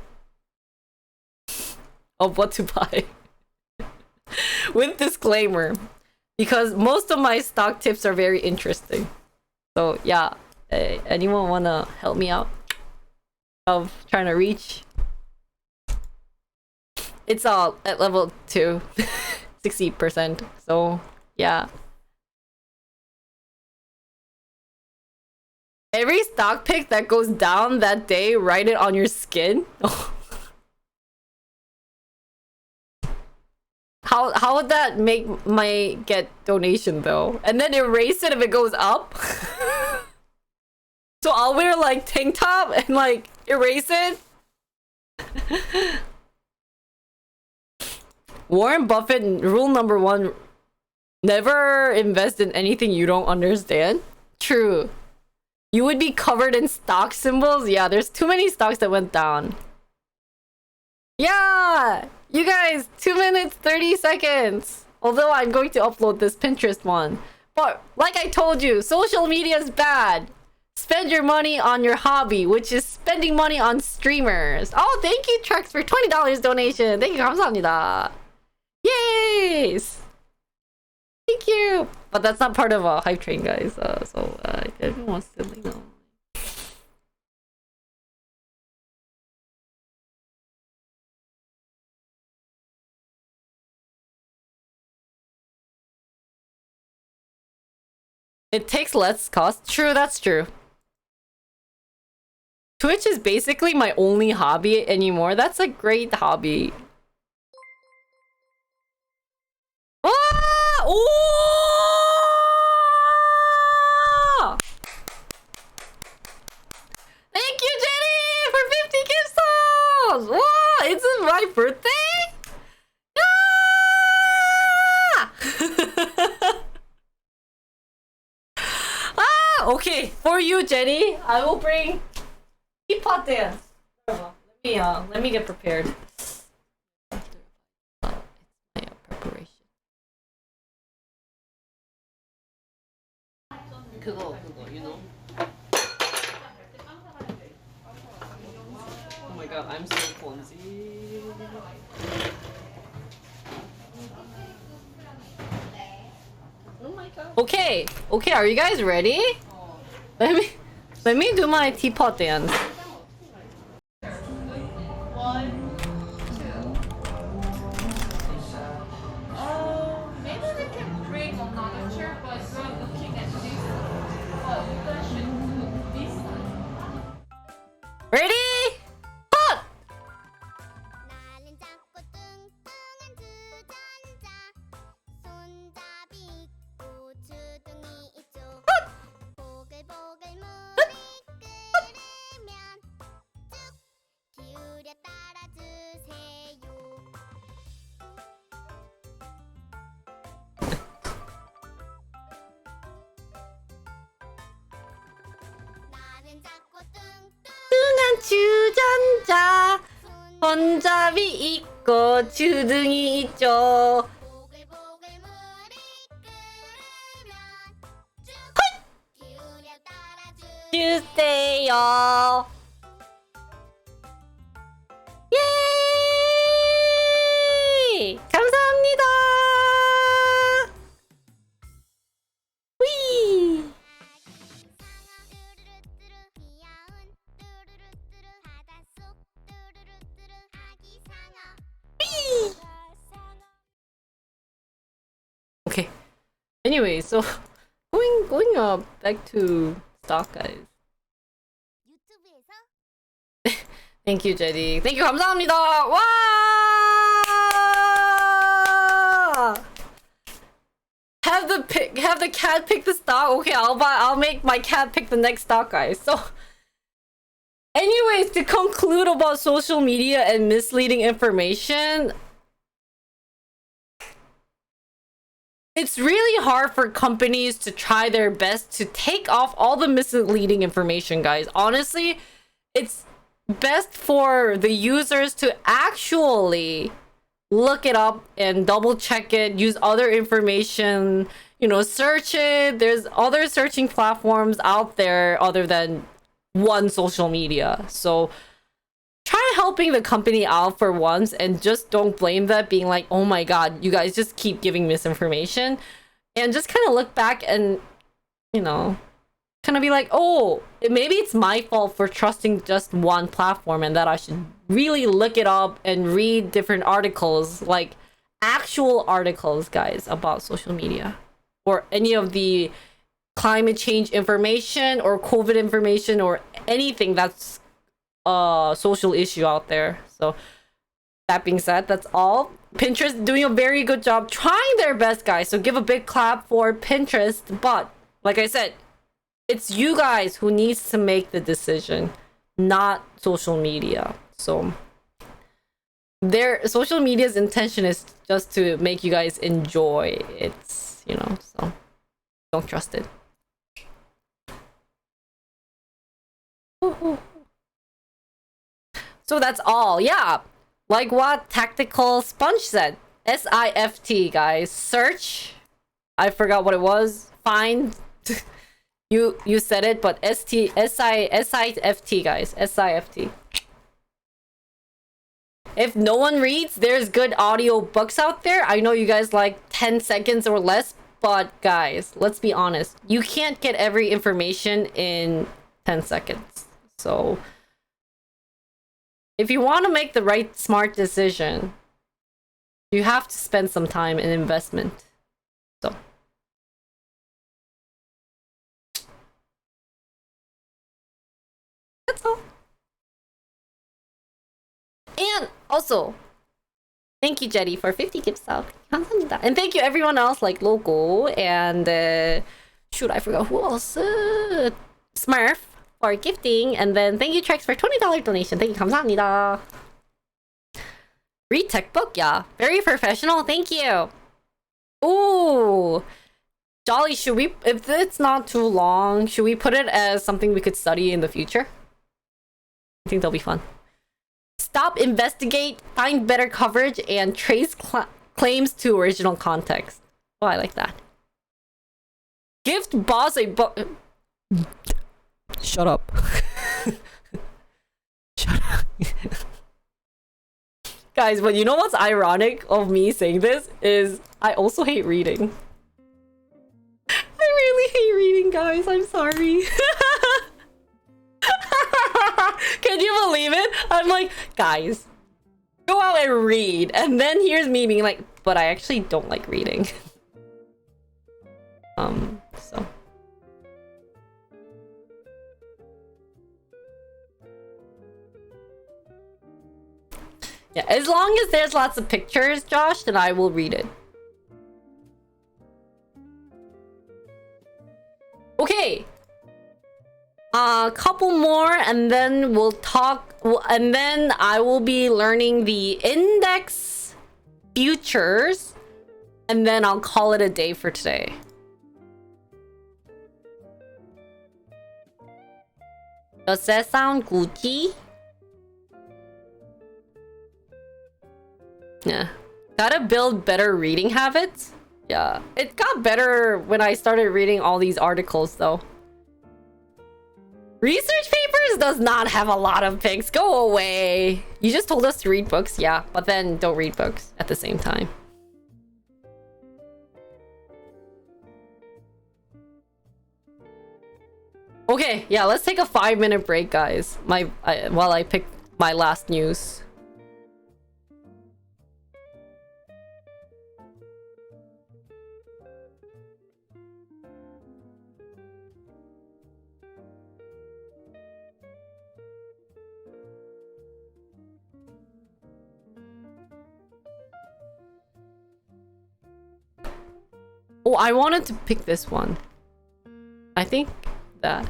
of what to buy. With disclaimer, because most of my stock tips are very interesting. So yeah, anyone wanna help me out of trying to reach? It's all at level 2, 60%. So yeah. Every stock pick that goes down that day, write it on your skin. How would that make my get donation though? And then erase it if it goes up? So I'll wear like tank top and like erase it? Warren Buffett rule number 1: never invest in anything you don't understand. True. You would be covered in stock symbols. Yeah, there's too many stocks that went down. Yeah! You guys, 2 minutes, 30 seconds. Although I'm going to upload this Pinterest one. But like I told you, social media is bad. Spend your money on your hobby, which is spending money on streamers. Oh, thank you, Trex, for $20 donation. Thank you, 감사합니다. Yes! Thank you! But that's not part of a hype train, guys. So everyone wants to, you know. It takes less cost. True, that's true. Twitch is basically my only hobby anymore. That's a great hobby. Ah! Oh! Thank you, Jenny, for 50 gift subs! Wow, it's my birthday? Ah! Okay, for you, Jenny, I will bring teapot dance. Let me get prepared. It's my preparation. 그거, you know. Oh my god, I'm so clumsy. Oh my god. Okay, are you guys ready? Let me do my teapot dance. Maybe they can bring another chair, but we're looking at this. Well, you guys should do this one. Ready? Hot! 나는 작고 뚱뚱한 주전자 손잡이 있고 주둥이 있죠 보글보글 물이 끓으면 쭉 기울여 따라주세요 나는 작고 뚱뚱한 주전자 손잡이 있고 주둥이 있죠. 보글보글 물이 끓으면 쭉 기울여 따라주세요 주세요. 예! 감사합니다. 위! 뚜루루뚜루 귀여운 뚜루루뚜루 바닷속 뚜루루뚜루 아기 상어 Okay. Anyway, so going back to stock, guys. 유튜브에서 Thank you, Jetty. Thank you, 감사합니다. 와! Have the cat pick the stock. Okay, I'll make my cat pick the next stock, guys. So, anyways, to conclude about social media and misleading information, it's really hard for companies to try their best to take off all the misleading information, guys. Honestly, it's best for the users to actually look it up and double check it, use other information, you know, search it. There's other searching platforms out there other than one social media. So try helping the company out for once and just don't blame them, being like, oh my god, you guys just keep giving misinformation. And just kind of look back and, you know, kind of be like, oh, maybe it's my fault for trusting just one platform and that I should really look it up and read different articles, like actual articles, guys, about social media or any of the climate change information or COVID information or anything that's a social issue out there. So that being said, that's all. Pinterest doing a very good job trying their best, guys. So give a big clap for Pinterest. But like I said, it's you guys who needs to make the decision, not social media. So their social media's intention is just to make you guys enjoy it, you know, so don't trust it. So that's all. Yeah, like what Tactical Sponge said, SIFT, guys. Search, I forgot what it was. Find. You said it, but SIFT, guys. SIFT. If no one reads, there's good audio books out there. I know you guys like 10 seconds or less, but guys, let's be honest. You can't get every information in 10 seconds. So if you want to make the right smart decision, you have to spend some time and investment. So that's all. And also, thank you, Jetty, for 50 gift subs. 감사합니다. And thank you everyone else, like Logo and shoot, I forgot who else. Smurf for gifting, and then thank you Trex for $20 donation. Thank you, 감사합니다. Read tech book, yeah, very professional. Thank you. Ooh, Jolly, should we, if it's not too long, should we put it as something we could study in the future? I think that'll be fun. Stop, investigate, find better coverage, and trace claims to original context. Oh, I like that. Gift boss a book. Shut up. Shut up. Guys, but you know what's ironic of me saying this is I also hate reading. I really hate reading, guys. I'm sorry. Can you believe it? I'm like, guys, go out and read. And then here's me being like, but I actually don't like reading. So. Yeah, as long as there's lots of pictures, Josh, then I will read it. Okay. A couple more and then we'll talk, and then I will be learning the index futures, and then I'll call it a day for today. Does that sound Gucci? Yeah. Gotta build better reading habits. Yeah. It got better when I started reading all these articles though. Research papers does not have a lot of pics. Go away. You just told us to read books, yeah, but then don't read books at the same time. Okay, yeah, let's take a 5-minute break, guys. While I pick my last news. Oh, I wanted to pick this one. I think that.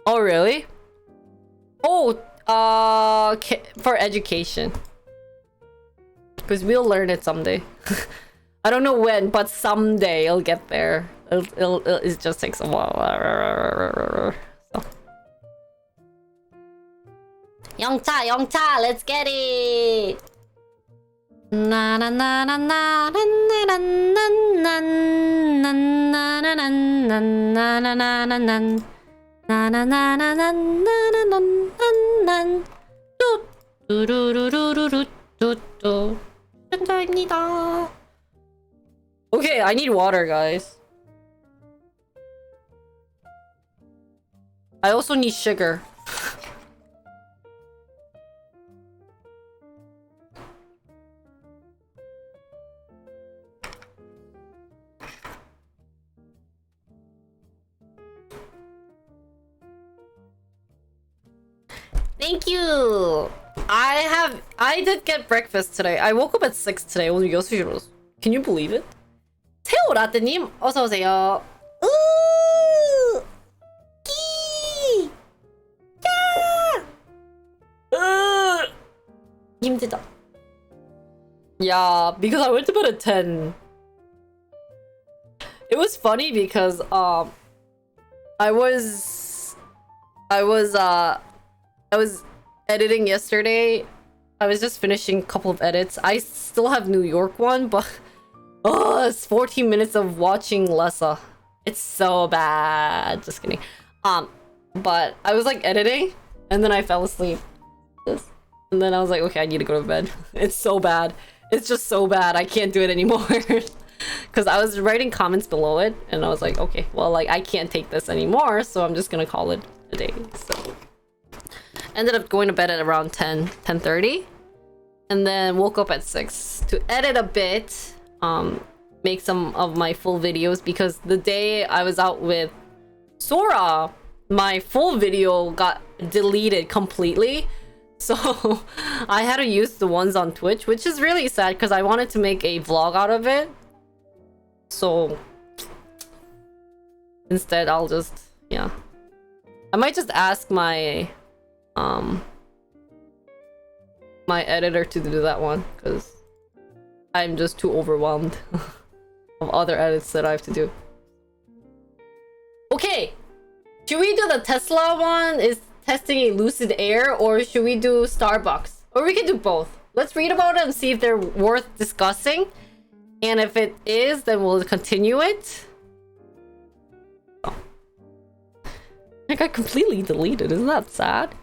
Oh, really? Oh, for education. Because we'll learn it someday. I don't know when, but someday it'll get there. It just takes a while. So. 영차, let's get it! Na na na na na na na na na na na na na na na na na na na. Na na na na na na na na na na. 뚜루루루루루뚜뚜. 감사합니다. Okay, I need water, guys. I also need sugar. Thank you. I did get breakfast today. I woke up at 6 today. 오늘 6시에 일어났어. Can you believe it? 태호 라떼님 어서 오세요. 끼. 야. 힘들다. Yeah, because I went to bed at 10. It was funny because I was editing yesterday. I was just finishing a couple of edits. I still have New York one, but it's 14 minutes of watching Lessa. It's so bad. Just kidding. But I was like editing and then I fell asleep. And then I was like, okay, I need to go to bed. It's so bad. It's just so bad. I can't do it anymore. Because I was writing comments below it and I was like, okay, well, like I can't take this anymore, so I'm just gonna call it a day. So ended up going to bed at around 10:30 and then woke up at 6 to edit a bit, make some of my full videos, because the day I was out with Sora, my full video got deleted completely. So I had to use the ones on Twitch, which is really sad because I wanted to make a vlog out of it. So instead I'll just, yeah, I might just ask my my editor to do that one because I'm just too overwhelmed of other edits that I have to do. Okay, should we do the Tesla one? Is testing a Lucid Air, or should we do Starbucks? Or we can do both. Let's read about it and see if they're worth discussing. And if it is, then we'll continue it. Oh. I got completely deleted. Isn't that sad?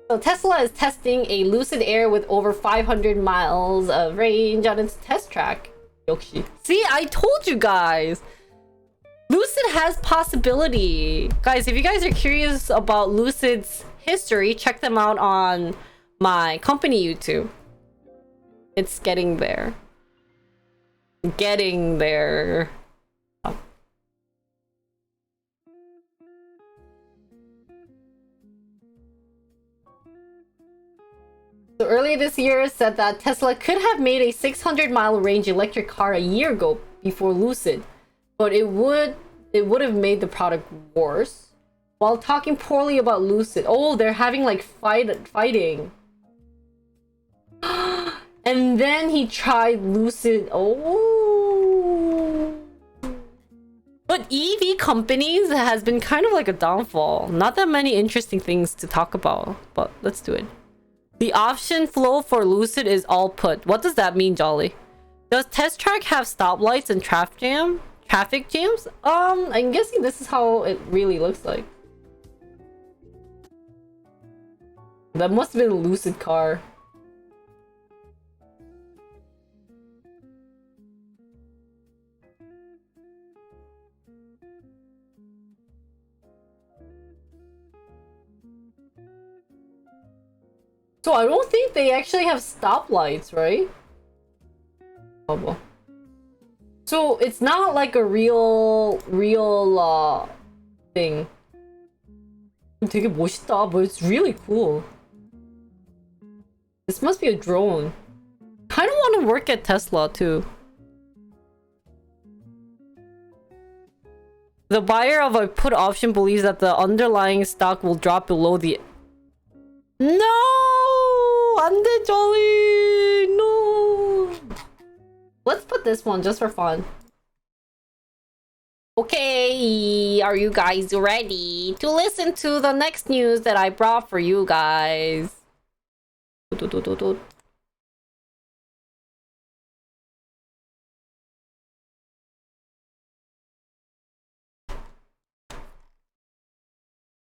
So Tesla is testing a Lucid Air with over 500 miles of range on its test track. 역시. See, I told you guys. Lucid has possibility. Guys, if you guys are curious about Lucid's history, check them out on my company YouTube. It's getting there. Getting there. Oh. So earlier this year said that Tesla could have made a 600-mile range electric car a year ago before Lucid, but it would have made the product worse. While talking poorly about Lucid. Oh, they're having like fighting. And then he tried Lucid. Oh. But EV companies has been kind of like a downfall. Not that many interesting things to talk about, but let's do it. The option flow for Lucid is all put. What does that mean, Jolly? Does Test Track have stoplights and traffic jams? I'm guessing this is how it really looks like. That must have been a Lucid car. So I don't think they actually have stoplights, right? Oh well. So it's not like a real thing. 되게 멋있다, but it's really cool. This must be a drone. Kind of want to work at Tesla too. The buyer of a put option believes that the underlying stock will drop below the... No! 안 돼, Jolly! No! Let's put this one just for fun. Okay, are you guys ready to listen to the next news that I brought for you guys?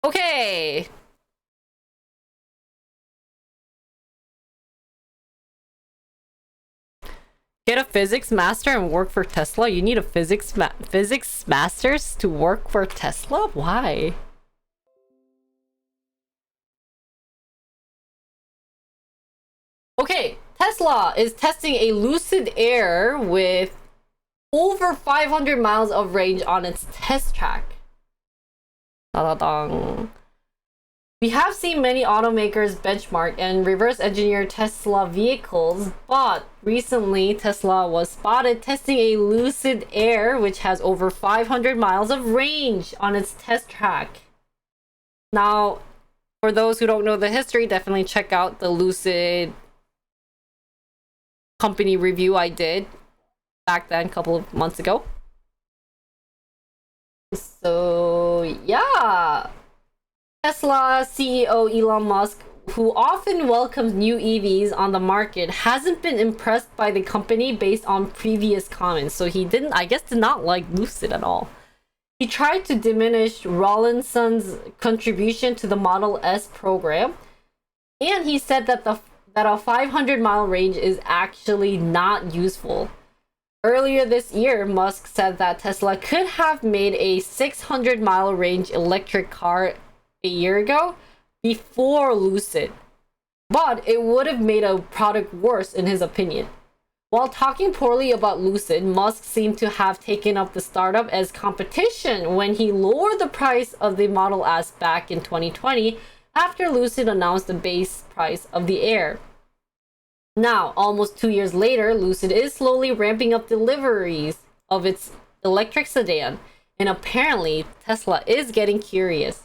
Okay. Get a physics master and work for Tesla? You need a physics masters to work for Tesla? Why? Okay, Tesla is testing a Lucid Air with over 500 miles of range on its test track. Da-da-dang. We have seen many automakers benchmark and reverse engineer Tesla vehicles, but recently Tesla was spotted testing a Lucid Air which has over 500 miles of range on its test track. Now, for those who don't know the history, definitely check out the Lucid company review I did back then a couple of months ago. So, yeah. Tesla CEO Elon Musk, who often welcomes new EVs on the market, hasn't been impressed by the company based on previous comments. So he did not like Lucid at all. He tried to diminish Rawlinson's contribution to the Model S program, and he said that a 500-mile range is actually not useful. Earlier this year, Musk said that Tesla could have made a 600-mile range electric car a year ago before Lucid, but it would have made a product worse in his opinion. While talking poorly about Lucid, Musk seemed to have taken up the startup as competition when he lowered the price of the Model S back in 2020 after Lucid announced the base price of the Air. Now, almost 2 years later, Lucid is slowly ramping up deliveries of its electric sedan, and apparently Tesla is getting curious.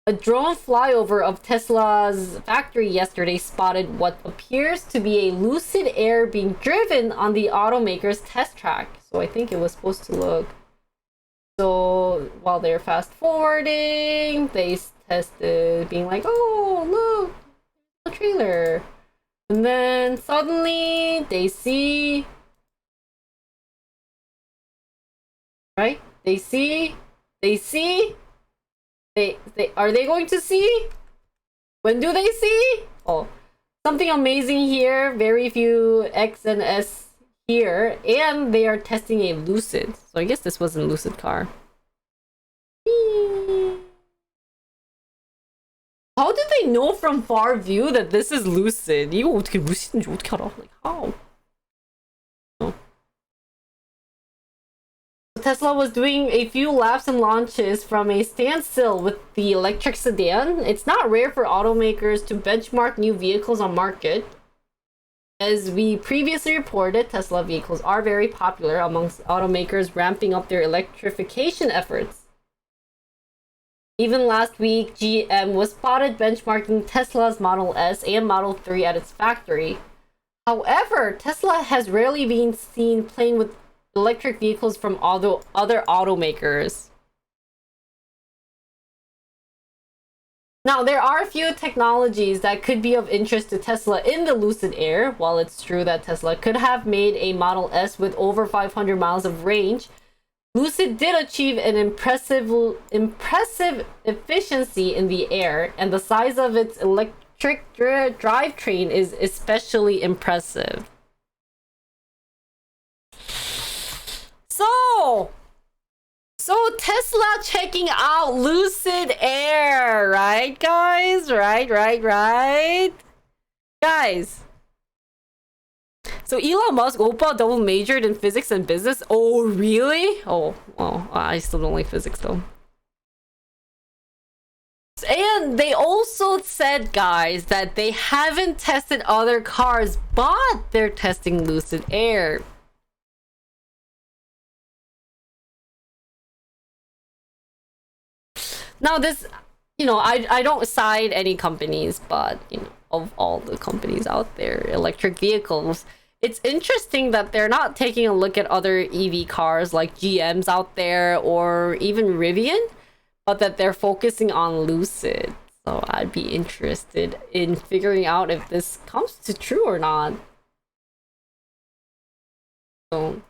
A drone flyover of Tesla's factory yesterday spotted what appears to be a Lucid Air being driven on the automaker's test track. So I think it was supposed to look... So while they're fast forwarding, they tested being like, oh, look, the trailer. And then suddenly they see... Right? They see... Are they going to see? When do they see? Oh, something amazing here. Very few X and S here, and they are testing a Lucid. So I guess this wasn't Lucid car. How did they know from far view that this is Lucid? 이거 어떻게 루시드인지 어떻게 알아? Like how? Tesla was doing a few laps and launches from a standstill with the electric sedan. It's not rare for automakers to benchmark new vehicles on market. As we previously reported, Tesla vehicles are very popular amongst automakers ramping up their electrification efforts. Even last week, GM was spotted benchmarking Tesla's Model S and Model 3 at its factory. However, Tesla has rarely been seen playing with electric vehicles from other automakers. Now, there are a few technologies that could be of interest to Tesla in the Lucid Air. While it's true that Tesla could have made a Model S with over 500 miles of range, Lucid did achieve an impressive efficiency in the Air, and the size of its electric drivetrain is especially impressive. So Tesla checking out Lucid Air, right, guys? Right. Guys. So Elon Musk, Oppa double majored in physics and business. Oh, really? Oh, well, I still don't like physics, though. And they also said, guys, that they haven't tested other cars, but they're testing Lucid Air. Now this, I don't side any companies, but of all the companies out there, electric vehicles, it's interesting that they're not taking a look at other EV cars like GM's out there or even Rivian, but that they're focusing on Lucid. So I'd be interested in figuring out if this comes to true or not. So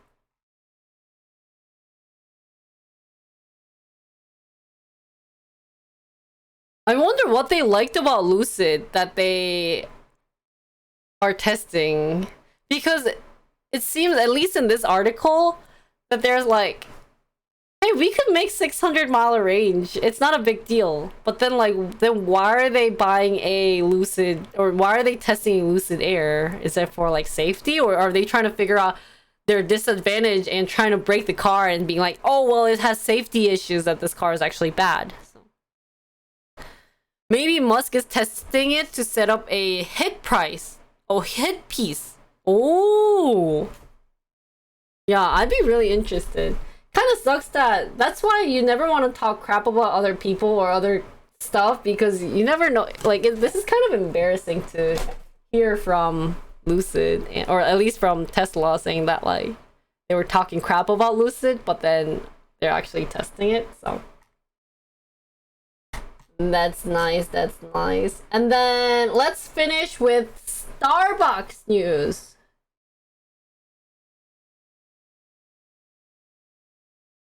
I wonder what they liked about Lucid that they are testing, because it seems, at least in this article, that there's like, hey, we could make 600-mile range. It's not a big deal. But then why are they buying a Lucid, or why are they testing Lucid Air? Is it for like safety, or are they trying to figure out their disadvantage and trying to break the car and being like, oh well, it has safety issues, that this car is actually bad? Maybe Musk is testing it to set up a hit price. Oh, hit piece. Oh. Yeah, I'd be really interested. Kind of sucks that's why you never want to talk crap about other people or other stuff, because you never know. Like, this is kind of embarrassing to hear from Lucid, or at least from Tesla, saying that like they were talking crap about Lucid, but then they're actually testing it. So that's nice. That's nice. And then let's finish with Starbucks news.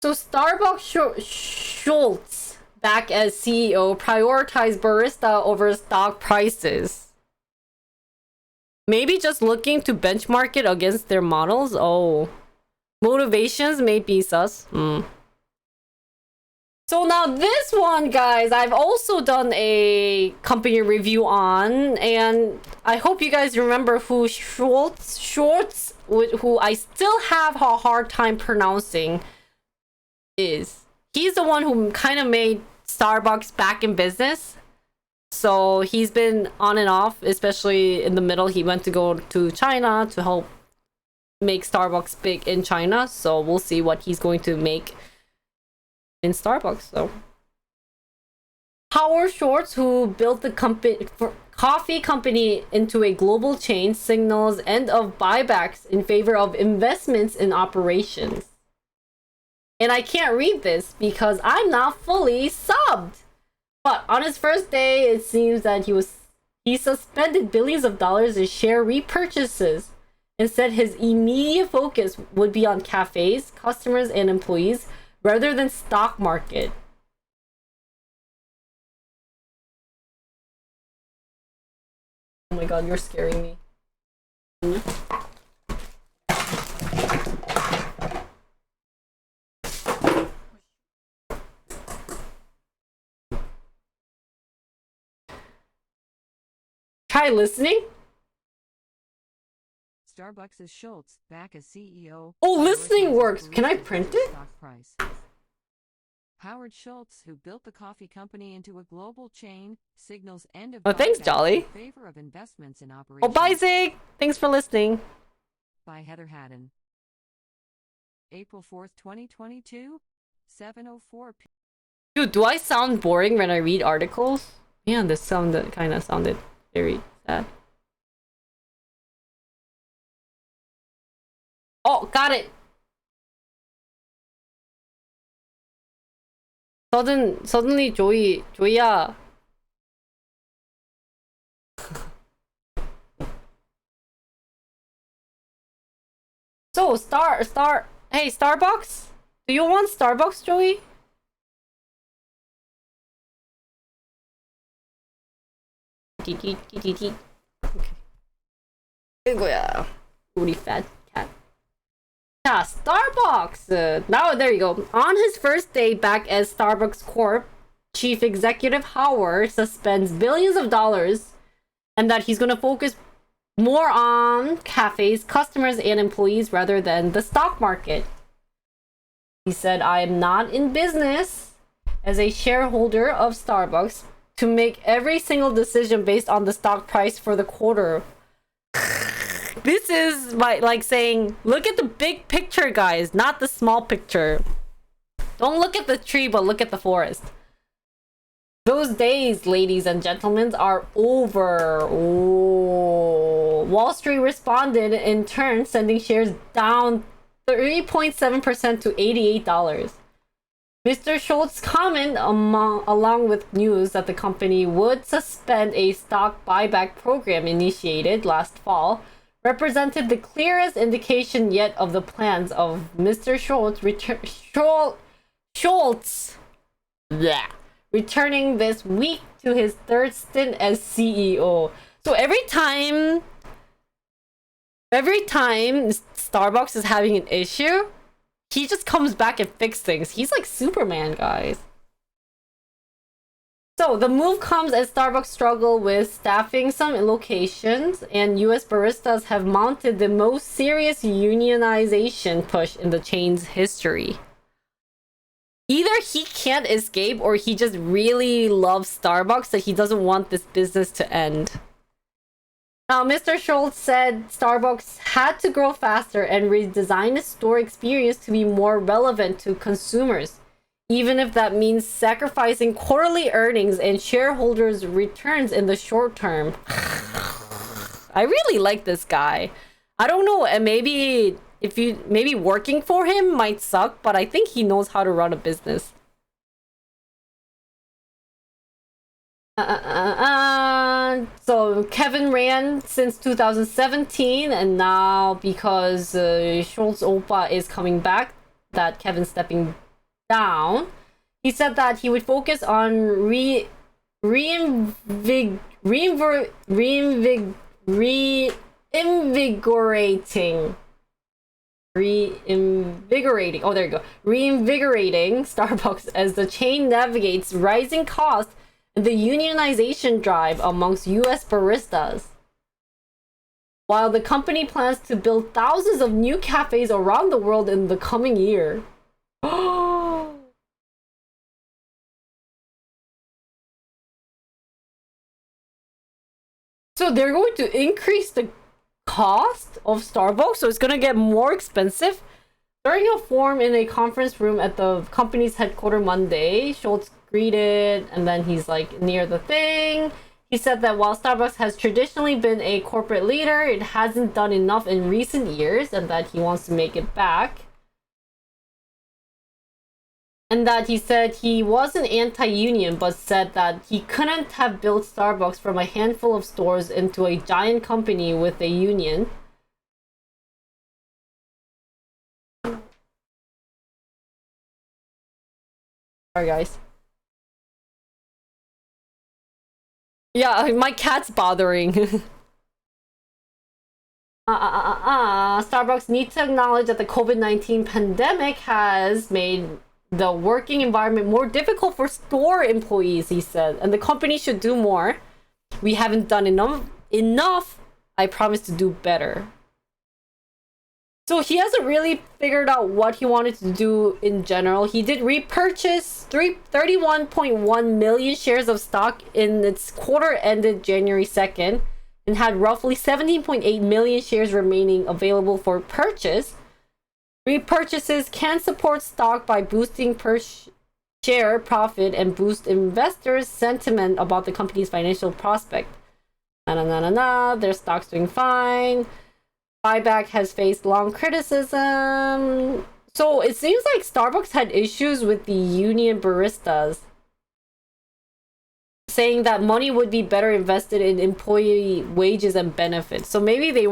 So Starbucks Schultz, back as CEO, prioritized barista over stock prices. Maybe just looking to benchmark it against their models. Oh, motivations may be sus. So now this one, guys, I've also done a company review on, and I hope you guys remember who Schultz, who I still have a hard time pronouncing, is. He's the one who kind of made Starbucks back in business. So he's been on and off, especially in the middle. He went to go to China to help make Starbucks big in China. So we'll see what he's going to make in Starbucks. So Howard Schultz, who built the coffee company into a global chain, signals end of buybacks in favor of investments in operations. And I can't read this because I'm not fully subbed. But on his first day, it seems that he suspended billions of dollars in share repurchases and said his immediate focus would be on cafes, customers, and employees rather than stock market. Oh my god, you're scaring me. Try listening. Starbucks' Schultz back as CEO. Oh, listening works. Can I print it? Stock price. Howard Schultz, who built the coffee company into a global chain, signals end of thanks, buybacks Jolly. in favor of investments in operations. Oh, bye, Zig. Thanks for listening. By Heather Haddon. April 4th, 2022, 7:04 p.m. Dude, do I sound boring when I read articles? Man, this kind of sounded very sad. Oh, got it. Suddenly, Joey야. So, hey, Starbucks? Do you want Starbucks, Joey? Okay. 이거야. 우리 fat cat. Yeah, Starbucks! Now, there you go. On his first day back as Starbucks Corp, Chief Executive Howard suspends billions of dollars, and that he's gonna focus more on cafes, customers, and employees rather than the stock market. He said, I am not in business as a shareholder of Starbucks to make every single decision based on the stock price for the quarter. This is like saying, look at the big picture, guys, not the small picture. Don't look at the tree, but look at the forest. Those days, ladies and gentlemen, are over. Oh. Wall Street responded in turn, sending shares down 3.7% to $88. Mr. Schultz's comment, along with news that the company would suspend a stock buyback program initiated last fall, represented the clearest indication yet of the plans of Mr. Schultz returning this week to his third stint as CEO. So every time Starbucks is having an issue, he just comes back and fixes things. He's like Superman, guys. So the move comes as Starbucks struggle with staffing some locations, and US baristas have mounted the most serious unionization push in the chain's history. Either he can't escape or he just really loves Starbucks that he doesn't want this business to end. Now, Mr. Schultz said Starbucks had to grow faster and redesign its store experience to be more relevant to consumers, even if that means sacrificing quarterly earnings and shareholders' returns in the short term. I really like this guy. I don't know, and maybe working for him might suck, but I think he knows how to run a business. So Kevin ran since 2017, and now because Schultz Oppa is coming back, that Kevin's stepping down. He said that he would focus on reinvigorating. Oh, there you go. Reinvigorating Starbucks as the chain navigates rising costs and the unionization drive amongst US baristas. While the company plans to build thousands of new cafes around the world in the coming year. So they're going to increase the cost of Starbucks, so it's going to get more expensive. During a forum in a conference room at the company's headquarters Monday, Schultz greeted, and then he's like near the thing. He said that while Starbucks has traditionally been a corporate leader, it hasn't done enough in recent years, and that he wants to make it back. And that he said he wasn't anti-union, but said that he couldn't have built Starbucks from a handful of stores into a giant company with a union. Sorry, guys. Yeah, my cat's bothering. Starbucks needs to acknowledge that the COVID-19 pandemic has made the working environment more difficult for store employees, he said, and the company should do more. We haven't done enough. I promise to do better. So he hasn't really figured out what he wanted to do in general. He did repurchase 31.1 million shares of stock in its quarter ended January 2nd and had roughly 17.8 million shares remaining available for purchase. Repurchases can support stock by boosting per share profit and boost investors' sentiment about the company's financial prospect. Their stock's doing fine. Buyback has faced long criticism. So it seems like Starbucks had issues with the union baristas, saying that money would be better invested in employee wages and benefits. So maybe they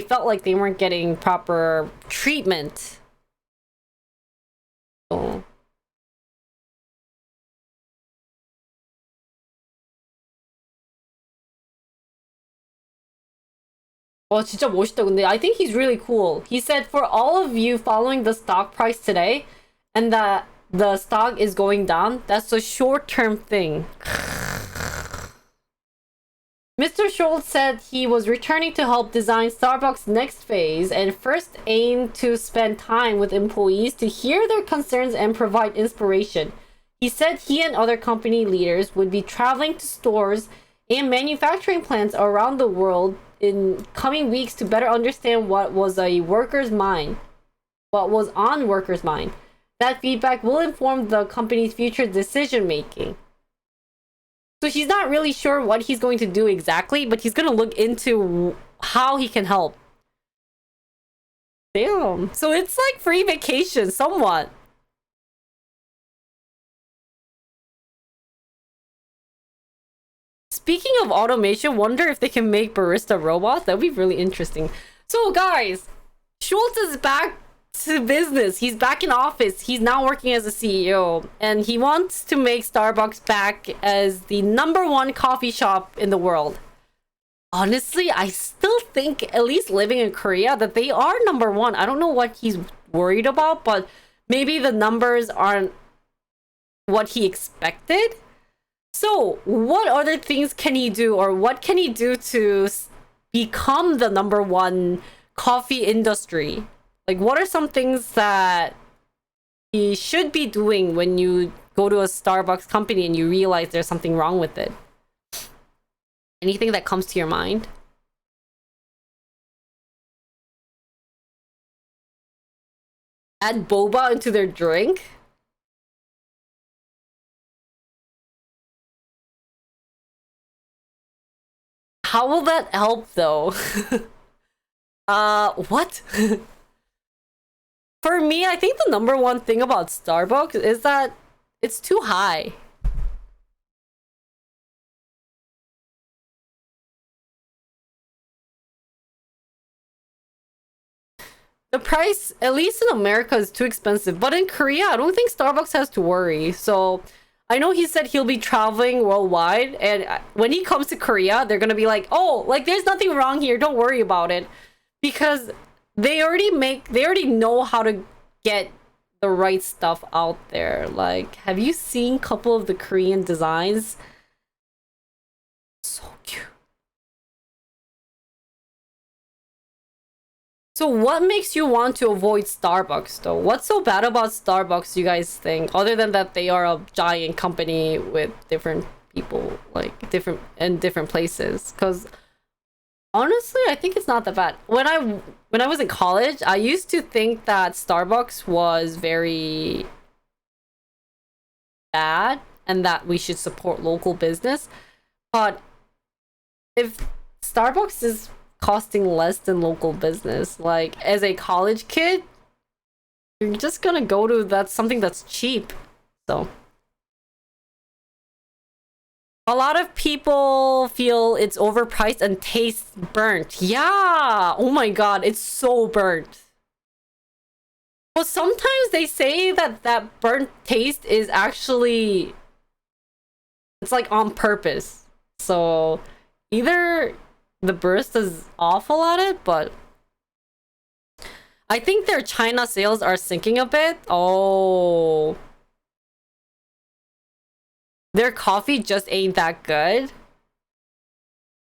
felt like they weren't getting proper treatment. So. 진짜 멋있다. 근데 I think he's really cool. He said, for all of you following the stock price today and that the stock is going down, that's a short-term thing. Mr. Schultz said he was returning to help design Starbucks' next phase and first aimed to spend time with employees to hear their concerns and provide inspiration. He said he and other company leaders would be traveling to stores and manufacturing plants around the world in coming weeks to better understand what was on workers' mind. That feedback will inform the company's future decision making. So he's not really sure what he's going to do exactly, but he's gonna look into how he can help. Damn. So it's like free vacation, somewhat. Speaking of automation, wonder if they can make barista robots. That would be really interesting. So guys, Schultz is back to business. He's back in office. He's now working as a CEO, and he wants to make Starbucks back as the #1 coffee shop in the world. Honestly, I still think, at least living in Korea, that they are #1. I don't know what he's worried about, but maybe the numbers aren't what he expected. So what other things can he do, or what can he do to become the #1 coffee industry? Like, what are some things that he should be doing when you go to a Starbucks company and you realize there's something wrong with it? Anything that comes to your mind? Add boba into their drink? How will that help though? What? For me, I think the #1 thing about Starbucks is that it's too high. The price, at least in America, is too expensive. But in Korea, I don't think Starbucks has to worry. So I know he said he'll be traveling worldwide. And when he comes to Korea, they're going to be like, oh, like, there's nothing wrong here. Don't worry about it. Because they already know how to get the right stuff out there. Like, have you seen a couple of the Korean designs? So cute. So what makes you want to avoid Starbucks though? What's so bad about Starbucks, you guys think? Other than that they are a giant company with different people, like different places. Because honestly, I think it's not that bad. When I was in college, I used to think that Starbucks was very bad and that we should support local business. But if Starbucks is costing less than local business, like, as a college kid, you're just gonna go to something that's cheap. So a lot of people feel it's overpriced and tastes burnt. Yeah, oh my god, it's so burnt. But sometimes they say that burnt taste is actually, it's like on purpose. So either the barista's awful at it, but I think their China sales are sinking a bit. Oh, their coffee just ain't that good.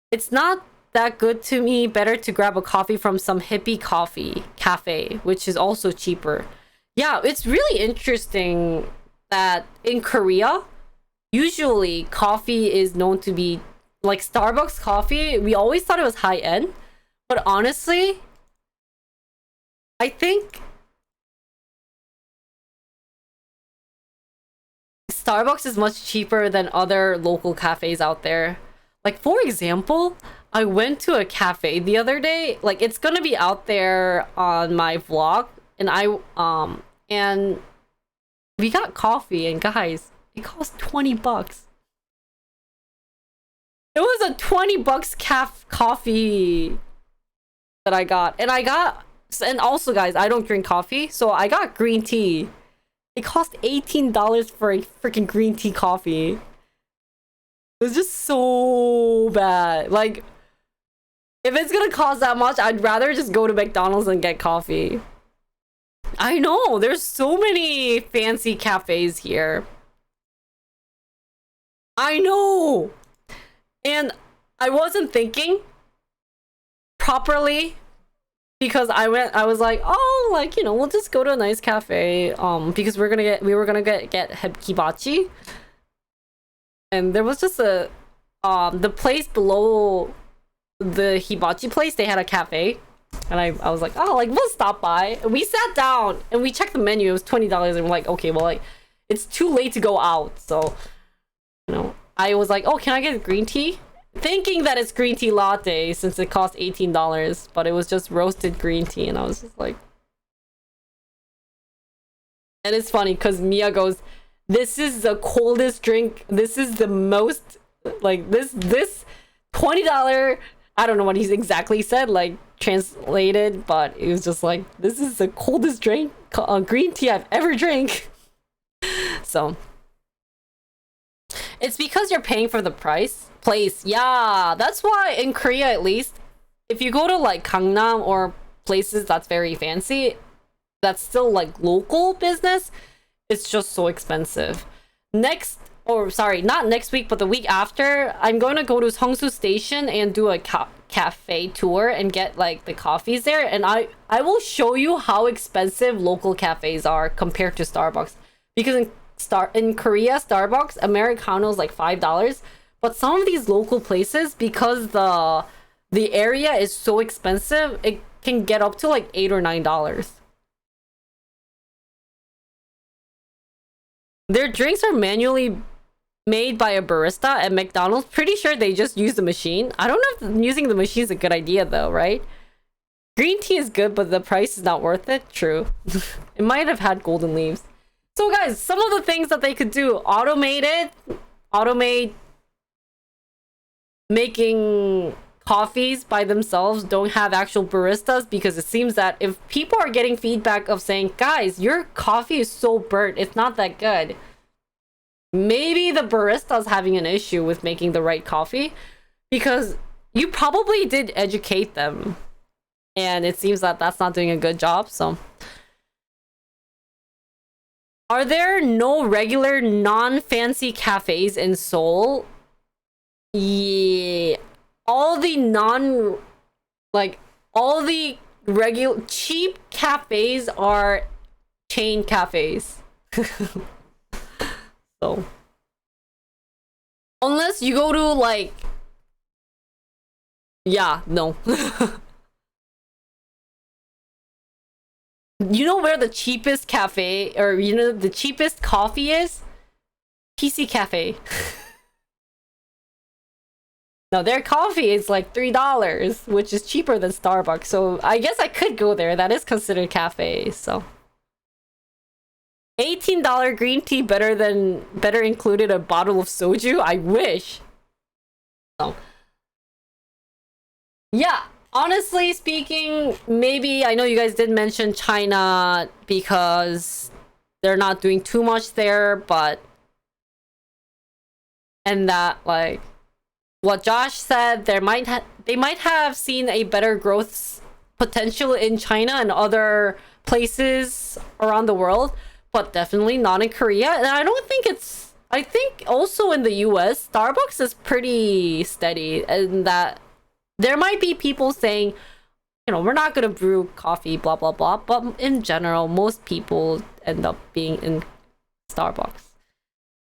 It's not that good to me. Better to grab a coffee from some hippie coffee cafe, which is also cheaper. Yeah, it's really interesting that in Korea, usually coffee is known to be, like, Starbucks coffee, we always thought it was high end, but honestly, I think Starbucks is much cheaper than other local cafes out there. Like, for example, I went to a cafe the other day, like, it's gonna be out there on my vlog, and and we got coffee, and guys, it cost $20. It was a $20 coffee that I got. And also, guys, I don't drink coffee, so I got green tea. It cost $18 for a freaking green tea coffee. It was just so bad. Like, if it's gonna cost that much, I'd rather just go to McDonald's and get coffee. I know, there's so many fancy cafes here. I know! And I wasn't thinking properly because I was like, oh, like, you know, we'll just go to a nice cafe because we were gonna get hibachi. And there was just the place below the hibachi place, they had a cafe. And I was like, oh, like, we'll stop by. And we sat down and we checked the menu. It was $20 and we're like, okay, well, like, it's too late to go out, so, you know. I was like, oh, can I get green tea? Thinking that it's green tea latte since it cost $18, but it was just roasted green tea, and I was just like... And it's funny because Mia goes, this is the coldest drink. This is the most, like, this $20, I don't know what he exactly said, like, translated, but it was just like, this is the coldest drink, green tea I've ever drank. So it's because you're paying for the place. Yeah, that's why in Korea, at least, if you go to like Gangnam or places that's very fancy, that's still like local business, it's just so expensive. Not next week, but the week after, I'm going to go to Seongsu Station and do a cafe tour and get like the coffees there, and I will show you how expensive local cafes are compared to Starbucks, because in Korea, Starbucks Americano is like $5, but some of these local places, because the area is so expensive, it can get up to like $8 or $9. Their drinks are manually made by a barista at McDonald's. Pretty sure they just use the machine. I don't know if using the machine is a good idea though, right? Green tea is good, but the price is not worth it. True. It might have had golden leaves. So guys, some of the things that they could do: automate making coffees by themselves, don't have actual baristas, because it seems that if people are getting feedback of saying, guys, your coffee is so burnt, it's not that good, maybe the barista's having an issue with making the right coffee, because you probably did educate them, and it seems that that's not doing a good job. So are there no regular non-fancy cafes in Seoul? Yeah, all the regular cheap cafes are chain cafes. So unless you go to like, yeah, no. You know where the cheapest cafe, or you know the cheapest coffee is? PC Cafe. No, their coffee is like $3, which is cheaper than Starbucks. So I guess I could go there. That is considered cafe. So $18 green tea better included a bottle of soju. I wish. So yeah, honestly speaking, maybe, I know you guys did mention China because they're not doing too much there, but and that, like what Josh said, they might have seen a better growth potential in China and other places around the world, but definitely not in Korea. And I think also in the US, Starbucks is pretty steady, and that there might be people saying, you know, we're not gonna brew coffee, blah blah blah, but in general, most people end up being in Starbucks.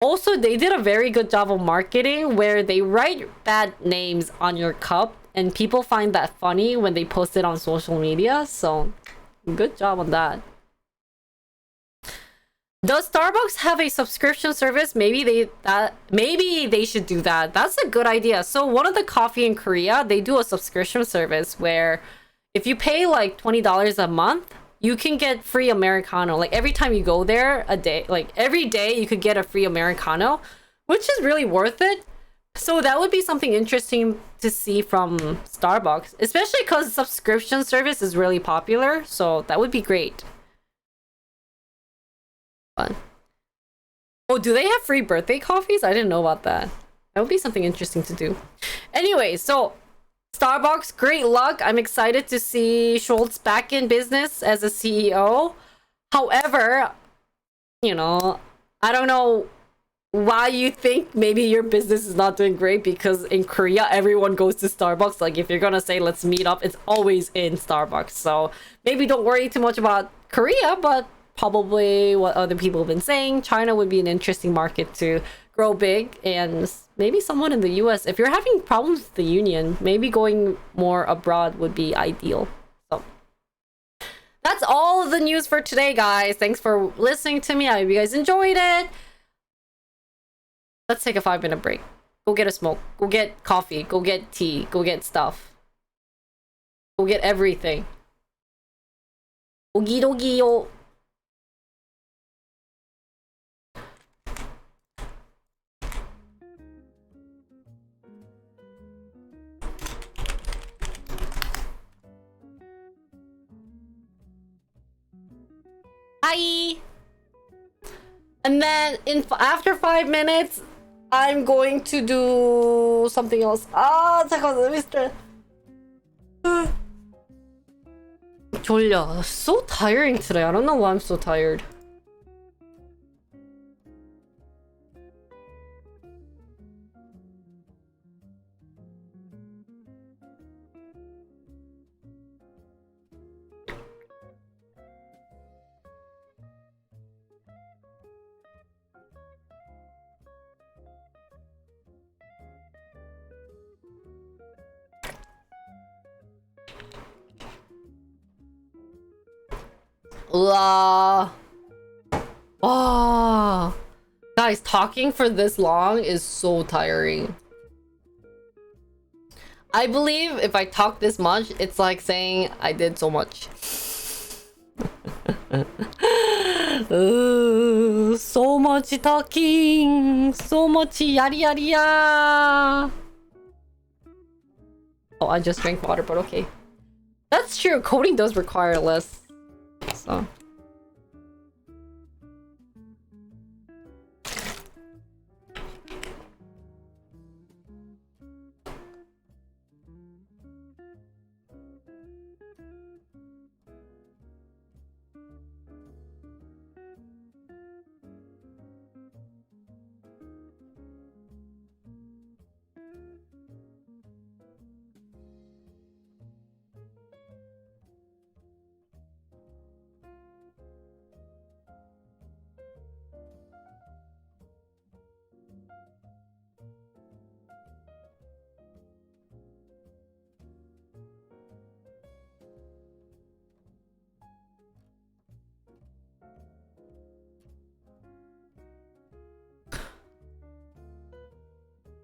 Also, they did a very good job of marketing where they write bad names on your cup, and people find that funny when they post it on social media. So good job on that. Does Starbucks have a subscription service? Maybe they should do that. That's a good idea. So one of the coffee in Korea, they do a subscription service where if you pay like $20 a month, you can get free Americano. Like every time you go there every day you could get a free Americano, which is really worth it. So that would be something interesting to see from Starbucks, especially because subscription service is really popular. So that would be great. Fun. Oh, do they have free birthday coffees? I didn't know about that. That would be something interesting to do. Anyway, so Starbucks, great luck. I'm excited to see Schultz back in business as a CEO. However, you know, I don't know why you think maybe your business is not doing great, because in Korea, everyone goes to Starbucks. Like if you're gonna say, let's meet up, it's always in Starbucks. So maybe don't worry too much about Korea, but probably what other people have been saying, China would be an interesting market to grow big, and maybe someone in the US. If you're having problems with the union, maybe going more abroad would be ideal. So that's all of the news for today, guys. Thanks for listening to me. I hope you guys enjoyed it. Let's take a 5-minute break. Go get a smoke. Go get coffee. Go get tea. Go get stuff. Go get everything. 오기도기요. Hi. And then after 5 minutes, I'm going to do something else. 아, 잠깐만, Mr. 졸려. So tiring today. I don't know why I'm so tired. Wow. Guys, talking for this long is so tiring. I believe if I talk this much, it's like saying I did so much. So much talking. So much yari yari ya. Oh, I just drank water, but okay. That's true. Coding does require less. So.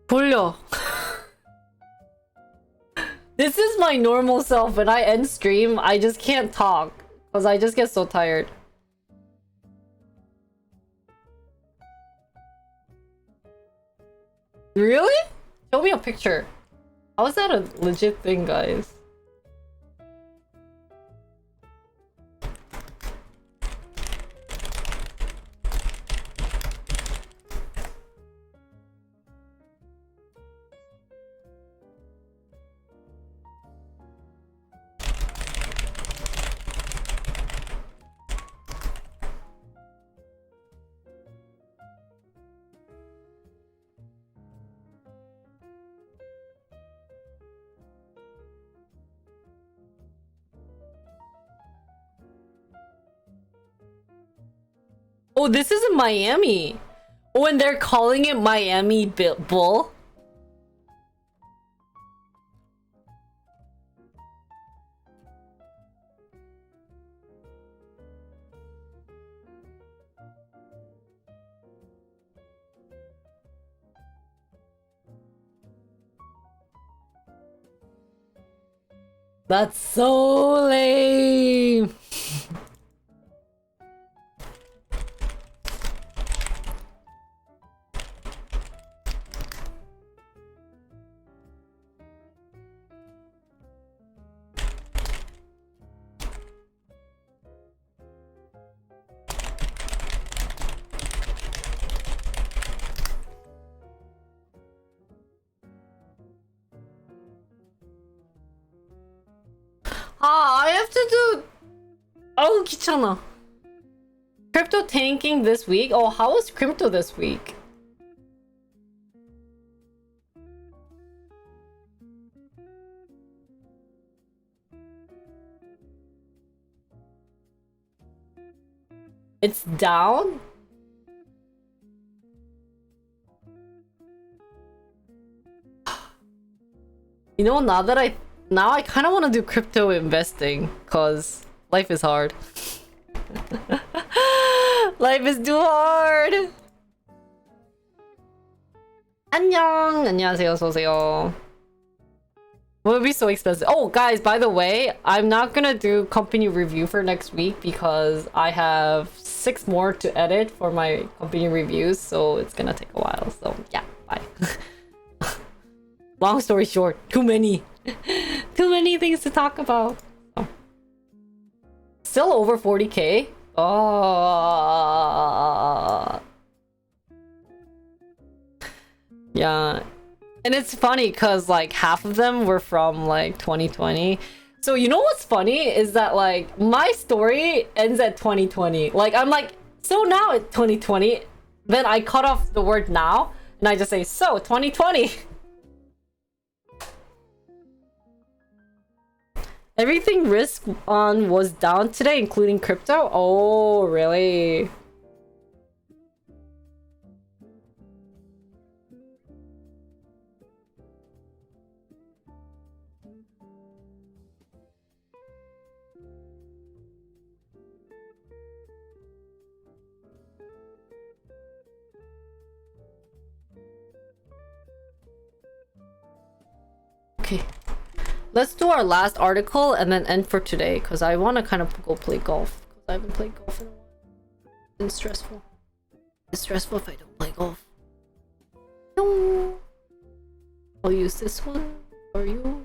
돌려. This is my normal self. When I end stream, I just can't talk because I just get so tired. Really? Show me a picture. How is that a legit thing, guys? Oh, this is in Miami. Oh, and they're calling it Miami Bull. That's so lame. I have to do. Oh, 귀찮아. Crypto tanking this week? Oh, how was crypto this week? It's down? You know, now I kind of want to do crypto investing because life is hard. Life is too hard. 안녕. 안녕하세요. 어서 오세요. Will be so expensive. Oh, guys, by the way, I'm not gonna do company review for next week because I have 6 more to edit for my company reviews, so it's gonna take a while. So yeah, bye. Long story short, too many things to talk about. Oh. Still over 40k. Oh, yeah. And it's funny because like half of them were from like 2020. So you know what's funny is that like my story ends at 2020. Like I'm like, so now it's 2020. Then I cut off the word now and I just say, so 2020. Everything risk on was down today, including crypto. Oh, really? Okay, let's do our last article and then end for today because I want to kind of go play golf because I haven't played golf in a while. It's stressful. It's stressful if I don't play golf. No. I'll use this one for you.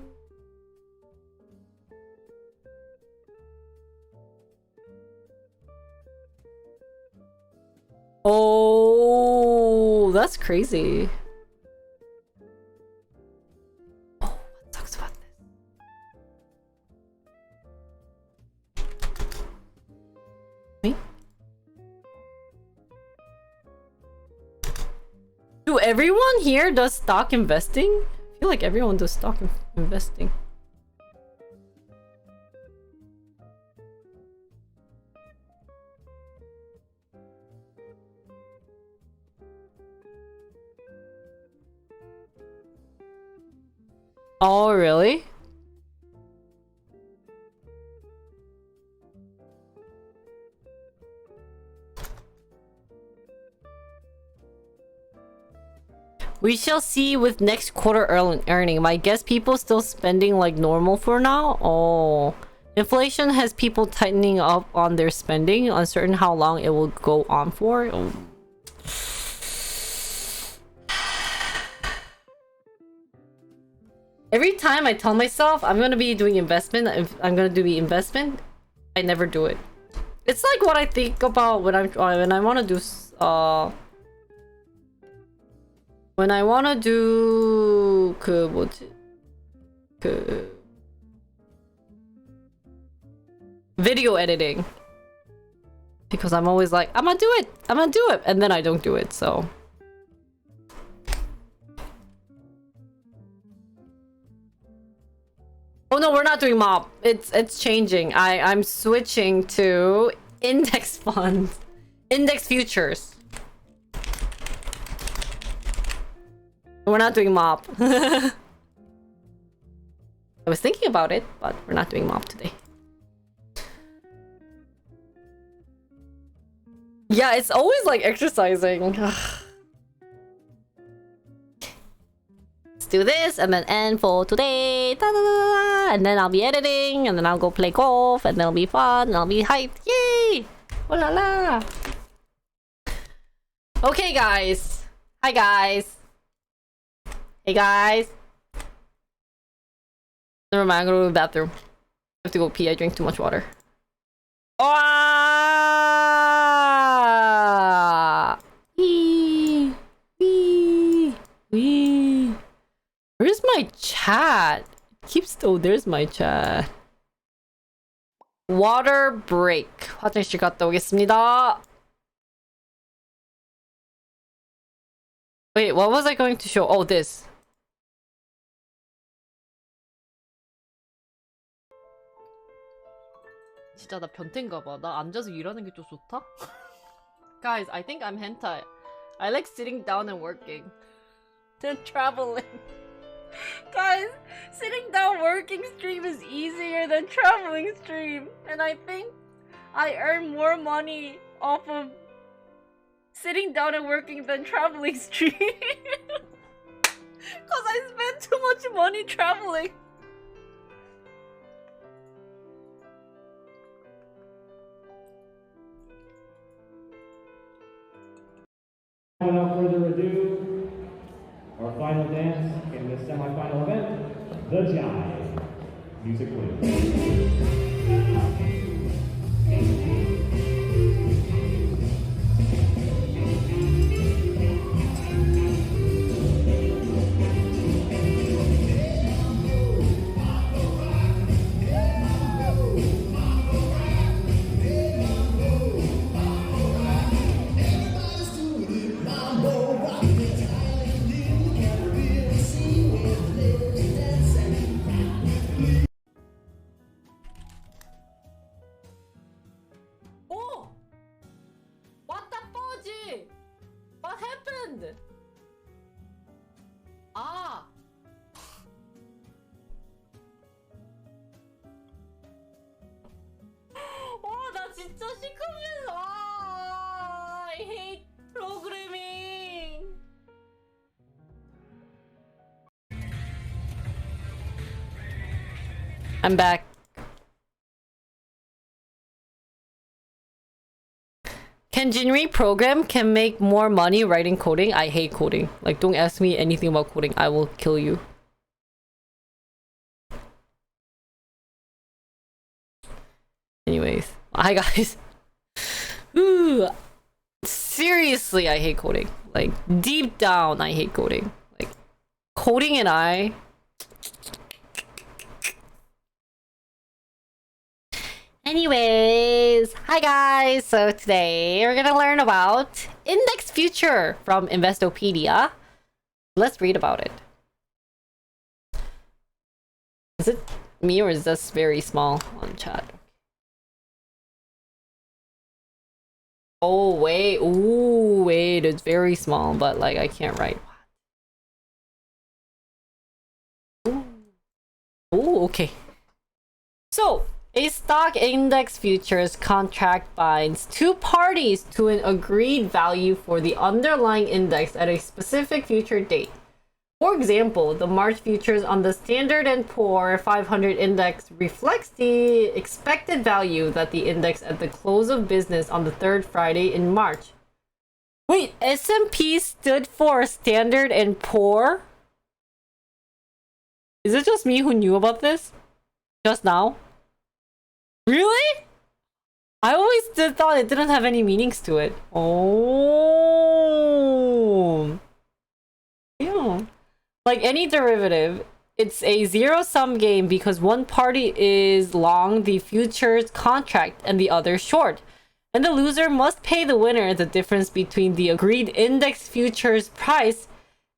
Oh, that's crazy. Do everyone here does stock investing? I feel like everyone does stock investing. Oh, really? We shall see with next quarter earning. My guess people still spending like normal for now? Oh. Inflation has people tightening up on their spending. Uncertain how long it will go on for. Oh. Every time I tell myself I'm gonna be doing investment, if I'm gonna do the investment, I never do it. It's like what I think about when I want to do when I wanna do video editing, because I'm always like I'm gonna do it, and then I don't do it. So oh no, we're not doing mob. It's changing. I'm switching to index funds, index futures. We're not doing mob. I was thinking about it, but we're not doing mob today. Yeah, it's always like exercising. Let's do this and then end for today. Da, da, da, da. And then I'll be editing, and then I'll go play golf, and then it'll be fun, and I'll be hyped. Yay! Oh la la! Okay, guys. Hi, guys. Hey guys. Never mind, I'm gonna go to the bathroom. I have to go pee, I drank too much water. Ah! Wee! Wee! Wee! Where's my chat? there's my chat. Water break. 화장실 갔다 오겠습니다. Wait, what was I going to show? Oh, this. 진짜 나 변태인가 봐. 나 앉아서 일하는 게 좀 좋다? Guys, I think I'm hentai. I like sitting down and working. Than traveling. Guys, sitting down working stream is easier than traveling stream. And I think I earn more money off of sitting down and working than traveling stream. Because I spent too much money traveling. Without further ado, our final dance in this semifinal event, the Jive. Music please. Oh! What the fudge? What happened? Ah! 나 진짜 시커면서 I hate programming. I'm back. Can Jinri program can make more money writing coding? I hate coding. Like, don't ask me anything about coding. I will kill you. Anyways. Hi guys. Ooh. Seriously, I hate coding. Like, deep down, I hate coding. Like, coding and I... Anyways, hi guys! So today we're gonna learn about index future from Investopedia. Let's read about it. Is it me or is this very small on chat? Oh wait, ooh wait, it's very small, but like I can't write. Ooh, ooh okay. So, a stock index futures contract binds two parties to an agreed value for the underlying index at a specific future date. For example, the March futures on the Standard & Poor 500 index reflects the expected value that the index at the close of business on the third Friday in March. Wait, S&P stood for Standard & Poor? Is it just me who knew about this? Just now? Really? I always thought it didn't have any meanings to it. Oh. Yeah. Like any derivative, it's a zero-sum game because one party is long the futures contract and the other short. And the loser must pay the winner the difference between the agreed index futures price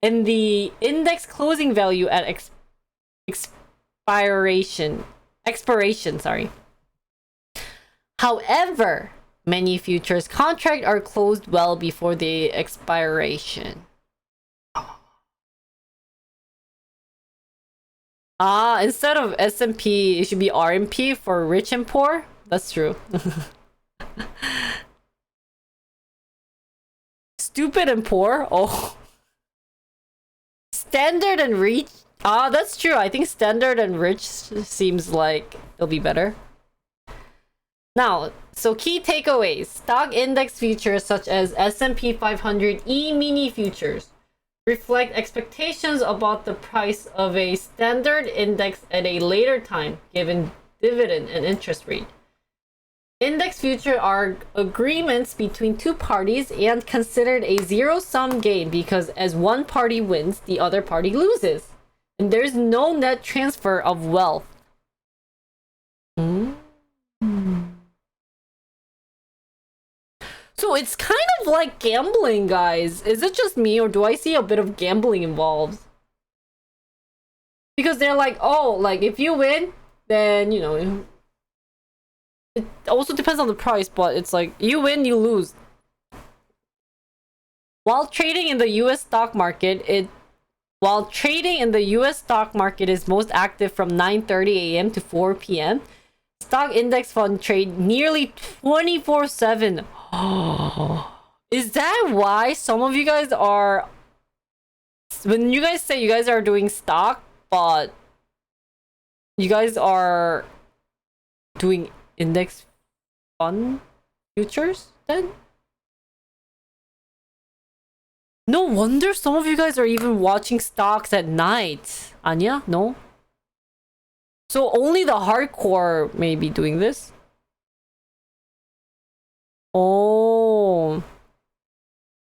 and the index closing value at expiration, sorry. However, many futures contracts are closed well before the expiration. Ah, instead of S&P, it should be RMP for rich and poor? That's true. Stupid and poor? Oh. Standard and rich? Ah, that's true. I think standard and rich seems like it'll be better. Now, so key takeaways. Stock index futures such as S&P 500 E-mini futures reflect expectations about the price of a standard index at a later time, given dividend and interest rate. Index futures are agreements between two parties and considered a zero-sum game because as one party wins, the other party loses. And there's no net transfer of wealth. So it's kind of like gambling, guys. Is it just me or do I see a bit of gambling involved? Because they're like, oh, like if you win, then, you know, it also depends on the price, but it's like you win, you lose. While trading in the US stock market, is most active from 9:30 a.m. to 4 p.m., stock index fund trade nearly 24/7. Is that why some of you guys are when you guys say you guys are doing stock, but you guys are doing index fund futures then? No wonder some of you guys are even watching stocks at night. Anya? No? So only the hardcore may be doing this? Oh.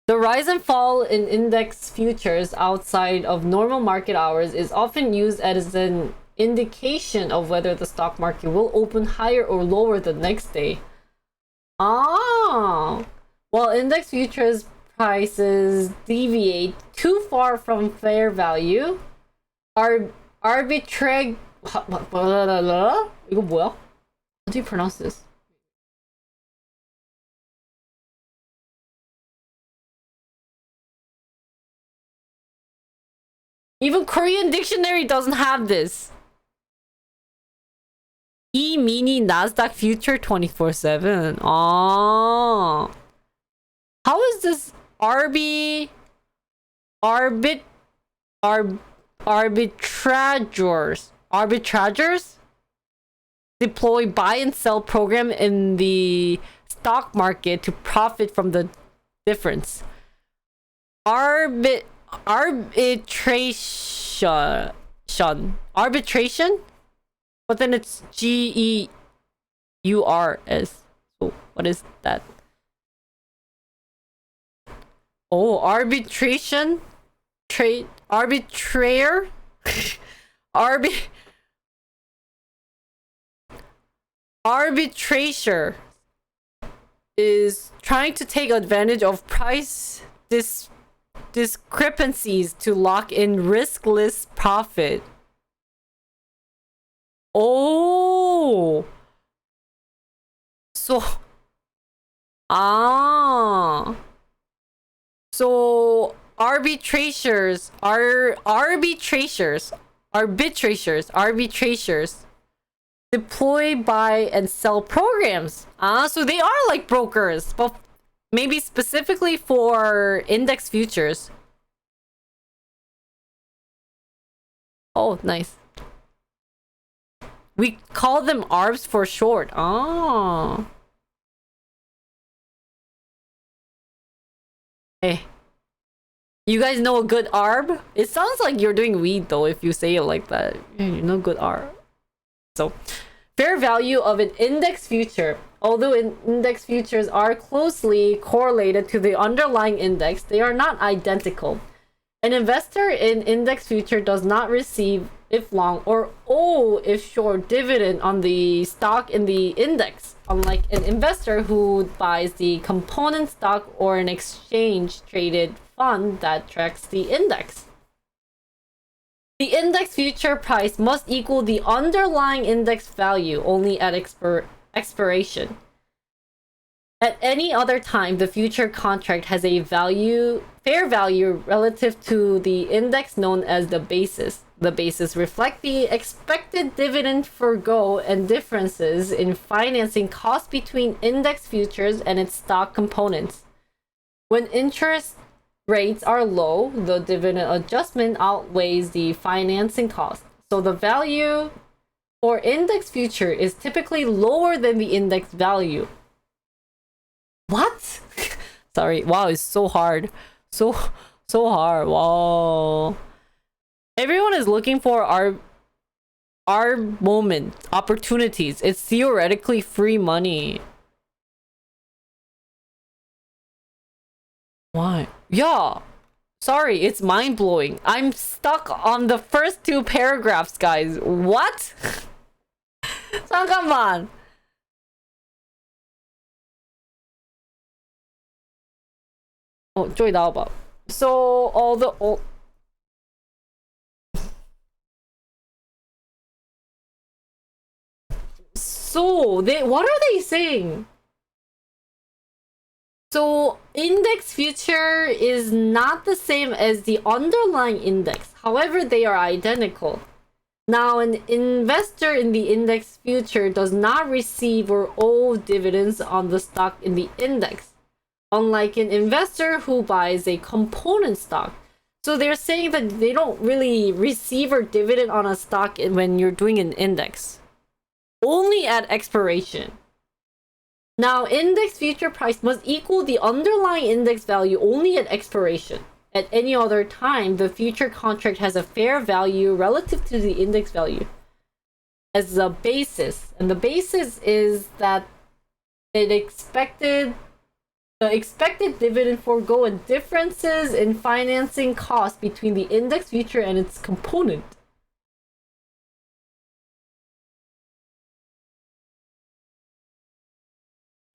The rise and fall in index futures outside of normal market hours is often used as an indication of whether the stock market will open higher or lower the next day. Ah. While index futures prices deviate too far from fair value, arbitrage. 이거 뭐야? How do you pronounce this? Even Korean dictionary doesn't have this. E-mini Nasdaq future 24/7. Ah. How is this arbitrageurs deploy buy and sell program in the stock market to profit from the difference? Arbitration, but then it's GEURS. So what is that? Oh, arbitration, trade, arbitrator, arbitrator is trying to take advantage of price discrepancies to lock in riskless profit. Oh, so so arbitrators deploy, buy, and sell programs. So they are like brokers, but maybe specifically for index futures. Oh, nice. We call them ARBs for short. Ah. Hey. You guys know a good ARB? It sounds like you're doing weed though if you say it like that. You know good ARB. So, fair value of an index future. Although index futures are closely correlated to the underlying index, they are not identical. An investor in index future does not receive, if long, or owe, if short, dividend on the stock in the index, unlike an investor who buys the component stock or an exchange-traded fund that tracks the index. The index future price must equal the underlying index value only at expiration. At any other time, the future contract has a fair value relative to the index known as the basis. The basis reflects the expected dividend forgo and differences in financing costs between index futures and its stock components. When interest rates are low, the dividend adjustment outweighs the financing cost. So the value for index future is typically lower than the index value. What? Sorry. Wow, it's so hard. So hard. Wow. Everyone is looking for our moment, opportunities. It's theoretically free money. Why? Yeah. Sorry, it's mind-blowing. I'm stuck on the first two paragraphs, guys. What? 잠깐만. 저기 나와봐. So what are they saying? So index future is not the same as the underlying index. However, they are identical. Now, an investor in the index future does not receive or owe dividends on the stock in the index, unlike an investor who buys a component stock. So they're saying that they don't really receive a dividend on a stock when you're doing an index. Only at expiration. Now, index future price must equal the underlying index value only at expiration. At any other time, the future contract has a fair value relative to the index value as a basis. And the basis is that the expected dividend forego and differences in financing costs between the index future and its component.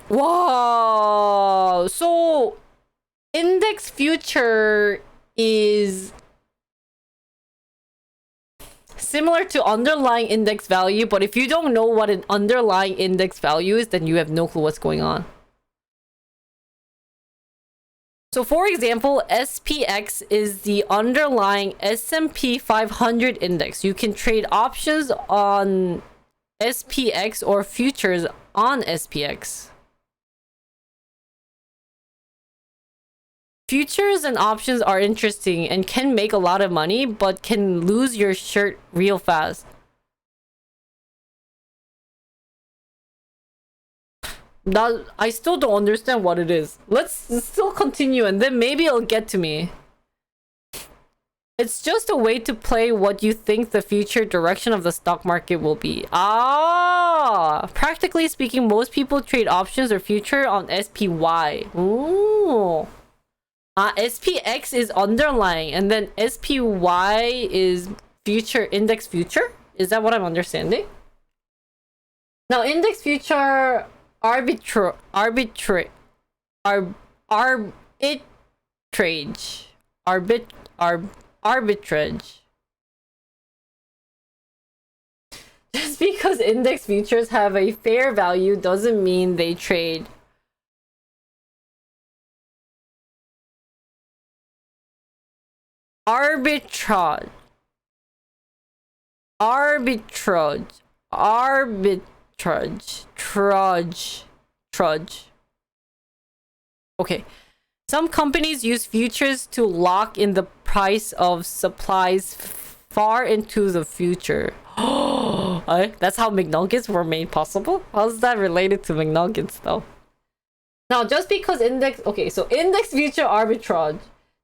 Wow! So, index future is similar to underlying index value, but if you don't know what an underlying index value is, then you have no clue what's going on. So for example, SPX is the underlying S&P 500 index. You can trade options on SPX or futures on SPX. Futures and options are interesting and can make a lot of money, but can lose your shirt real fast. I still don't understand what it is. Let's still continue and then maybe it'll get to me. It's just a way to play what you think the future direction of the stock market will be. Ah! Practically speaking, most people trade options or future on SPY. Ooh. SPX is underlying and then SPY is future, index future? Is that what I'm understanding? Now, index future arbitrage. Just because index futures have a fair value doesn't mean they trade. Arbitrage. Okay. Some companies use futures to lock in the price of supplies far into the future. That's how McNuggets were made possible? How's that related to McNuggets though? Now, just because index future arbitrage.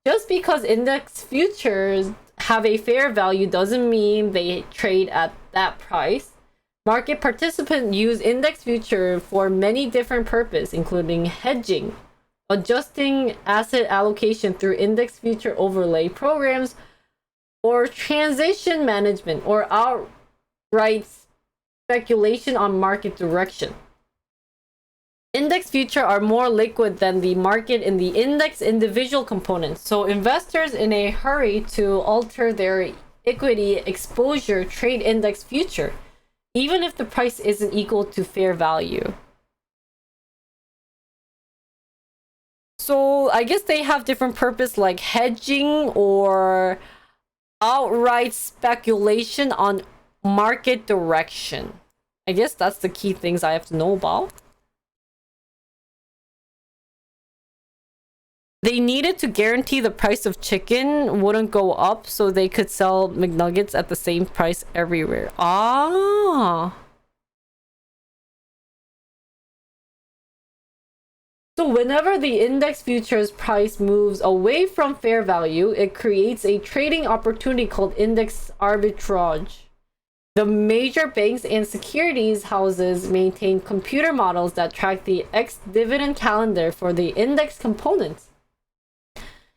Just because index futures have a fair value doesn't mean they trade at that price. Market participants use index future for many different purposes, including hedging, adjusting asset allocation through index future overlay programs, or transition management, or outright speculation on market direction. Index futures are more liquid than the market in the index individual components, so investors in a hurry to alter their equity exposure trade index future, even if the price isn't equal to fair value. So I guess they have different purpose like hedging or outright speculation on market direction. I guess that's the key things I have to know about. They needed to guarantee the price of chicken wouldn't go up so they could sell McNuggets at the same price everywhere. Ah. So whenever the index futures price moves away from fair value, it creates a trading opportunity called index arbitrage. The major banks and securities houses maintain computer models that track the ex-dividend calendar for the index components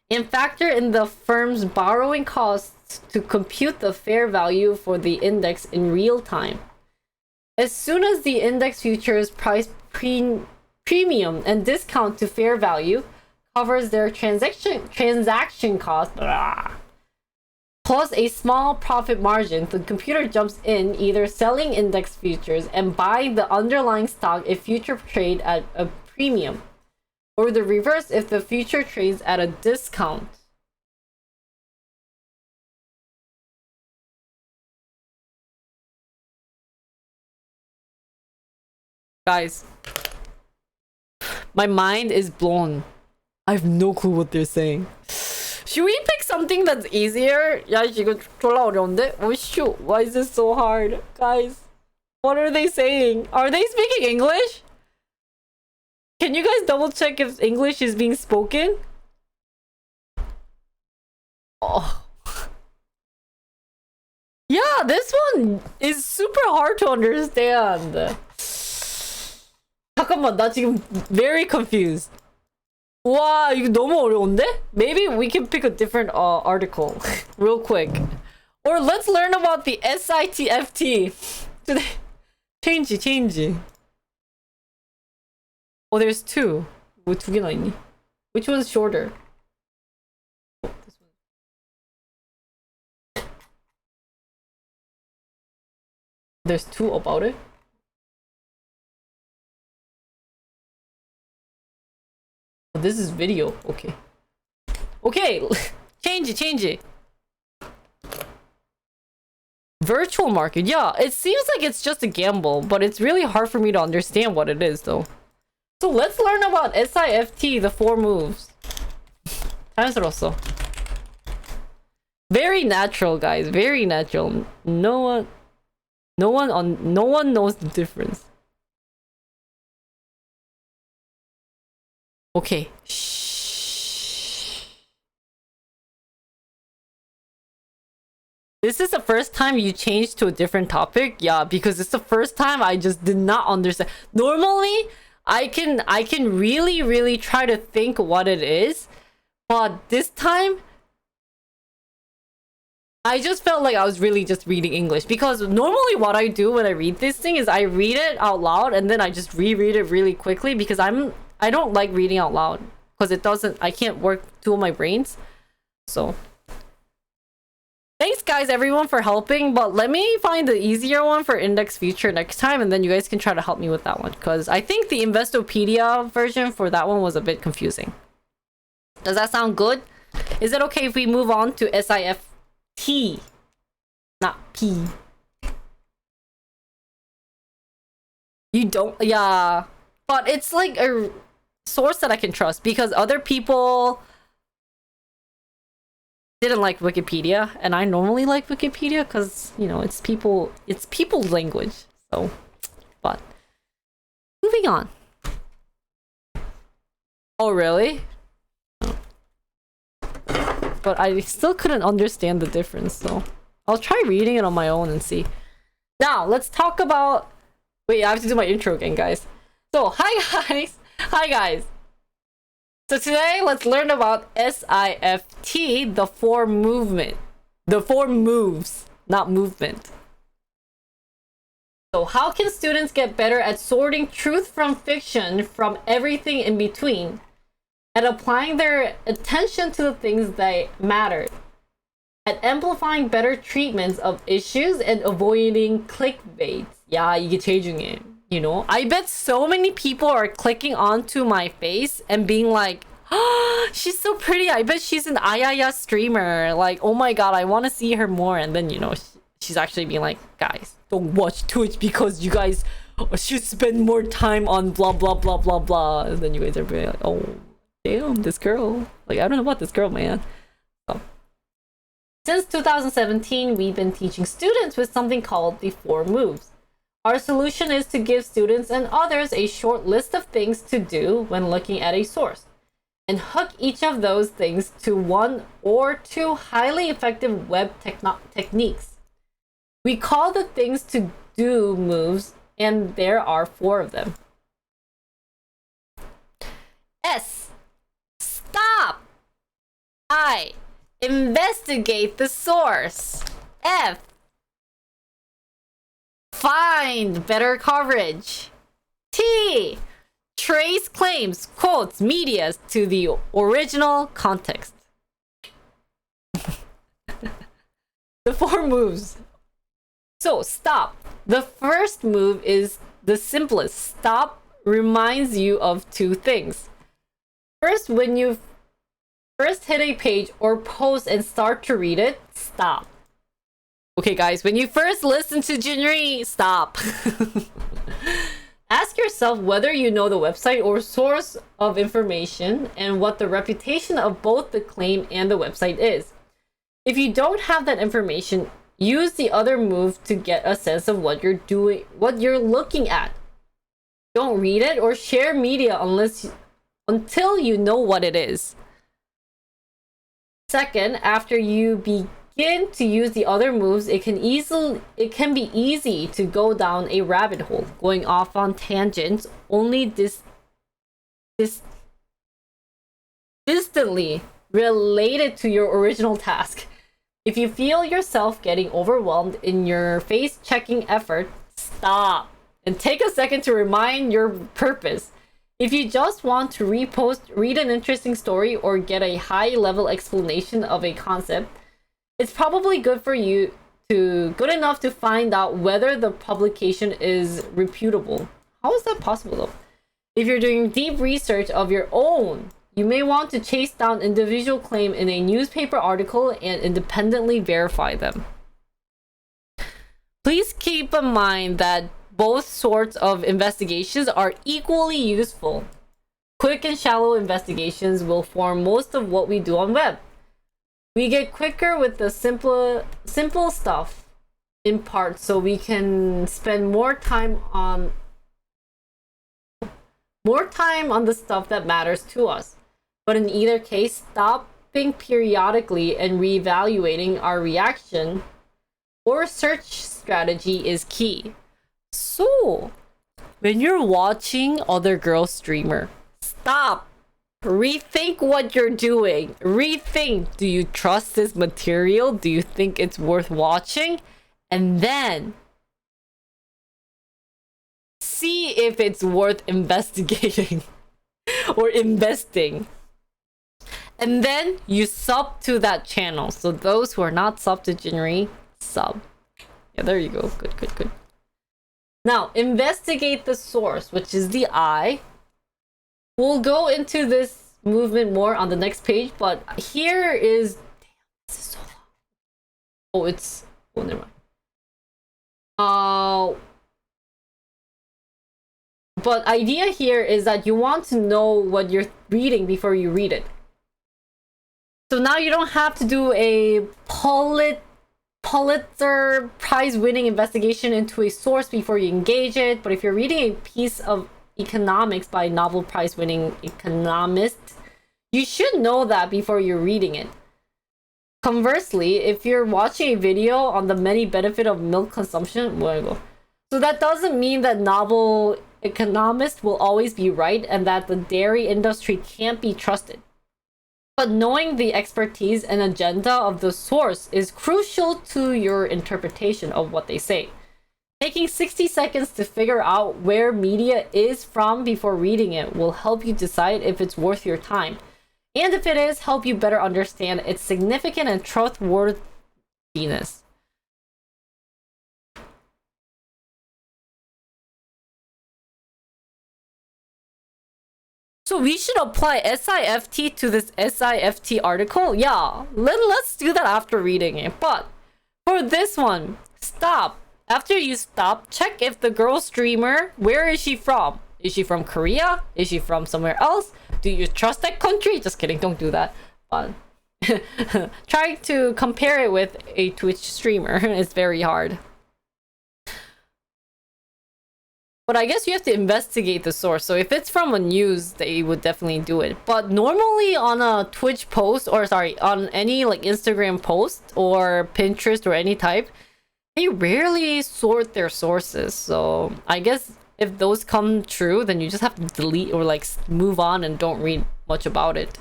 and factor in the firm's borrowing costs to compute the fair value for the index in real time. As soon as the index futures price premium and discount to fair value covers their transaction cost, plus a small profit margin, the computer jumps in, either selling index futures and buying the underlying stock if future trade at a premium, or the reverse if the future trades at a discount. Guys, my mind is blown. I have no clue what they're saying. Should we pick some something that's easier? 야, 이거 졸라 어려운데? Oh shoot, why is this so hard? Guys, what are they saying? Are they speaking English? Can you guys double check if English is being spoken? Oh. Yeah, this one is super hard to understand. 잠깐만, 나 지금 very confused. 와, 이거 너무 어려운데? Maybe we can pick a different article real quick. Or let's learn about the SITFT. change. Oh, there's two. 왜 두 개나 있니? Which one's shorter? Oh, this one. There's two about it? Oh, this is video. Okay. Okay, change it. Virtual market. Yeah, it seems like it's just a gamble, but it's really hard for me to understand what it is, though. So let's learn about SIFT, the 4 moves. 자연스러웠어. Very natural, guys. Very natural. No one knows the difference. Okay. Shh. This is the first time you changed to a different topic? Yeah, because it's the first time I just did not understand. Normally, I can really try to think what it is, but this time I just felt like I was really just reading English, because normally what I do when I read this thing is I read it out loud and then I just reread it really quickly, because I don't like reading out loud because I can't work two of my brains. So thanks guys everyone for helping, but let me find the easier one for index future next time, and then you guys can try to help me with that one, because I think the Investopedia version for that one was a bit confusing. Does that sound good? Is it okay if we move on to SIFT? Not P. You don't? Yeah. But it's like a source that I can trust, because other people didn't like Wikipedia, and I normally like Wikipedia because, you know, it's people's language. So, but moving on. Oh really? But I still couldn't understand the difference, so I'll try reading it on my own and see. Now let's talk about. Wait, I have to do my intro again, guys. So hi guys. So today, let's learn about SIFT, the 4 moves, not movement. So how can students get better at sorting truth from fiction, from everything in between, and applying their attention to the things that matter, at amplifying better treatments of issues and avoiding clickbait? Yeah, 이게 제일 중요해. You know, I bet so many people are clicking onto my face and being like, oh, she's so pretty. I bet she's an Ayaya streamer. Like, oh my god, I want to see her more. And then, you know, she's actually being like, guys, don't watch Twitch because you guys should spend more time on blah, blah, blah, blah, blah. And then you guys are being like, oh, damn, this girl. Like, I don't know about this girl, man. So, since 2017, we've been teaching students with something called the 4 moves. Our solution is to give students and others a short list of things to do when looking at a source, and hook each of those things to 1 or 2 highly effective web techniques. We call the things to do moves, and there are 4 of them. S. Stop. I. Investigate the source. F. Find better coverage. T. Trace claims, quotes, media to the original context. The 4 moves. So, stop. The first move is the simplest. Stop reminds you of 2 things. First, when you first hit a page or post and start to read it, stop. Okay, guys, when you first listen to Jinri, stop. Ask yourself whether you know the website or source of information and what the reputation of both the claim and the website is. If you don't have that information, use the other move to get a sense of what you're doing, what you're looking at. Don't read it or share media until you know what it is. Second, after you begin to use the other moves, it can be easy to go down a rabbit hole, going off on tangents only distantly related to your original task. If you feel yourself getting overwhelmed in your face-checking effort, stop and take a second to remind your purpose. If you just want to read an interesting story, or get a high-level explanation of a concept, it's probably good enough to find out whether the publication is reputable. How is that possible though? If you're doing deep research of your own, you may want to chase down individual claim in a newspaper article and independently verify them. Please keep in mind that both sorts of investigations are equally useful. Quick and shallow investigations will form most of what we do on web. We get quicker with the simple stuff, in part so we can spend more time on the stuff that matters to us. But in either case, stopping periodically and reevaluating our reaction or search strategy is key. So, when you're watching other girl streamer, stop. Rethink what you're doing. Rethink. Do you trust this material? Do you think it's worth watching? And then see if it's worth investigating or investing. And then you sub to that channel. So those who are not sub to Jinri, sub. Yeah, there you go. Good. Now, investigate the source, which is the I. We'll go into this movement more on the next page, but here is... Damn, this is so long. Oh, never mind. But idea here is that you want to know what you're reading before you read it. So now you don't have to do a Pulitzer Prize-winning investigation into a source before you engage it. But if you're reading a piece of economics by a Nobel Prize-winning economist, you should know that before you're reading it. Conversely, if you're watching a video on the many benefits of milk consumption, so that doesn't mean that Nobel economists will always be right and that the dairy industry can't be trusted. But knowing the expertise and agenda of the source is crucial to your interpretation of what they say. Taking 60 seconds to figure out where media is from before reading it will help you decide if it's worth your time. And if it is, help you better understand its significance and trustworthiness. So we should apply SIFT to this SIFT article? Yeah, let's do that after reading it. But for this one, stop. After you stop, check if the girl streamer, where is she from? Is she from Korea? Is she from somewhere else? Do you trust that country? Just kidding, don't do that. But trying to compare it with a Twitch streamer is very hard. But I guess you have to investigate the source. So if it's from a news, they would definitely do it. But normally on a Twitch post, or sorry, on any like Instagram post or Pinterest or any type, they rarely sort their sources. So I guess if those come true, then you just have to delete or like move on and don't read much about it.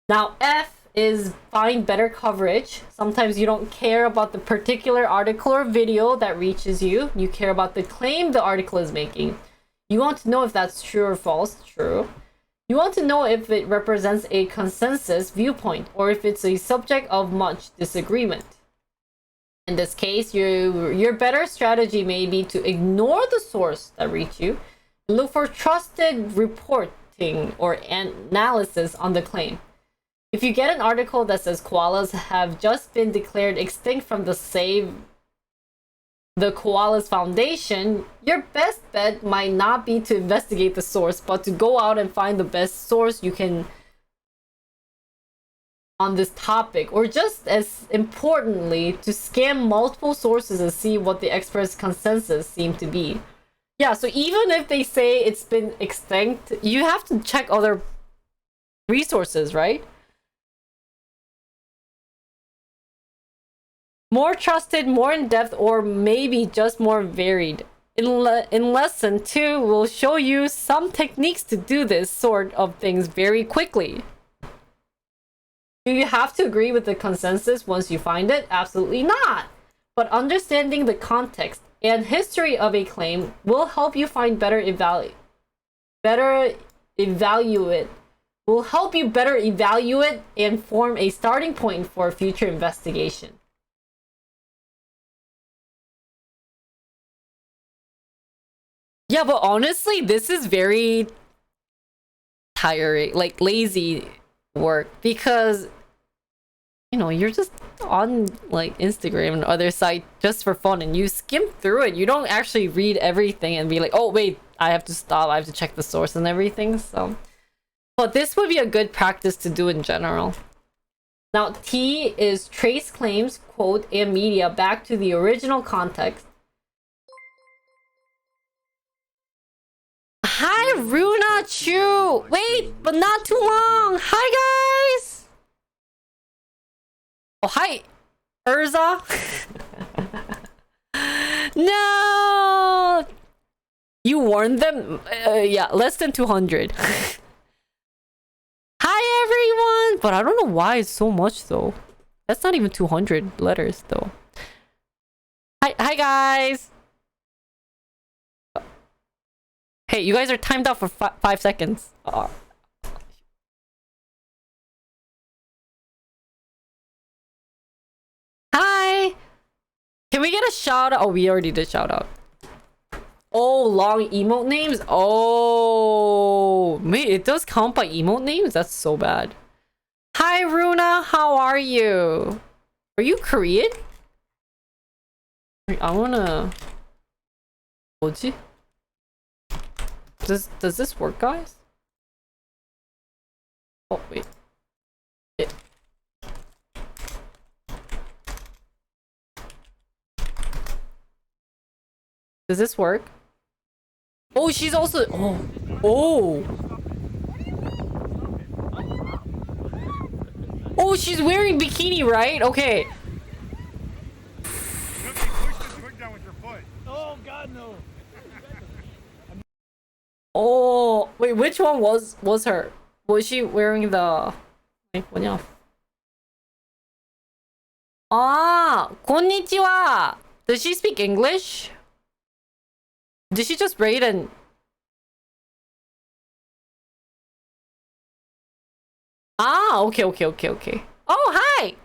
Now F is find better coverage. Sometimes you don't care about the particular article or video that reaches you. You care about the claim the article is making. You want to know if that's true or false. True. You want to know if it represents a consensus viewpoint or if it's a subject of much disagreement. In this case, your better strategy may be to ignore the source that reached you. Look for trusted reporting or analysis on the claim. If you get an article that says koalas have just been declared extinct from the Save the Koalas Foundation, your best bet might not be to investigate the source, but to go out and find the best source you can on this topic, or just as importantly, to scan multiple sources and see what the experts' consensus seem to be. Yeah, so even if they say it's been extinct, you have to check other resources, right? More trusted, more in-depth, or maybe just more varied. In lesson 2, we'll show you some techniques to do this sort of things very quickly. Do you have to agree with the consensus once you find it? Absolutely not. But understanding the context and history of a claim will help you find better evaluate and form a starting point for future investigation. Yeah, but honestly, this is very tiring, like lazy work, because you're just on like Instagram and other sites just for fun, and you skim through it. You don't actually read everything and be like, oh wait, I have to stop, I have to check the source and everything. So, but this would be a good practice to do in general. Now, T is trace claims, quote, and media back to the original context. Hi, Runa Chu! Wait, but not too long! Hi, guys! Oh, hi, Urza! No! You warned them? Yeah, less than 200. Hi, everyone! But I don't know why it's so much, though. That's not even 200 letters, though. Hi, guys! Hey, you guys are timed out for 5 seconds. Hi! Can we get a shout out? Oh, we already did shout out. Oh, long emote names? Oh, wait, it does count by emote names? That's so bad. Hi, Runa. How are you? Are you Korean? I wanna... 뭐지? Does this work, guys? Oh, wait. Does this work? Oh, she's also... Oh, she's wearing bikini, right? Okay. Oh, God, no. Oh, wait, which one was her? Was she wearing the... 뭐냐? Ah, konnichiwa. Does she speak English? Did she just raid and... Ah, okay. Oh, hi!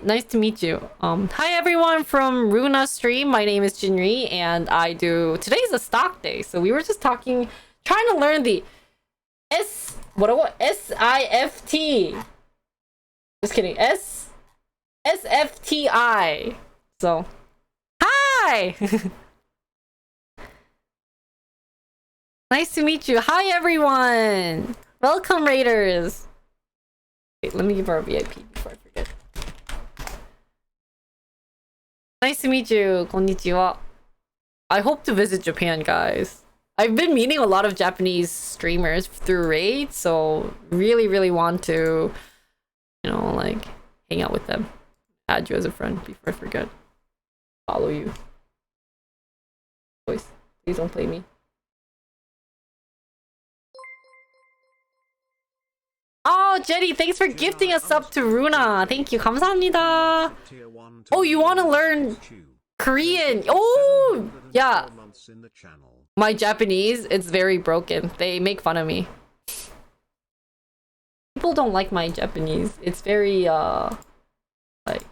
Nice to meet you. Hi everyone from Runa stream. My name is Jinri, and today's a stock day, so we were just trying to learn the SIFT. Just kidding. SFTI. So, hi! Nice to meet you. Hi everyone! Welcome, Raiders! Wait, let me give her a VIP before I forget. Nice to meet you. Konnichiwa. I hope to visit Japan, guys. I've been meeting a lot of Japanese streamers through Raid, so really want to, like, hang out with them. Add you as a friend before I forget. Follow you. Please don't play me. Oh, Jetty, thanks for gifting us up to Runa. Thank you. 감사합니다. Oh, you want to learn Korean? Oh, yeah. My Japanese, it's very broken. They make fun of me. People don't like my Japanese. It's very, like...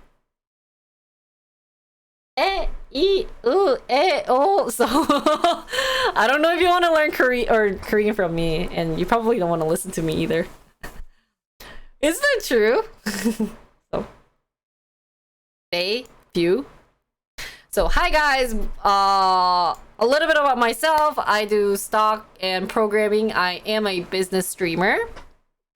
So, I don't know if you want to learn Korean from me, and you probably don't want to listen to me either. Isn't that true? So, So, hi guys. A little bit about myself. I do stock and programming. I am a business streamer.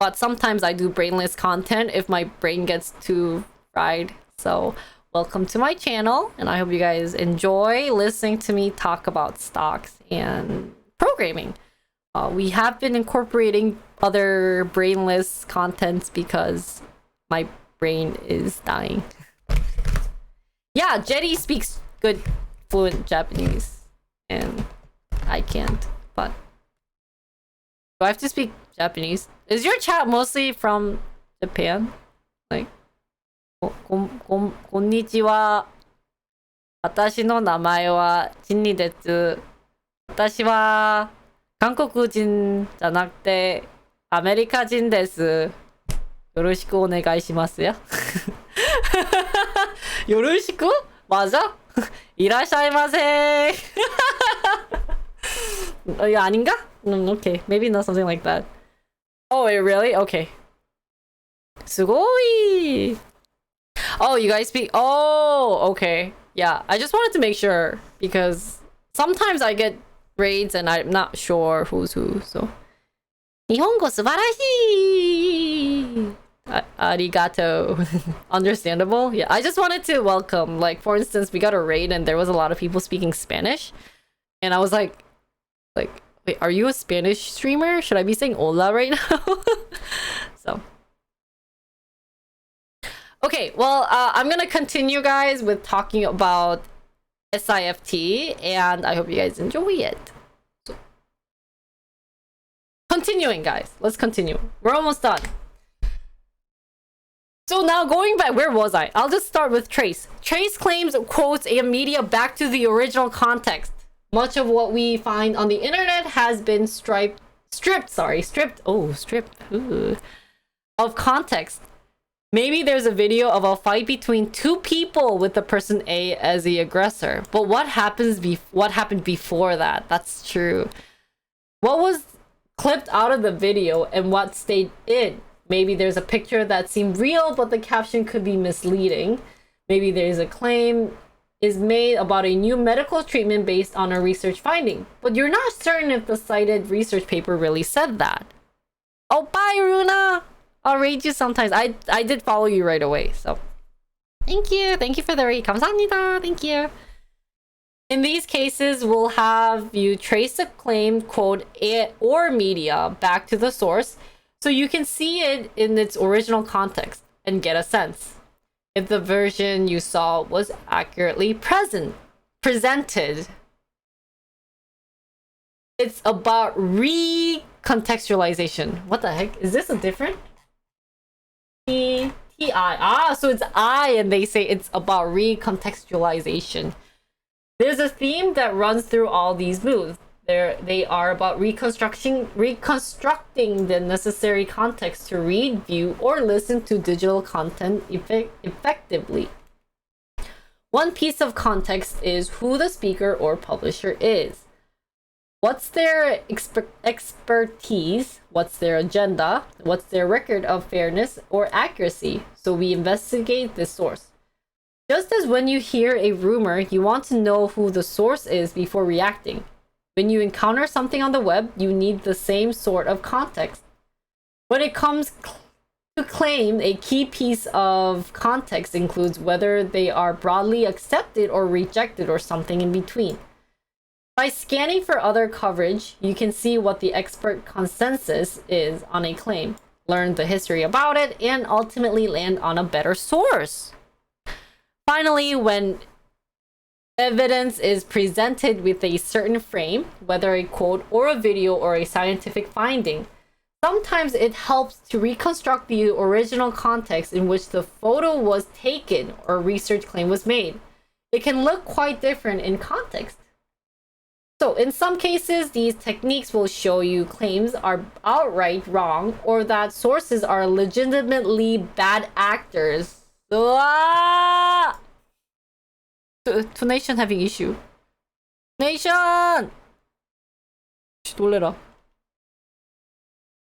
but sometimes I do brainless content if my brain gets too fried. So welcome to my channel, and I hope you guys enjoy listening to me talk about stocks and programming. We have been incorporating other brainless contents because my brain is dying. Yeah, Jetty speaks good, fluent Japanese, and I can't, but do I have to speak Japanese? Is your chat mostly from Japan? Like, konnichiwa. 私の名前はジンニです。私は韓国人じゃなくてアメリカ人です。よろしくお願いしますよ。よろしく? 맞아? いらっしゃいませ. 이거 아닌가? Okay, maybe not something like that. Oh, wait, really? Okay. すごい. Oh, you guys speak. Oh, okay. Yeah, I just wanted to make sure because sometimes I get raids and I'm not sure who's who. So, 日本語素晴らしい. Arigato. Understandable. Yeah, I just wanted to welcome. Like, for instance, we got a raid and there was a lot of people speaking Spanish, and I was like, wait, are you a Spanish streamer? Should I be saying hola right now? So. Okay, well, I'm gonna continue, guys, with talking about SIFT, and I hope you guys enjoy it. So, continuing, guys. Let's continue. We're almost done. So now going back, where was I? I'll just start with Trace. Trace claims, quotes a media back to the original context. Much of what we find on the internet has been stripped of context. Maybe there's a video of a fight between two people with the person A as the aggressor. But what happened before that? That's true. What was clipped out of the video and what stayed in? Maybe there's a picture that seemed real, but the caption could be misleading. Maybe there's a claim is made about a new medical treatment based on a research finding, but you're not certain if the cited research paper really said that. Oh, bye, Runa! I'll raid you sometimes. I did follow you right away, so thank you. Thank you for the raid. 감사합니다. Thank you. In these cases, we'll have you trace a claim, quote, or media back to the source so you can see it in its original context and get a sense if the version you saw was accurately presented. It's about recontextualization. What the heck? Is this a different? T-I. So it's I, and they say it's about recontextualization. There's a theme that runs through all these moves. They are about reconstructing the necessary context to read, view, or listen to digital content effectively. One piece of context is who the speaker or publisher is. What's their expertise? What's their agenda? What's their record of fairness or accuracy? So we investigate this source. Just as when you hear a rumor, you want to know who the source is before reacting. When you encounter something on the web, you need the same sort of context. When it comes to claim, a key piece of context includes whether they are broadly accepted or rejected or something in between. By scanning for other coverage, you can see what the expert consensus is on a claim, learn the history about it, and ultimately land on a better source. Finally, when evidence is presented with a certain frame, whether a quote or a video or a scientific finding, sometimes it helps to reconstruct the original context in which the photo was taken or research claim was made. It can look quite different in context. So in some cases, these techniques will show you claims are outright wrong or that sources are legitimately bad actors. Nation having issue. Nation! 놀래라.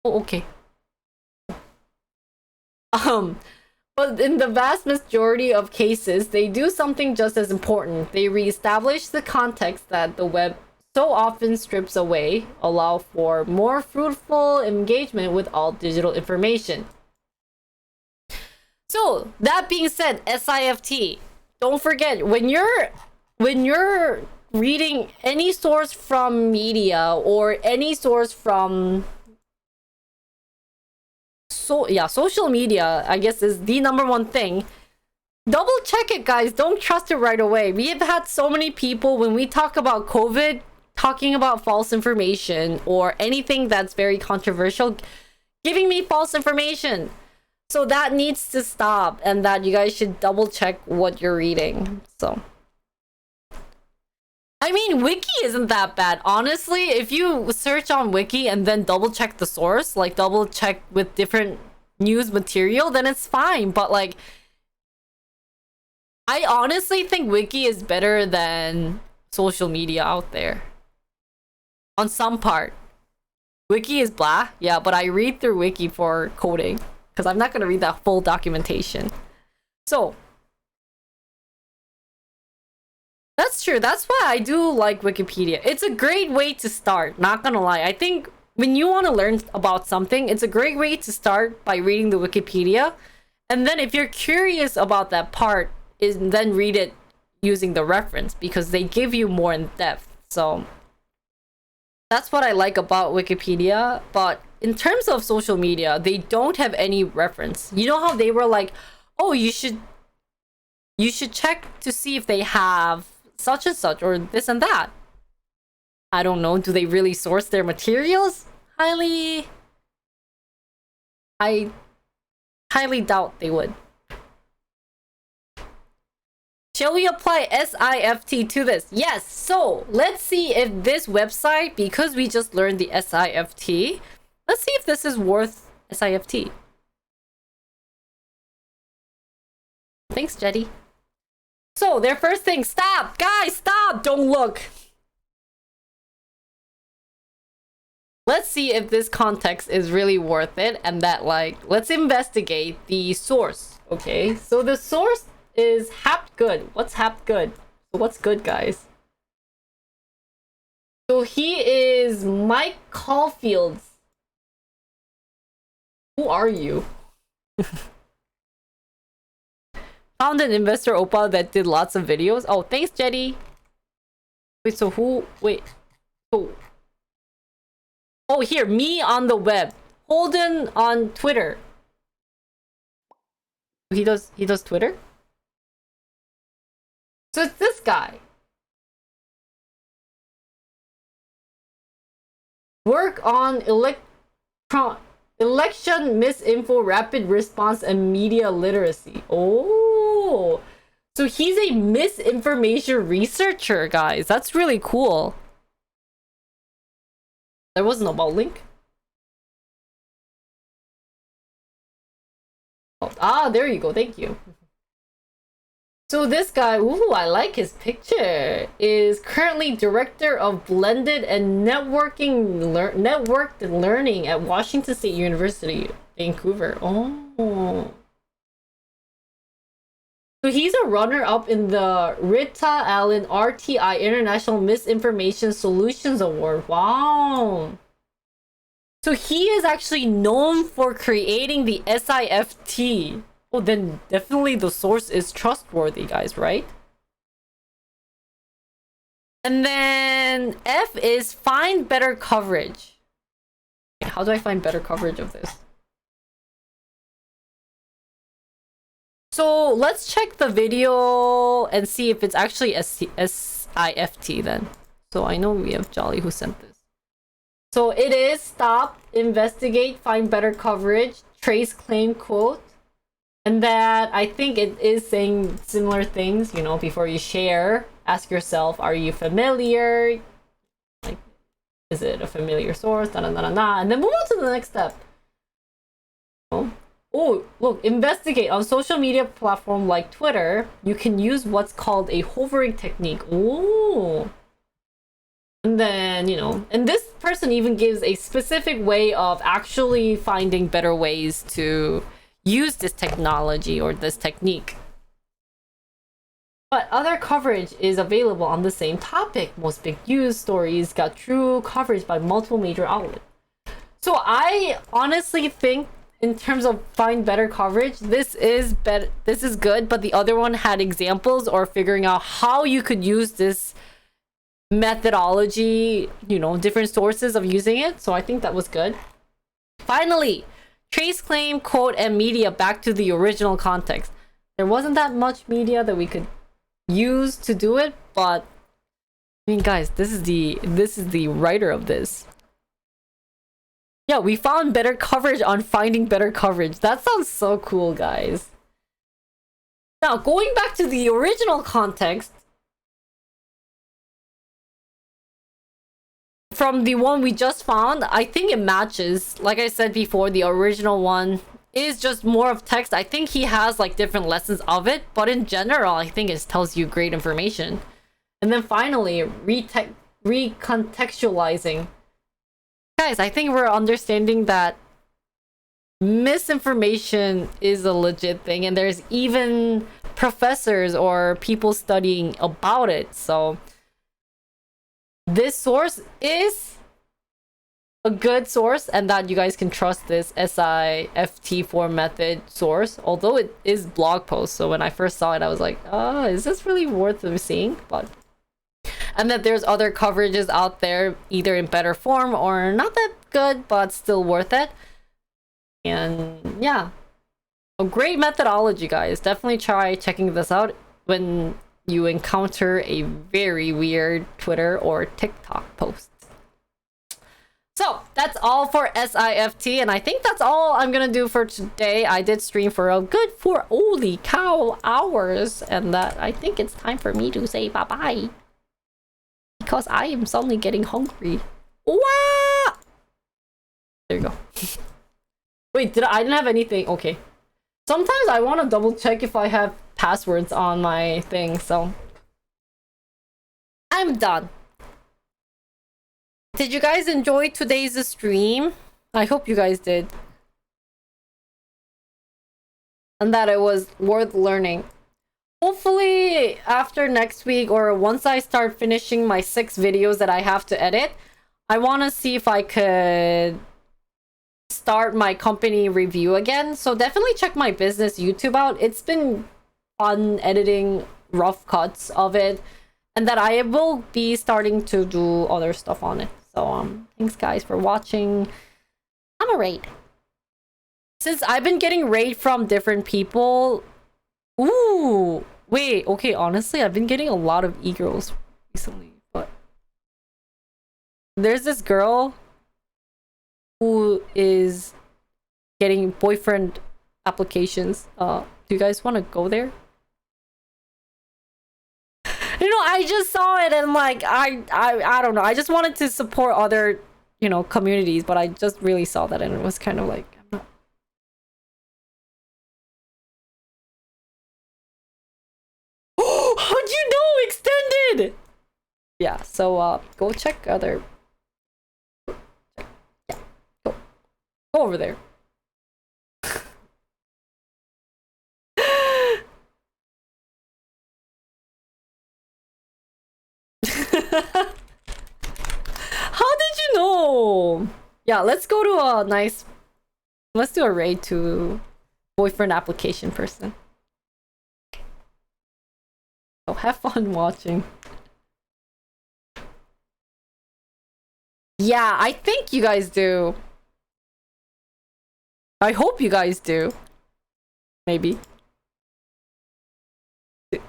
Oh, okay. But in the vast majority of cases, they do something just as important. They reestablish the context that the web so often strips away, allow for more fruitful engagement with all digital information. So that being said, SIFT, don't forget when you're reading any source from media or any source from social media, I guess is the number one thing. Double check it, guys. Don't trust it right away. We have had so many people when we talk about COVID talking about false information or anything that's very controversial, giving me false information. So that needs to stop, and that you guys should double check what you're reading. So I mean, Wiki isn't that bad. Honestly, if you search on Wiki and then double check the source, like double check with different news material, then it's fine. But like, I honestly think Wiki is better than social media out there. On some part. Wiki is blah, yeah, but I read through Wiki for coding. Because I'm not going to read that full documentation. So, that's true. That's why I do like Wikipedia. It's a great way to start, not gonna lie. I think when you want to learn about something, it's a great way to start by reading the Wikipedia. And then if you're curious about that part, then read it using the reference, because they give you more in depth. So, that's what I like about Wikipedia. But in terms of social media, they don't have any reference. You know how they were like, oh, you should check to see if they have such and such or this and that. I don't know. Do they really source their materials? I highly doubt they would. Shall we apply SIFT to this? Yes. So let's see if this website, because we just learned the SIFT, let's see if this is worth SIFT. Thanks, Jetty. So their first thing, stop! Guys, stop! Don't look! Let's see if this context is really worth it, and that, like, let's investigate the source. Okay, so the source is Hapgood. What's Hapgood? So what's good, guys? So he is Mike Caulfield's. Who are you? Found an investor oppa that did lots of videos. Oh, thanks, Jetty. Wait, so who? Wait. Oh, here, me on the web. Holden on Twitter. He does Twitter? So it's this guy. Work on election misinfo, rapid response, and media literacy. Oh, so he's a misinformation researcher, guys. That's really cool. There wasn't a ball link. Oh, there you go. Thank you. So this guy, ooh, I like his picture, is currently director of blended and networked learning at Washington State University, Vancouver. Oh. So he's a runner-up in the Rita Allen RTI International Misinformation Solutions Award. Wow. So he is actually known for creating the SIFT. Well, then definitely the source is trustworthy, guys, right? And then F is find better coverage. How do I find better coverage of this? So let's check the video and see if it's actually a SIFT then. So I know we have Jolly who sent this. So it is stop, investigate, find better coverage, trace claim quote. And that I think it is saying similar things, you know, before you share, ask yourself, are you familiar? Like, is it a familiar source? Da, da, da, da, da. And then move on to the next step. Oh, look, investigate. On social media platform like Twitter, you can use what's called a hovering technique. Oh. And then, you know, and this person even gives a specific way of actually finding better ways to use this technology or this technique. But other coverage is available on the same topic. Most big news stories got true coverage by multiple major outlets. So I honestly think, in terms of find better coverage, this is better. This is good, but the other one had examples or figuring out how you could use this methodology, different sources of using it. So I think that was good. Finally, trace claim, quote, and media back to the original context. There wasn't that much media that we could use to do it, but I mean, guys, this is the writer of this. Yeah, we found better coverage on finding better coverage. That sounds so cool, guys. Now, going back to the original context, from the one we just found, I think it matches. Like I said before, the original one is just more of text. I think he has like different lessons of it, but in general, I think it tells you great information. And then finally, recontextualizing. Guys, I think we're understanding that misinformation is a legit thing, and there's even professors or people studying about it. So this source is a good source, and that you guys can trust this SIFT 4 method source, although it is blog post. So when I first saw it, I was like, oh, is this really worth seeing? But and that there's other coverages out there, either in better form or not that good, but still worth it. And yeah, a great methodology, guys. Definitely try checking this out when you encounter a very weird Twitter or TikTok post. So that's all for SIFT, and I think that's all I'm gonna do for today. I did stream for a good holy cow hours, and that I think it's time for me to say bye-bye, because I am suddenly getting hungry. Wah! There you go. Wait, I didn't have anything. Okay. Sometimes I want to double check if I have passwords on my thing, so I'm done. Did you guys enjoy today's stream? I hope you guys did. And that it was worth learning. Hopefully after next week, or once I start finishing my 6 videos that I have to edit, I want to see if I could start my company review again. So definitely check my business YouTube out. It's been fun editing rough cuts of it, and that I will be starting to do other stuff on it. So thanks guys for watching. I'm a raid. Since I've been getting raid from different people. Ooh, wait, okay, honestly, I've been getting a lot of e-girls recently, but there's this girl who is getting boyfriend applications. Do you guys want to go there? I just saw it, and like I don't know. I just wanted to support other, communities, but I just really saw that, and it was kind of like, I'm not... How'd you know? Extended. Yeah. So go check other. Yeah. Go over there. How did you know? Yeah, let's go to a nice... Let's do a raid to boyfriend application person. So have fun watching. Yeah, I think you guys do. I hope you guys do. Maybe.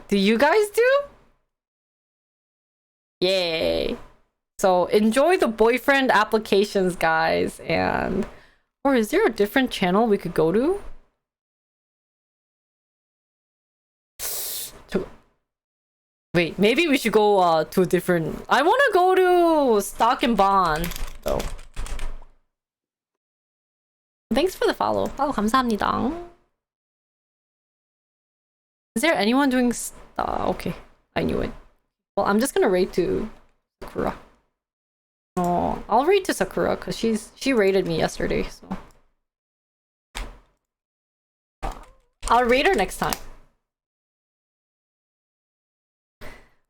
Do you guys do? Yay. So enjoy the boyfriend applications, guys. And or is there a different channel we could go to? Wait, maybe we should go to a different... I want to go to Stock and Bond though. Thanks for the follow. 감사합니다. Is there anyone doing okay, I knew it. Well, I'm just gonna raid to Sakura. Oh, I'll raid to Sakura because she raided me yesterday, so I'll raid her next time.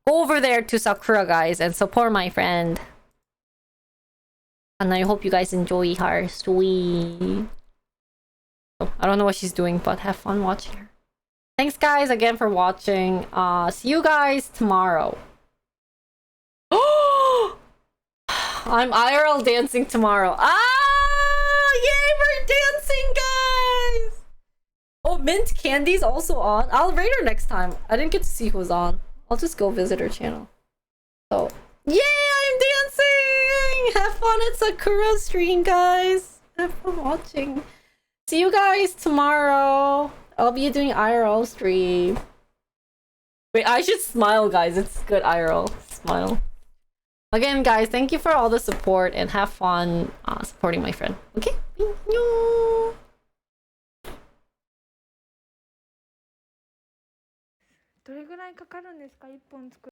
Go over there to Sakura, guys, and support my friend. And I hope you guys enjoy her stream. I don't know what she's doing, but have fun watching her. Thanks, guys, again for watching. See you guys tomorrow. I'm IRL dancing tomorrow. Yay, we're dancing, guys! Oh, Mint Candy's also on. I'll rate her next time. I didn't get to see who's on. I'll just go visit her channel. So, yay, I'm dancing! Have fun at Sakura's stream, guys. Have fun watching. See you guys tomorrow. I'll be doing IRL stream. Wait, I should smile, guys. It's good IRL. Smile. Again, guys, thank you for all the support and have fun supporting my friend. Okay? どれぐらいかかるんですか？1本作る